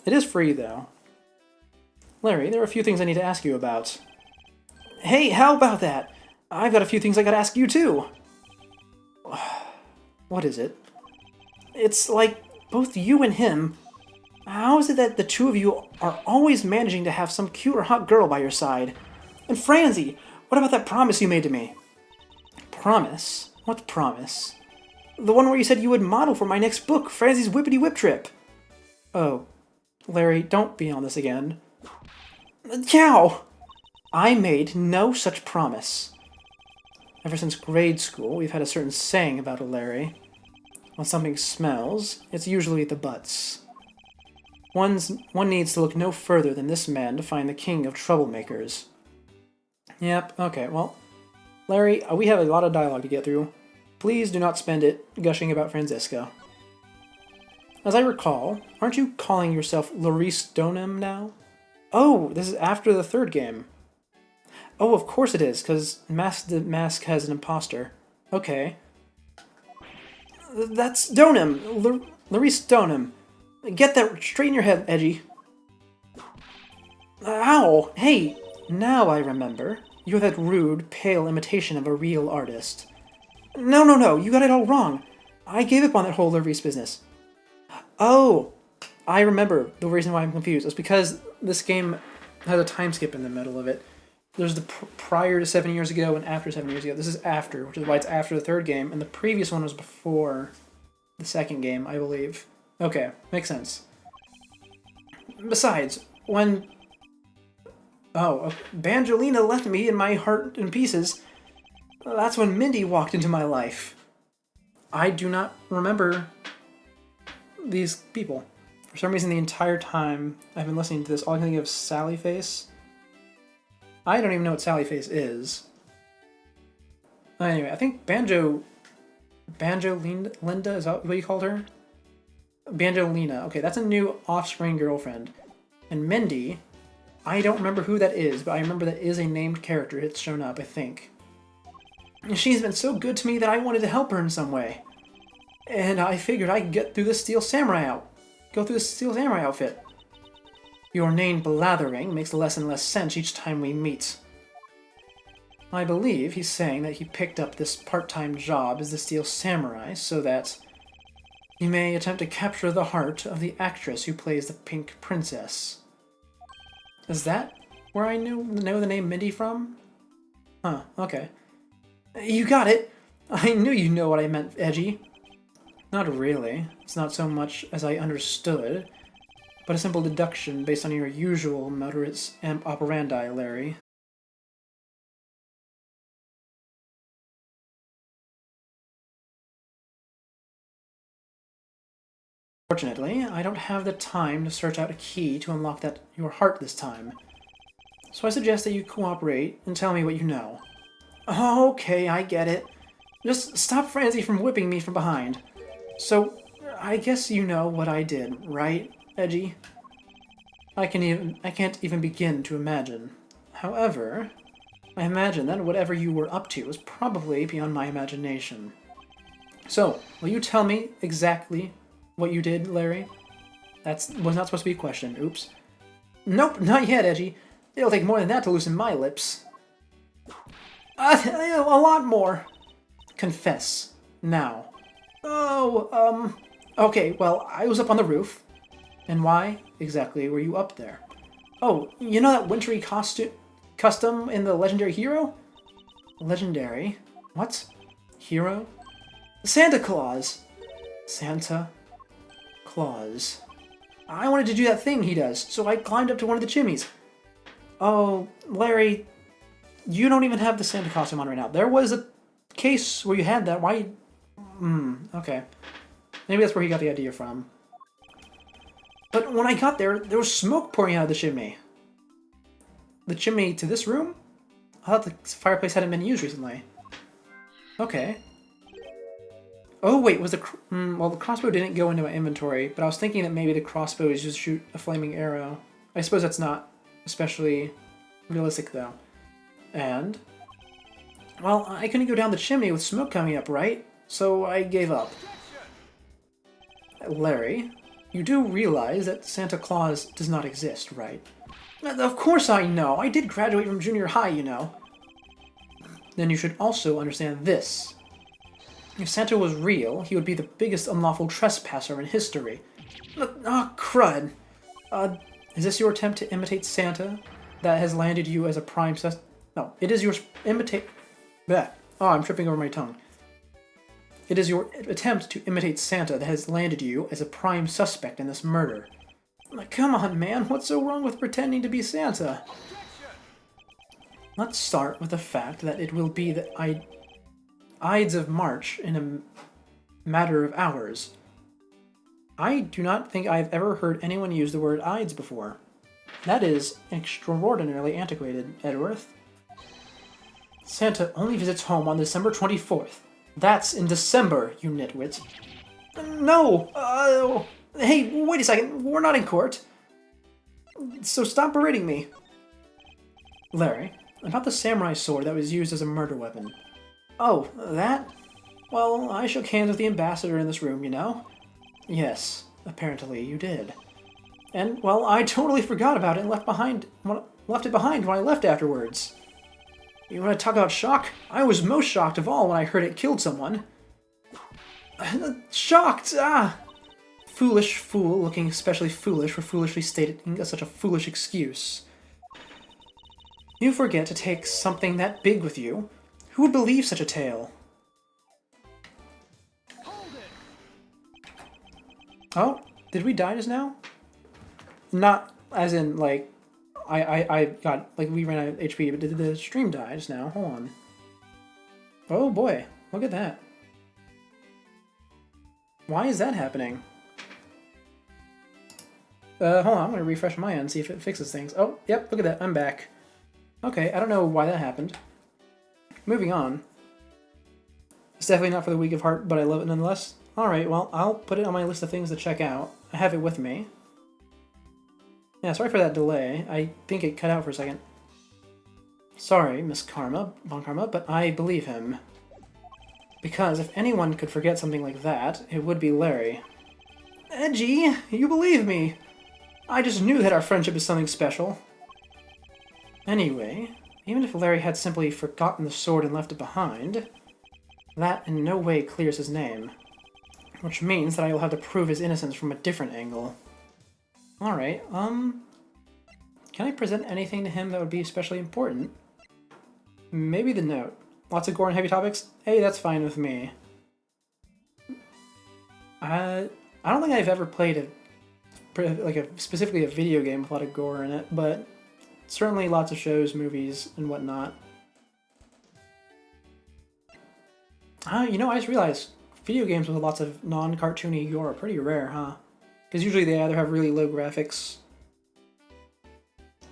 It is free, though. Larry, there are a few things I need to ask you about. Hey, how about that? I've got a few things I gotta ask you too. What is it? It's like both you and him. How is it that the two of you are always managing to have some cute or hot girl by your side? And Franzi, what about that promise you made to me? Promise? What promise? The one where you said you would model for my next book, Franzi's Whippity Whip Trip. Oh, Larry, don't be on this again. Cow! I made no such promise. Ever since grade school, we've had a certain saying about a Larry. When something smells, it's usually the butts. One needs to look no further than this man to find the king of troublemakers. Yep, okay, well, Larry, we have a lot of dialogue to get through. Please do not spend it gushing about Franziska. As I recall, aren't you calling yourself Laurice Donham now? Oh, this is after the third game. Oh, of course it is, because the Mask has an imposter. Okay. That's Donham! Laurice Donham. Get that straight in your head, Edgy. Ow! Hey! Now I remember. You're that rude, pale imitation of a real artist. No, you got it all wrong. I gave up on that whole Laurice business. Oh! I remember the reason why I'm confused. It's because this game has a time skip in the middle of it. There's the prior to 7 years ago and after 7 years ago. This is after, which is why it's after the third game, and the previous one was before the second game, I believe. Okay, makes sense. Besides, when... Oh, Banjolina left me and my heart in pieces. That's when Mindy walked into my life. I do not remember these people. For some reason, the entire time I've been listening to this, all I can think of is Sally Face. I don't even know what Sally Face is. Anyway, I think Banjo Linda, is that what you called her? Banjolina. Okay, that's a new off-screen girlfriend. And Mindy, I don't remember who that is, but I remember that is a named character. It's shown up, I think. She's been so good to me that I wanted to help her in some way. And I figured I could get through the Steel Samurai outfit. Your name blathering makes less and less sense each time we meet. I believe he's saying that he picked up this part-time job as the Steel Samurai so that he may attempt to capture the heart of the actress who plays the Pink Princess. Is that where I know the name Mindy from? Huh, okay. You got it! I knew you know what I meant, Edgy. Not really. It's not so much as I understood, but a simple deduction based on your usual modus operandi, Larry. Fortunately, I don't have the time to search out a key to unlock your heart this time. So I suggest that you cooperate and tell me what you know. Okay, I get it. Just stop Franzi from whipping me from behind. So, I guess you know what I did, right, Edgy? I can't even begin to imagine. However, I imagine that whatever you were up to was probably beyond my imagination. So, will you tell me exactly what you did, Larry? That was not supposed to be a question. Oops. Nope, not yet, Edgy. It'll take more than that to loosen my lips. A lot more. Confess. Now. Oh, okay, well, I was up on the roof. And why exactly were you up there? Oh, you know that wintry custom in the Legendary Hero? Legendary? What? Hero? Santa Claus! Santa Claus. I wanted to do that thing he does, so I climbed up to one of the chimneys. Oh, Larry, you don't even have the Santa costume on right now. There was a case where you had that. Why? Okay. Maybe that's where he got the idea from. But when I got there, there was smoke pouring out of the chimney. The chimney to this room? I thought the fireplace hadn't been used recently. Okay. Oh wait, was well, the crossbow didn't go into my inventory, but I was thinking that maybe the crossbow is just shoot a flaming arrow. I suppose that's not especially realistic though. And, well, I couldn't go down the chimney with smoke coming up, right? So I gave up. Larry, you do realize that Santa Claus does not exist, right? Of course I know. I did graduate from junior high, you know. Then you should also understand this. If Santa was real, he would be the biggest unlawful trespasser in history. Ah, crud. Is this your attempt to imitate Santa that has landed you as a prime sus- No, it is your imitate... Bleh. Oh, I'm tripping over my tongue. It is your attempt to imitate Santa that has landed you as a prime suspect in this murder. Like, come on, man, what's so wrong with pretending to be Santa? Let's start with the fact that it will be the Ides of March in a matter of hours. I do not think I've ever heard anyone use the word Ides before. That is extraordinarily antiquated, Edworth. Santa only visits home on December 24th. That's in December, you nitwit. No! Hey, wait a second, we're not in court. So stop berating me. Larry, about the samurai sword that was used as a murder weapon. Oh, that? Well, I shook hands with the ambassador in this room, you know? Yes, apparently you did. And, well, I totally forgot about it and left it behind when I left afterwards. You want to talk about shock? I was most shocked of all when I heard it killed someone. Shocked! Ah! Foolish fool, looking especially foolish for foolishly stating such a foolish excuse. You forget to take something that big with you. Who would believe such a tale? Oh, did we die just now? Not as in, like, I got, like, we ran out of HP, but did the stream die just now? Hold on. Oh boy, look at that. Why is that happening? Hold on, I'm gonna refresh my end, see if it fixes things. Oh, yep, look at that, I'm back. Okay, I don't know why that happened. Moving on. It's definitely not for the weak of heart, but I love it nonetheless. Alright, well, I'll put it on my list of things to check out. I have it with me. Yeah, sorry for that delay. I think it cut out for a second. Sorry, Miss Karma, Von Karma, but I believe him. Because if anyone could forget something like that, it would be Larry. Edgy, you believe me! I just knew that our friendship is something special. Anyway, even if Larry had simply forgotten the sword and left it behind, that in no way clears his name. Which means that I will have to prove his innocence from a different angle. Alright, can I present anything to him that would be especially important? Maybe the note. Lots of gore and heavy topics? Hey, that's fine with me. I don't think I've ever played specifically a video game with a lot of gore in it, but certainly lots of shows, movies, and whatnot. You know, I just realized video games with lots of non-cartoony gore are pretty rare, huh? Because usually they either have really low graphics.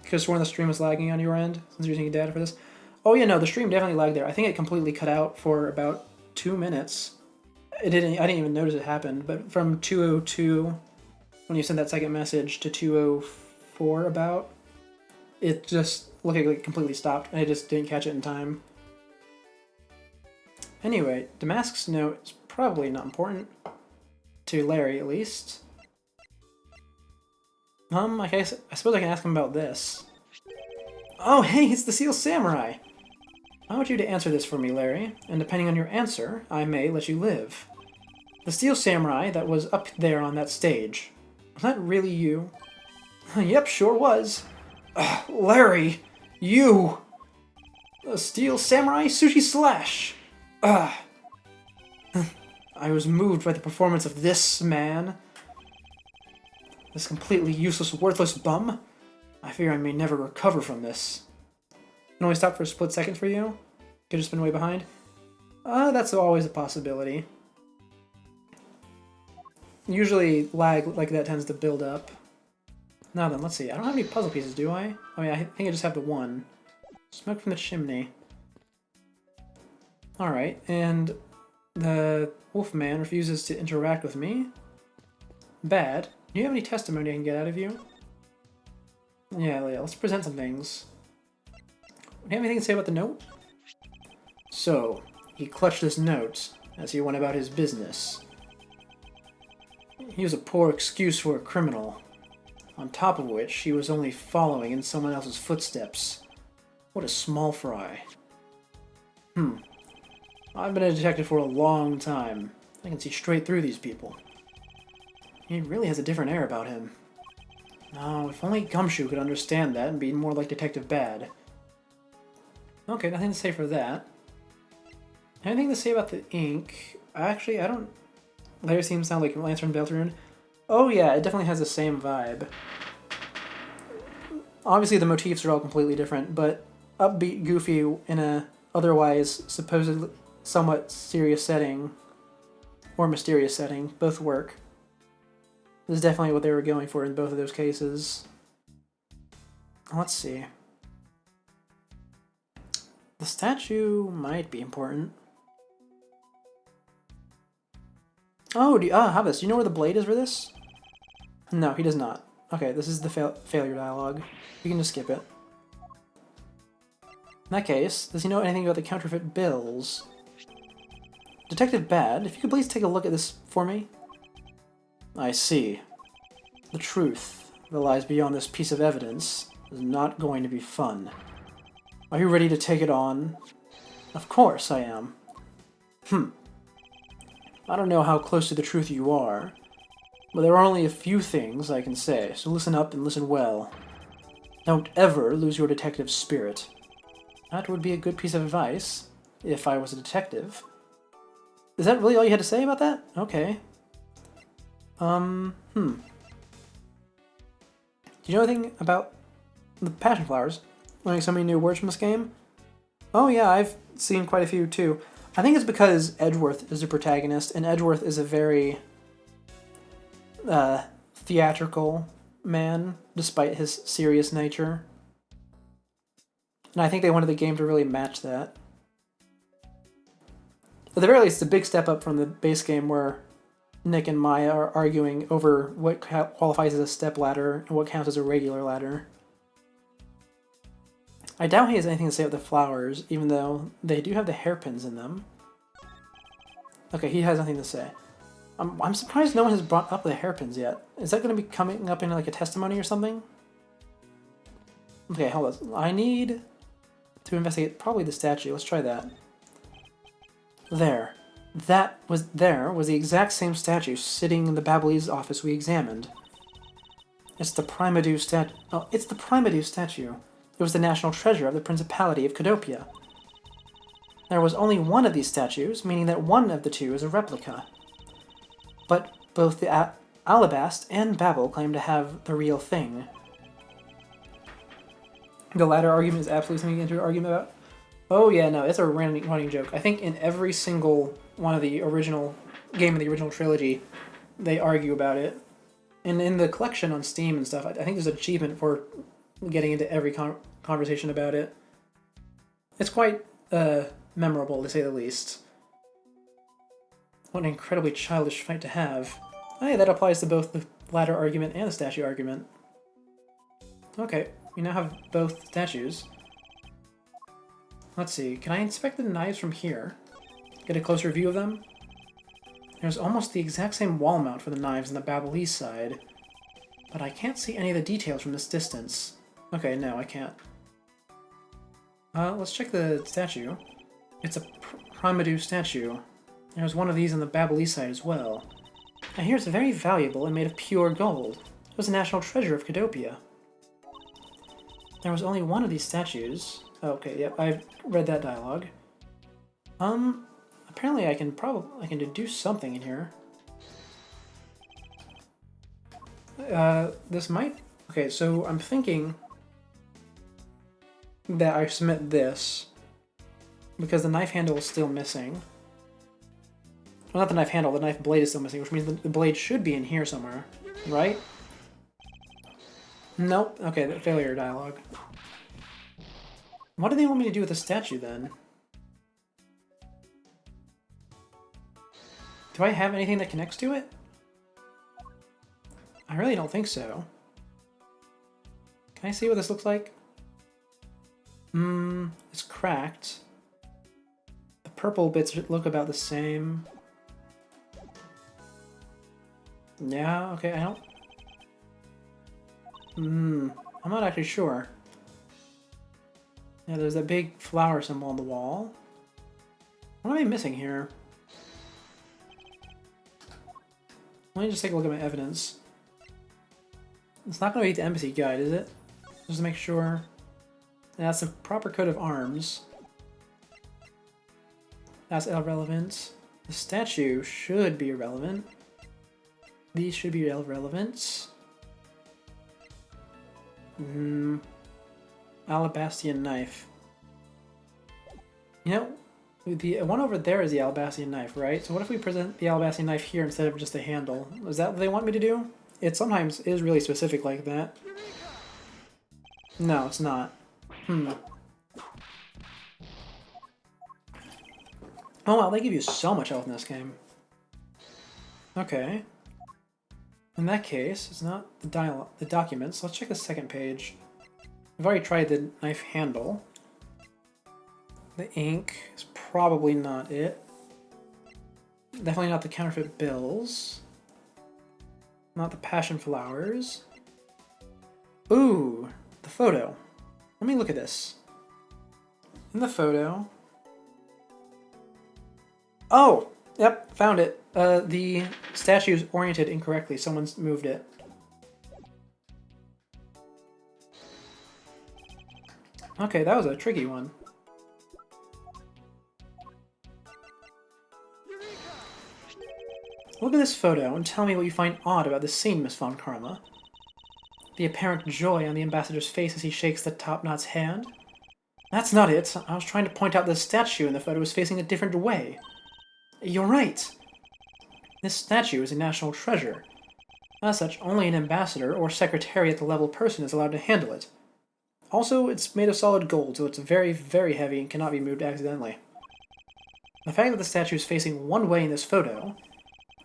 Could have sworn the stream was lagging on your end, since you're using data for this. Oh yeah, no, the stream definitely lagged there. I think it completely cut out for about 2 minutes. I didn't even notice it happened, but from 2:02, when you sent that second message, to 2:04 about, it just looked like it completely stopped, and I just didn't catch it in time. Anyway, Damask's note is probably not important. To Larry, at least. I suppose I can ask him about this. Oh, hey, it's the Seal Samurai! I want you to answer this for me, Larry, and depending on your answer, I may let you live. The Steel Samurai that was up there on that stage, was that really you? Yep, sure was. Larry, you! The Steel Samurai Sushi Slash! I was moved by the performance of this man. This completely useless, worthless bum. I fear I may never recover from this. Can only stop for a split second for you? Could just been way behind? That's always a possibility. Usually lag like that tends to build up. Now then, let's see. I don't have any puzzle pieces, do I? I mean, I think I just have the one. Smoke from the chimney. Alright, and the Wolfman refuses to interact with me. Bad. Do you have any testimony I can get out of you? Yeah, let's present some things. Do you have anything to say about the note? So, he clutched this note as he went about his business. He was a poor excuse for a criminal. On top of which, she was only following in someone else's footsteps. What a small fry. I've been a detective for a long time. I can see straight through these people. He really has a different air about him. Oh, if only Gumshoe could understand that and be more like Detective Bad. Okay, nothing to say for that. Anything to say about the ink? Actually, I don't... Later seems to sound like Lancer and Beltane. Oh yeah, it definitely has the same vibe. Obviously the motifs are all completely different, but upbeat, goofy in a otherwise supposedly somewhat serious setting, or mysterious setting, both work. This is definitely what they were going for in both of those cases. Let's see. The statue might be important. Oh, Habis, do you know where the blade is for this? No, he does not. Okay, this is the failure dialogue. You can just skip it. In that case, does he know anything about the counterfeit bills? Detective Bad, if you could please take a look at this for me? I see. The truth that lies beyond this piece of evidence is not going to be fun. Are you ready to take it on? Of course I am. I don't know how close to the truth you are, but there are only a few things I can say, so listen up and listen well. Don't ever lose your detective spirit. That would be a good piece of advice, if I was a detective. Is that really all you had to say about that? Okay. Do you know anything about the passion flowers? Learning so many new words from this game? Oh yeah, I've seen quite a few too. I think it's because Edgeworth is the protagonist, and Edgeworth is a very theatrical man, despite his serious nature. And I think they wanted the game to really match that. At the very least, it's a big step up from the base game where Nick and Maya are arguing over what qualifies as a step ladder and what counts as a regular ladder. I doubt he has anything to say about the flowers, even though they do have the hairpins in them. Okay, he has nothing to say. I'm surprised no one has brought up the hairpins yet. Is that going to be coming up in like a testimony or something? Okay, hold on. I need to investigate probably the statue. Let's try that. There. That was the exact same statue sitting in the Babyliss office we examined. It's the Primadou statue. Oh, it's the Primadou statue. It was the national treasure of the Principality of Cadopia. There was only one of these statues, meaning that one of the two is a replica. But both the Alabast and Babel claim to have the real thing. The latter argument is absolutely something you get into an argument about. Oh yeah, no, it's a running joke. I think in every single one of the original game of the original trilogy, they argue about it. And in the collection on Steam and stuff, I think there's an achievement for getting into every conversation about it. It's quite memorable, to say the least. What an incredibly childish fight to have. Oh yeah, that applies to both the ladder argument and the statue argument. Okay, we now have both statues. Let's see, can I inspect the knives from here? Get a closer view of them? There's almost the exact same wall mount for the knives on the Babyliss side, but I can't see any of the details from this distance. Okay, no, I can't. Let's check the statue. It's a Primadou statue. There's one of these on the Babyliss side as well. I hear it's very valuable and made of pure gold. It was a national treasure of Cadopia. There was only one of these statues. Okay, yep, I've read that dialogue. Apparently I can deduce something in here. This might... Okay, so I'm thinking that I submit this because the knife handle is still missing. Well, not the knife handle, the knife blade is still missing, which means the blade should be in here somewhere, right? Nope. Okay, the failure dialogue. What do they want me to do with the statue, then? Do I have anything that connects to it? I really don't think so. Can I see what this looks like? It's cracked. The purple bits look about the same. Yeah, okay, I don't... I'm not actually sure. Yeah, there's that big flower symbol on the wall. What am I missing here? Let me just take a look at my evidence. It's not going to be the embassy guide, is it? Just to make sure. That's the proper coat of arms. That's irrelevant. The statue should be irrelevant. These should be irrelevant. Alabastian knife. You know, the one over there is the Alabastian knife, right? So what if we present the Alabastian knife here instead of just a handle? Is that what they want me to do? It sometimes is really specific like that. No, it's not. Oh wow, they give you so much health in this game. Okay. In that case, it's not the documents. Let's check the second page. I've already tried the knife handle. The ink is probably not it. Definitely not the counterfeit bills. Not the passion flowers. Ooh, the photo. Let me look at this. In the photo... Oh! Yep, found it. The statue is oriented incorrectly. Someone's moved it. Okay, that was a tricky one. Look at this photo and tell me what you find odd about this scene, Miss Von Karma. The apparent joy on the ambassador's face as he shakes the top-knot's hand? That's not it. I was trying to point out the statue in the photo is facing a different way. You're right. This statue is a national treasure. As such, only an ambassador or secretariat-level person is allowed to handle it. Also, it's made of solid gold, so it's very, very heavy and cannot be moved accidentally. The fact that the statue is facing one way in this photo,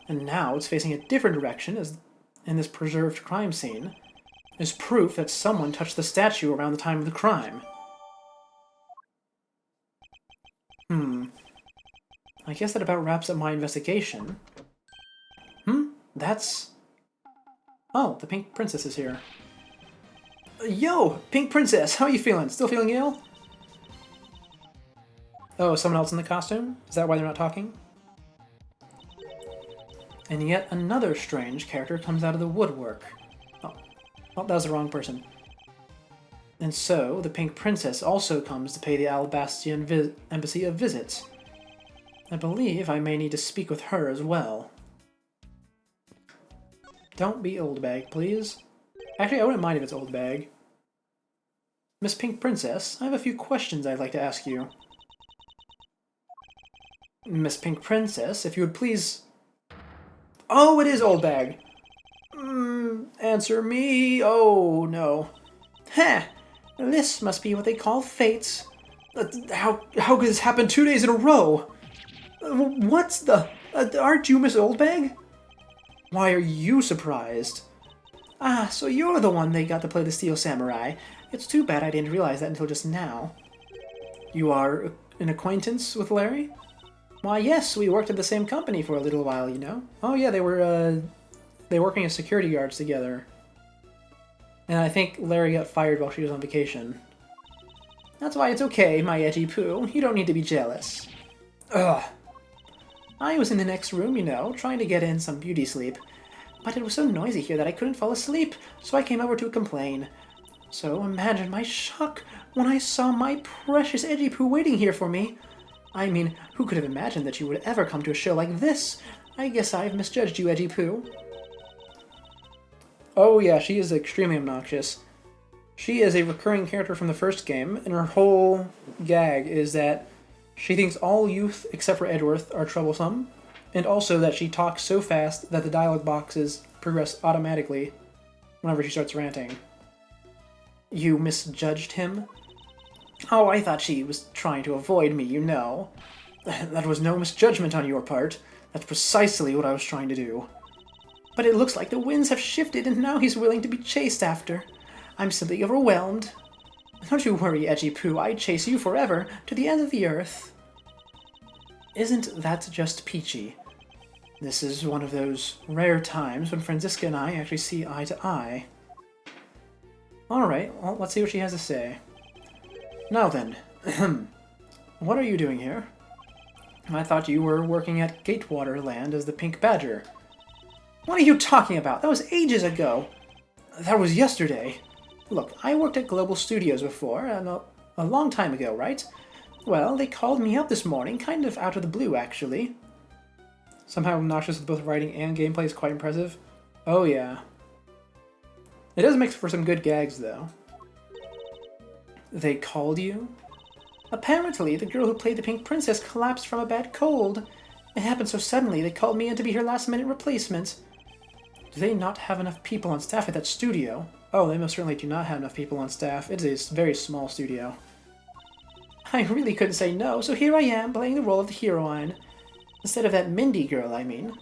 and now it's facing a different direction as in this preserved crime scene, is proof that someone touched the statue around the time of the crime. I guess that about wraps up my investigation. That's... Oh, the Pink Princess is here. Yo, Pink Princess, how are you feeling? Still feeling ill? Oh, someone else in the costume? Is that why they're not talking? And yet another strange character comes out of the woodwork. Oh, that was the wrong person. And so, the Pink Princess also comes to pay the Alabastian Embassy a visit. I believe I may need to speak with her as well. Don't be Old Bag, please. Actually, I wouldn't mind if it's Old Bag. Miss Pink Princess, I have a few questions I'd like to ask you. Miss Pink Princess, if you would please... Oh, it is Old Bag! Answer me. Oh, no. Heh! This must be what they call fate. How could this happen 2 days in a row? What's the... aren't you Miss Old Bag? Why are you surprised? Ah, so you're the one they got to play the Steel Samurai. It's too bad I didn't realize that until just now. You are an acquaintance with Larry? Why, yes, we worked at the same company for a little while, you know. Oh yeah, they were working as security guards together. And I think Larry got fired while she was on vacation. That's why it's okay, my edgy poo. You don't need to be jealous. Ugh. I was in the next room, you know, trying to get in some beauty sleep. But it was so noisy here that I couldn't fall asleep, so I came over to complain. So imagine my shock when I saw my precious edgy poo waiting here for me. I mean, who could have imagined that you would ever come to a show like this? I guess I've misjudged you, edgy poo. Oh yeah, she is extremely obnoxious. She is a recurring character from the first game, and her whole gag is that she thinks all youth, except for Edgeworth, are troublesome, and also that she talks so fast that the dialogue boxes progress automatically whenever she starts ranting. You misjudged him? Oh, I thought she was trying to avoid me, you know. That was no misjudgment on your part. That's precisely what I was trying to do. But it looks like the winds have shifted and now he's willing to be chased after. I'm simply overwhelmed. Don't you worry, edgy poo, I'd chase you forever, to the end of the earth. Isn't that just peachy? This is one of those rare times when Franziska and I actually see eye to eye. Alright, well, let's see what she has to say. Now then, what are you doing here? I thought you were working at Gatewater Land as the Pink Badger. What are you talking about? That was ages ago. That was yesterday. Look, I worked at Global Studios before, a long time ago, right? Well, they called me up this morning, kind of out of the blue, actually. Somehow Noxious with both writing and gameplay is quite impressive. Oh yeah. It does make for some good gags, though. They called you? Apparently, the girl who played the Pink Princess collapsed from a bad cold. It happened so suddenly, they called me in to be her last-minute replacement. Do they not have enough people on staff at that studio? Oh, they most certainly do not have enough people on staff. It is a very small studio. I really couldn't say no, so here I am, playing the role of the heroine. Instead of that Mindy girl, I mean.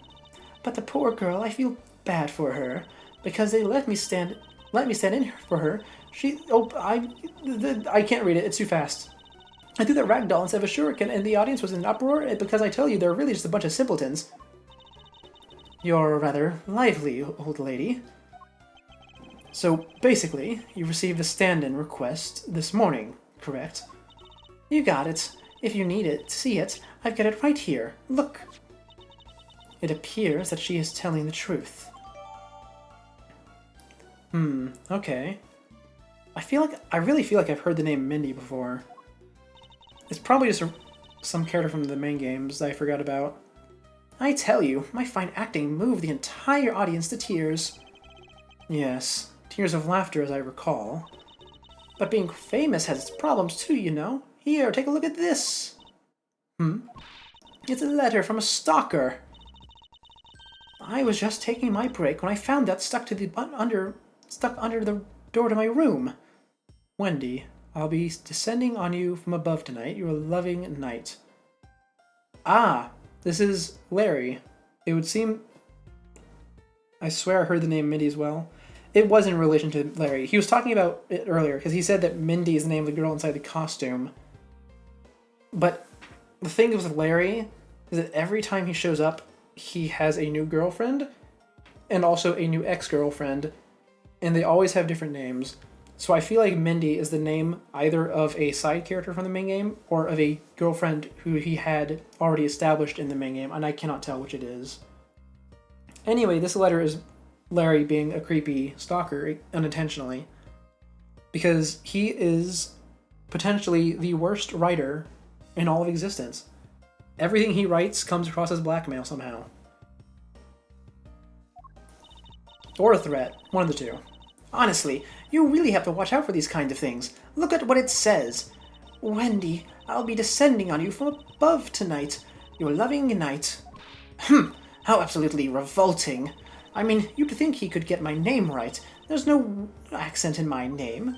But the poor girl, I feel bad for her. Because they let me stand in for her. I can't read it, it's too fast. I threw that ragdoll instead of a shuriken, and the audience was in an uproar because I tell you, they're really just a bunch of simpletons. You're rather lively, old lady. So, basically, you received a stand-in request this morning, correct? You got it. If you need it, see it, I've got it right here. Look. It appears that she is telling the truth. Okay. I really feel like I've heard the name Mindy before. It's probably just some character from the main games that I forgot about. I tell you, my fine acting moved the entire audience to tears. Yes, tears of laughter as I recall. But being famous has its problems too, you know. Here, take a look at this. It's a letter from a stalker. I was just taking my break when I found that stuck under the door to my room. Wendy, I'll be descending on you from above tonight, your loving knight. Ah, this is Larry. It would seem... I swear I heard the name Mindy as well. It was in relation to Larry. He was talking about it earlier, because he said that Mindy is the name of the girl inside the costume. But the thing with Larry is that every time he shows up, he has a new girlfriend, and also a new ex-girlfriend, and they always have different names. So I feel like Mindy is the name either of a side character from the main game or of a girlfriend who he had already established in the main game, and I cannot tell which it is. Anyway, this letter is Larry being a creepy stalker unintentionally, because he is potentially the worst writer in all of existence. Everything he writes comes across as blackmail somehow. Or a threat, one of the two. Honestly, you really have to watch out for these kind of things. Look at what it says. Wendy, I'll be descending on you from above tonight, your loving knight. How absolutely revolting. I mean, you'd think he could get my name right. There's no accent in my name.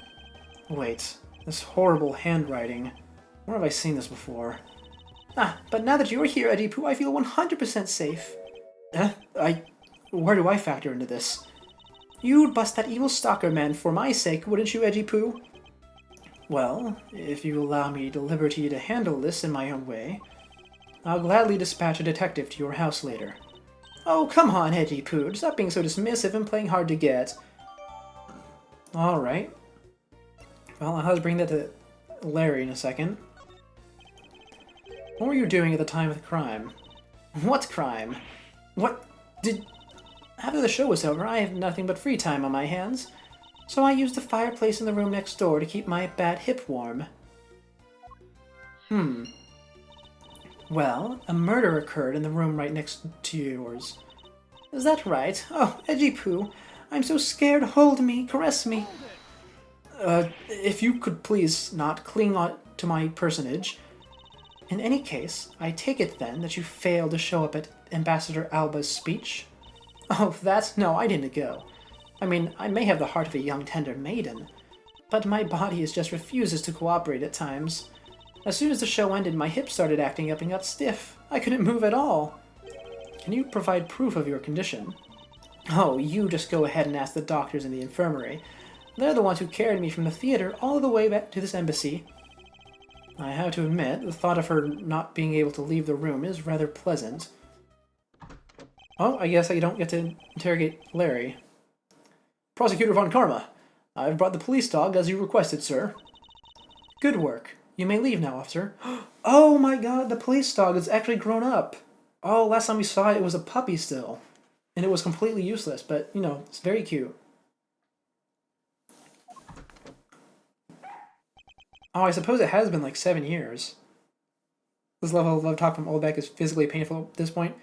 Wait, this horrible handwriting. Where have I seen this before? But now that you're here, Eddie Pooh, I feel 100% safe. Where do I factor into this? You'd bust that evil stalker man for my sake, wouldn't you, Edgy Poo? Well, if you allow me the liberty to handle this in my own way, I'll gladly dispatch a detective to your house later. Oh, come on, Edgy Poo, stop being so dismissive and playing hard to get. Alright. Well, I'll have to bring that to Larry in a second. What were you doing at the time of the crime? What crime? After the show was over, I have nothing but free time on my hands, so I used the fireplace in the room next door to keep my bad hip warm. Well, a murder occurred in the room right next to yours. Is that right? Oh, Edgy Poo, I'm so scared. Hold me, caress me. If you could please not cling on to my personage. In any case, I take it then that you failed to show up at Ambassador Alba's speech? Oh, that? No, I didn't go. I mean, I may have the heart of a young tender maiden, but my body just refuses to cooperate at times. As soon as the show ended, my hips started acting up and got stiff. I couldn't move at all. Can you provide proof of your condition? Oh, you just go ahead and ask the doctors in the infirmary. They're the ones who carried me from the theater all the way back to this embassy. I have to admit, the thought of her not being able to leave the room is rather pleasant. Oh, I guess I don't get to interrogate Larry. Prosecutor Von Karma, I've brought the police dog as you requested, sir. Good work. You may leave now, officer. Oh my god, the police dog is actually grown up. Oh, last time we saw it, it was a puppy still. And it was completely useless, but, you know, it's very cute. Oh, I suppose it has been like 7 years. This level of love talk from Oldbeck is physically painful at this point.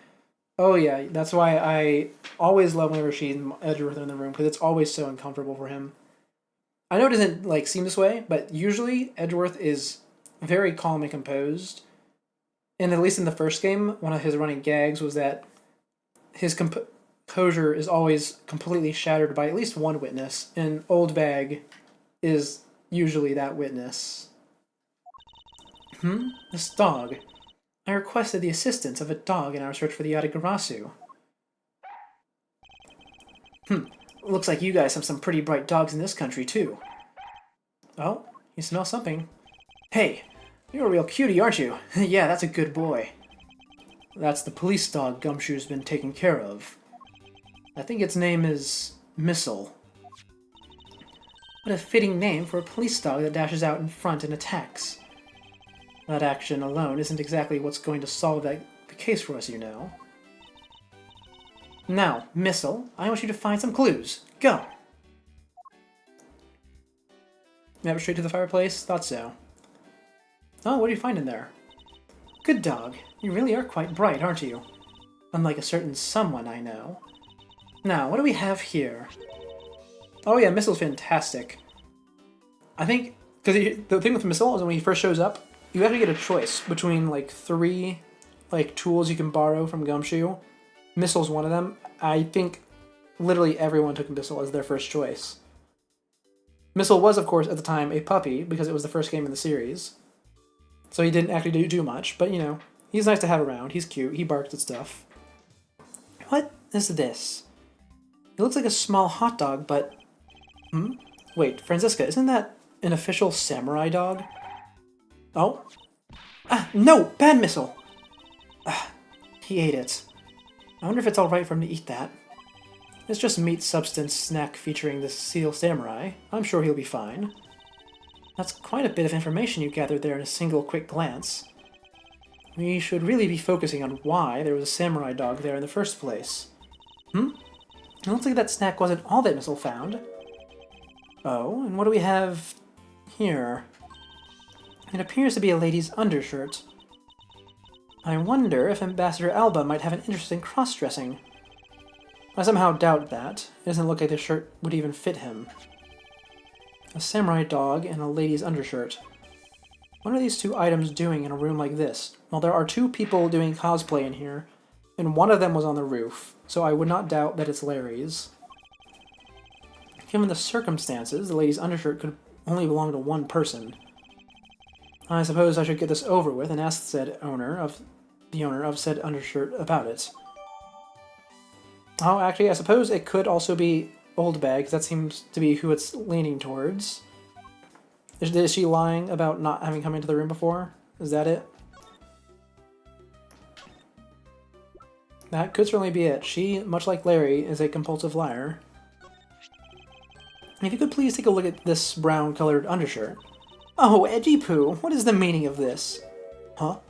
Oh yeah, that's why I always love whenever she and Edgeworth are in the room, because it's always so uncomfortable for him. I know it doesn't like seem this way, but usually Edgeworth is very calm and composed. And at least in the first game, one of his running gags was that his composure is always completely shattered by at least one witness, and Oldbag is usually that witness. This dog. I requested the assistance of a dog in our search for the Yatagarasu. Looks like you guys have some pretty bright dogs in this country, too. Oh, you smell something. Hey, you're a real cutie, aren't you? Yeah, that's a good boy. That's the police dog Gumshoe's been taking care of. I think its name is Missile. What a fitting name for a police dog that dashes out in front and attacks. That action alone isn't exactly what's going to solve the case for us, you know. Now, Missile, I want you to find some clues. Go! Never straight to the fireplace? Thought so. Oh, what do you find in there? Good dog. You really are quite bright, aren't you? Unlike a certain someone I know. Now, what do we have here? Oh yeah, Missile's fantastic. I think, because the thing with Missile is when he first shows up, you have to get a choice between like 3 tools you can borrow from Gumshoe. Missile's one of them. I think literally everyone took Missile as their first choice. Missile was, of course, at the time a puppy because it was the first game in the series. So he didn't actually do much, but you know, he's nice to have around. He's cute. He barks at stuff. What is this? It looks like a small hot dog, but... Wait, Franziska, isn't that an official samurai dog? Oh? No! Bad Missile! He ate it. I wonder if it's alright for him to eat that. It's just meat substance snack featuring the Seal Samurai. I'm sure he'll be fine. That's quite a bit of information you gathered there in a single quick glance. We should really be focusing on why there was a samurai dog there in the first place. It looks like that snack wasn't all that Missile found. Oh, and what do we have here? It appears to be a lady's undershirt. I wonder if Ambassador Alba might have an interest in cross-dressing. I somehow doubt that. It doesn't look like the shirt would even fit him. A samurai dog and a lady's undershirt. What are these 2 items doing in a room like this? Well, there are 2 people doing cosplay in here, and one of them was on the roof, so I would not doubt that it's Larry's. Given the circumstances, the lady's undershirt could only belong to one person. I suppose I should get this over with and ask the owner of said undershirt about it. Oh, actually, I suppose it could also be Oldbag, because that seems to be who it's leaning towards. Is she lying about not having come into the room before? Is that it? That could certainly be it. She, much like Larry, is a compulsive liar. If you could please take a look at this brown-colored undershirt. Oh, Edgy Poo, what is the meaning of this? Huh?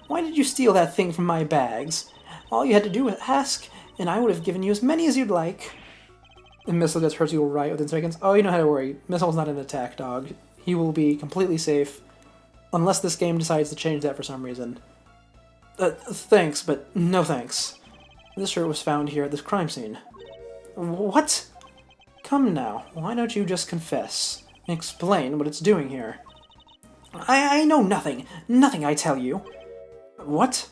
Why did you steal that thing from my bags? All you had to do was ask, and I would have given you as many as you'd like. And Missile gets hurt you right within seconds. Oh, you don't have to worry. Missile's not an attack dog. He will be completely safe, unless this game decides to change that for some reason. Thanks, but no thanks. This shirt was found here at this crime scene. What? Come now, why don't you just confess? Explain what it's doing here. I know nothing. Nothing, I tell you. What?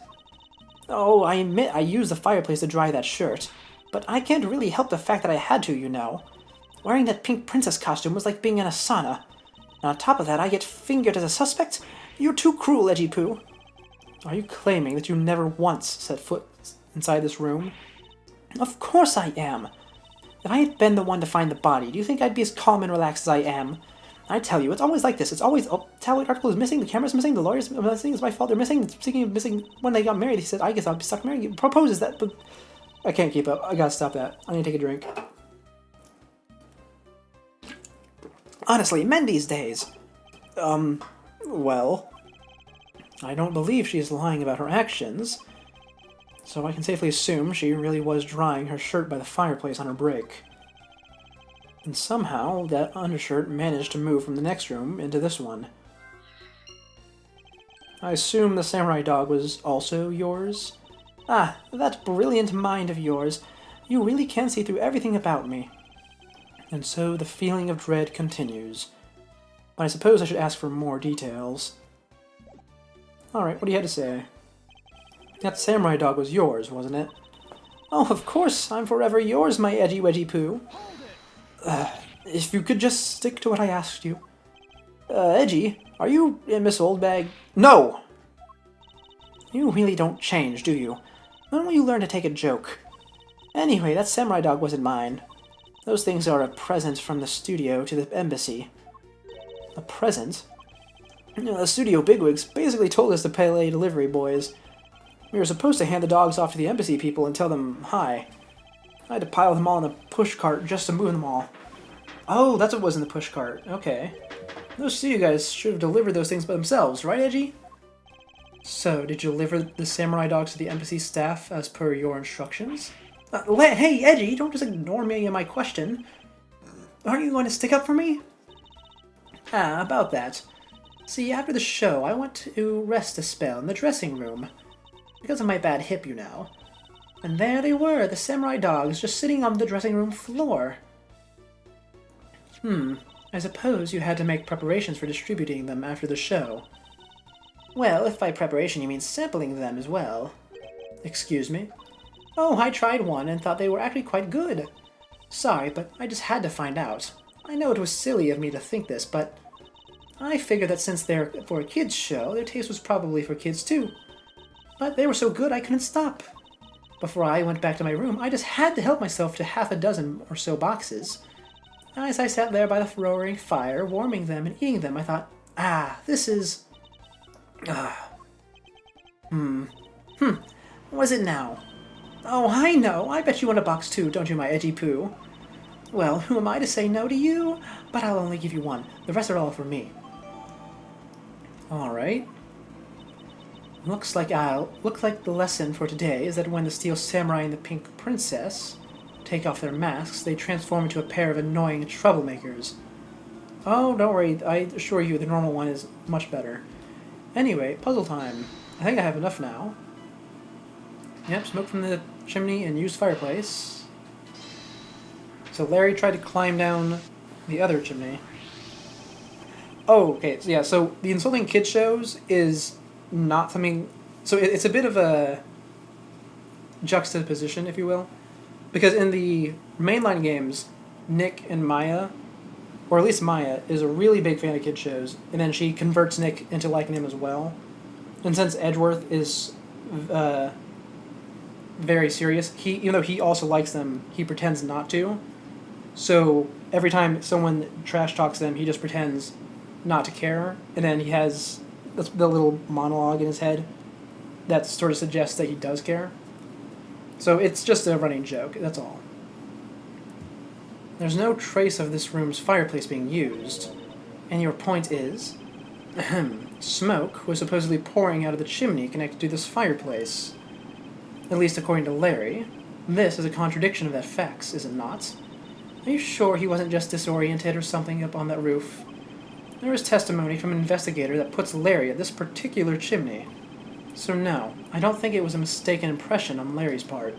Oh, I admit I used the fireplace to dry that shirt, but I can't really help the fact that I had to, you know. Wearing that pink princess costume was like being in a sauna. And on top of that, I get fingered as a suspect? You're too cruel, Edgy Poo. Are you claiming that you never once set foot inside this room? Of course I am. If I had been the one to find the body, do you think I'd be as calm and relaxed as I am? I tell you, it's always like this. It's always, oh, tabloid article is missing, the camera's missing, the lawyer's missing, it's my fault, they're missing. Speaking of missing, when they got married, he said, I guess I'll be stuck married. He proposes that, but I can't keep up. I gotta stop that. I need to take a drink. Honestly, men these days. Well, I don't believe she is lying about her actions, so I can safely assume she really was drying her shirt by the fireplace on her break. And somehow, that undershirt managed to move from the next room into this one. I assume the samurai dog was also yours? Ah, that brilliant mind of yours. You really can see through everything about me. And so the feeling of dread continues. But I suppose I should ask for more details. Alright, what do you have to say? That samurai dog was yours, wasn't it? Oh, of course, I'm forever yours, my edgy wedgy poo. If you could just stick to what I asked you. Edgy, are you Miss Oldbag? No! You really don't change, do you? When will you learn to take a joke? Anyway, that samurai dog wasn't mine. Those things are a present from the studio to the embassy. A present? The studio bigwigs basically told us to pay delivery boys. We were supposed to hand the dogs off to the embassy people and tell them hi. I had to pile them all in a pushcart just to move them all. Oh, that's what was in the pushcart. Okay. Those studio guys should have delivered those things by themselves, right, Edgy? So, did you deliver the samurai dogs to the embassy staff as per your instructions? Hey, Edgy, don't just ignore me and my question. Aren't you going to stick up for me? Ah, about that. See, after the show, I went to rest a spell in the dressing room. Because of my bad hip, you know. And there they were, the samurai dogs, just sitting on the dressing room floor. I suppose you had to make preparations for distributing them after the show. Well, if by preparation you mean sampling them as well. Excuse me? Oh, I tried one and thought they were actually quite good. Sorry, but I just had to find out. I know it was silly of me to think this, but I figured that since they're for a kids' show, their taste was probably for kids too. But they were so good I couldn't stop. Before I went back to my room, I just had to help myself to half a dozen or so boxes. As I sat there by the roaring fire, warming them and eating them, I thought, this is... What is it now? Oh, I know! I bet you want a box too, don't you, my edgy poo? Well, who am I to say no to you? But I'll only give you one. The rest are all for me. Alright. Looks like the lesson for today is that when the Steel Samurai and the Pink Princess take off their masks, they transform into a pair of annoying troublemakers. Oh, don't worry, I assure you the normal one is much better. Anyway, puzzle time. I think I have enough now. Yep, smoke from the chimney and used fireplace. So Larry tried to climb down the other chimney. Oh, okay, so yeah, so the Insulting Kid shows is not something... So it's a bit of a juxtaposition, if you will. Because in the mainline games, Nick and Maya, or at least Maya, is a really big fan of kid shows, and then she converts Nick into liking him as well. And since Edgeworth is very serious, even though he also likes them, he pretends not to. So every time someone trash talks them, he just pretends not to care, and then he has the little monologue in his head that sort of suggests that he does care. So it's just a running joke, that's all. There's no trace of this room's fireplace being used. And your point is? Smoke was supposedly pouring out of the chimney connected to this fireplace. At least according to Larry. This is a contradiction of that fact, is it not? Are you sure he wasn't just disoriented or something up on that roof? There is testimony from an investigator that puts Larry at this particular chimney. So no, I don't think it was a mistaken impression on Larry's part.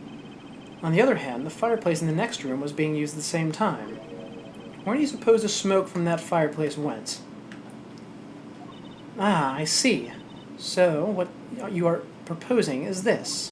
On the other hand, the fireplace in the next room was being used at the same time. Where do you suppose the smoke from that fireplace went? Ah, I see. So, what you are proposing is this.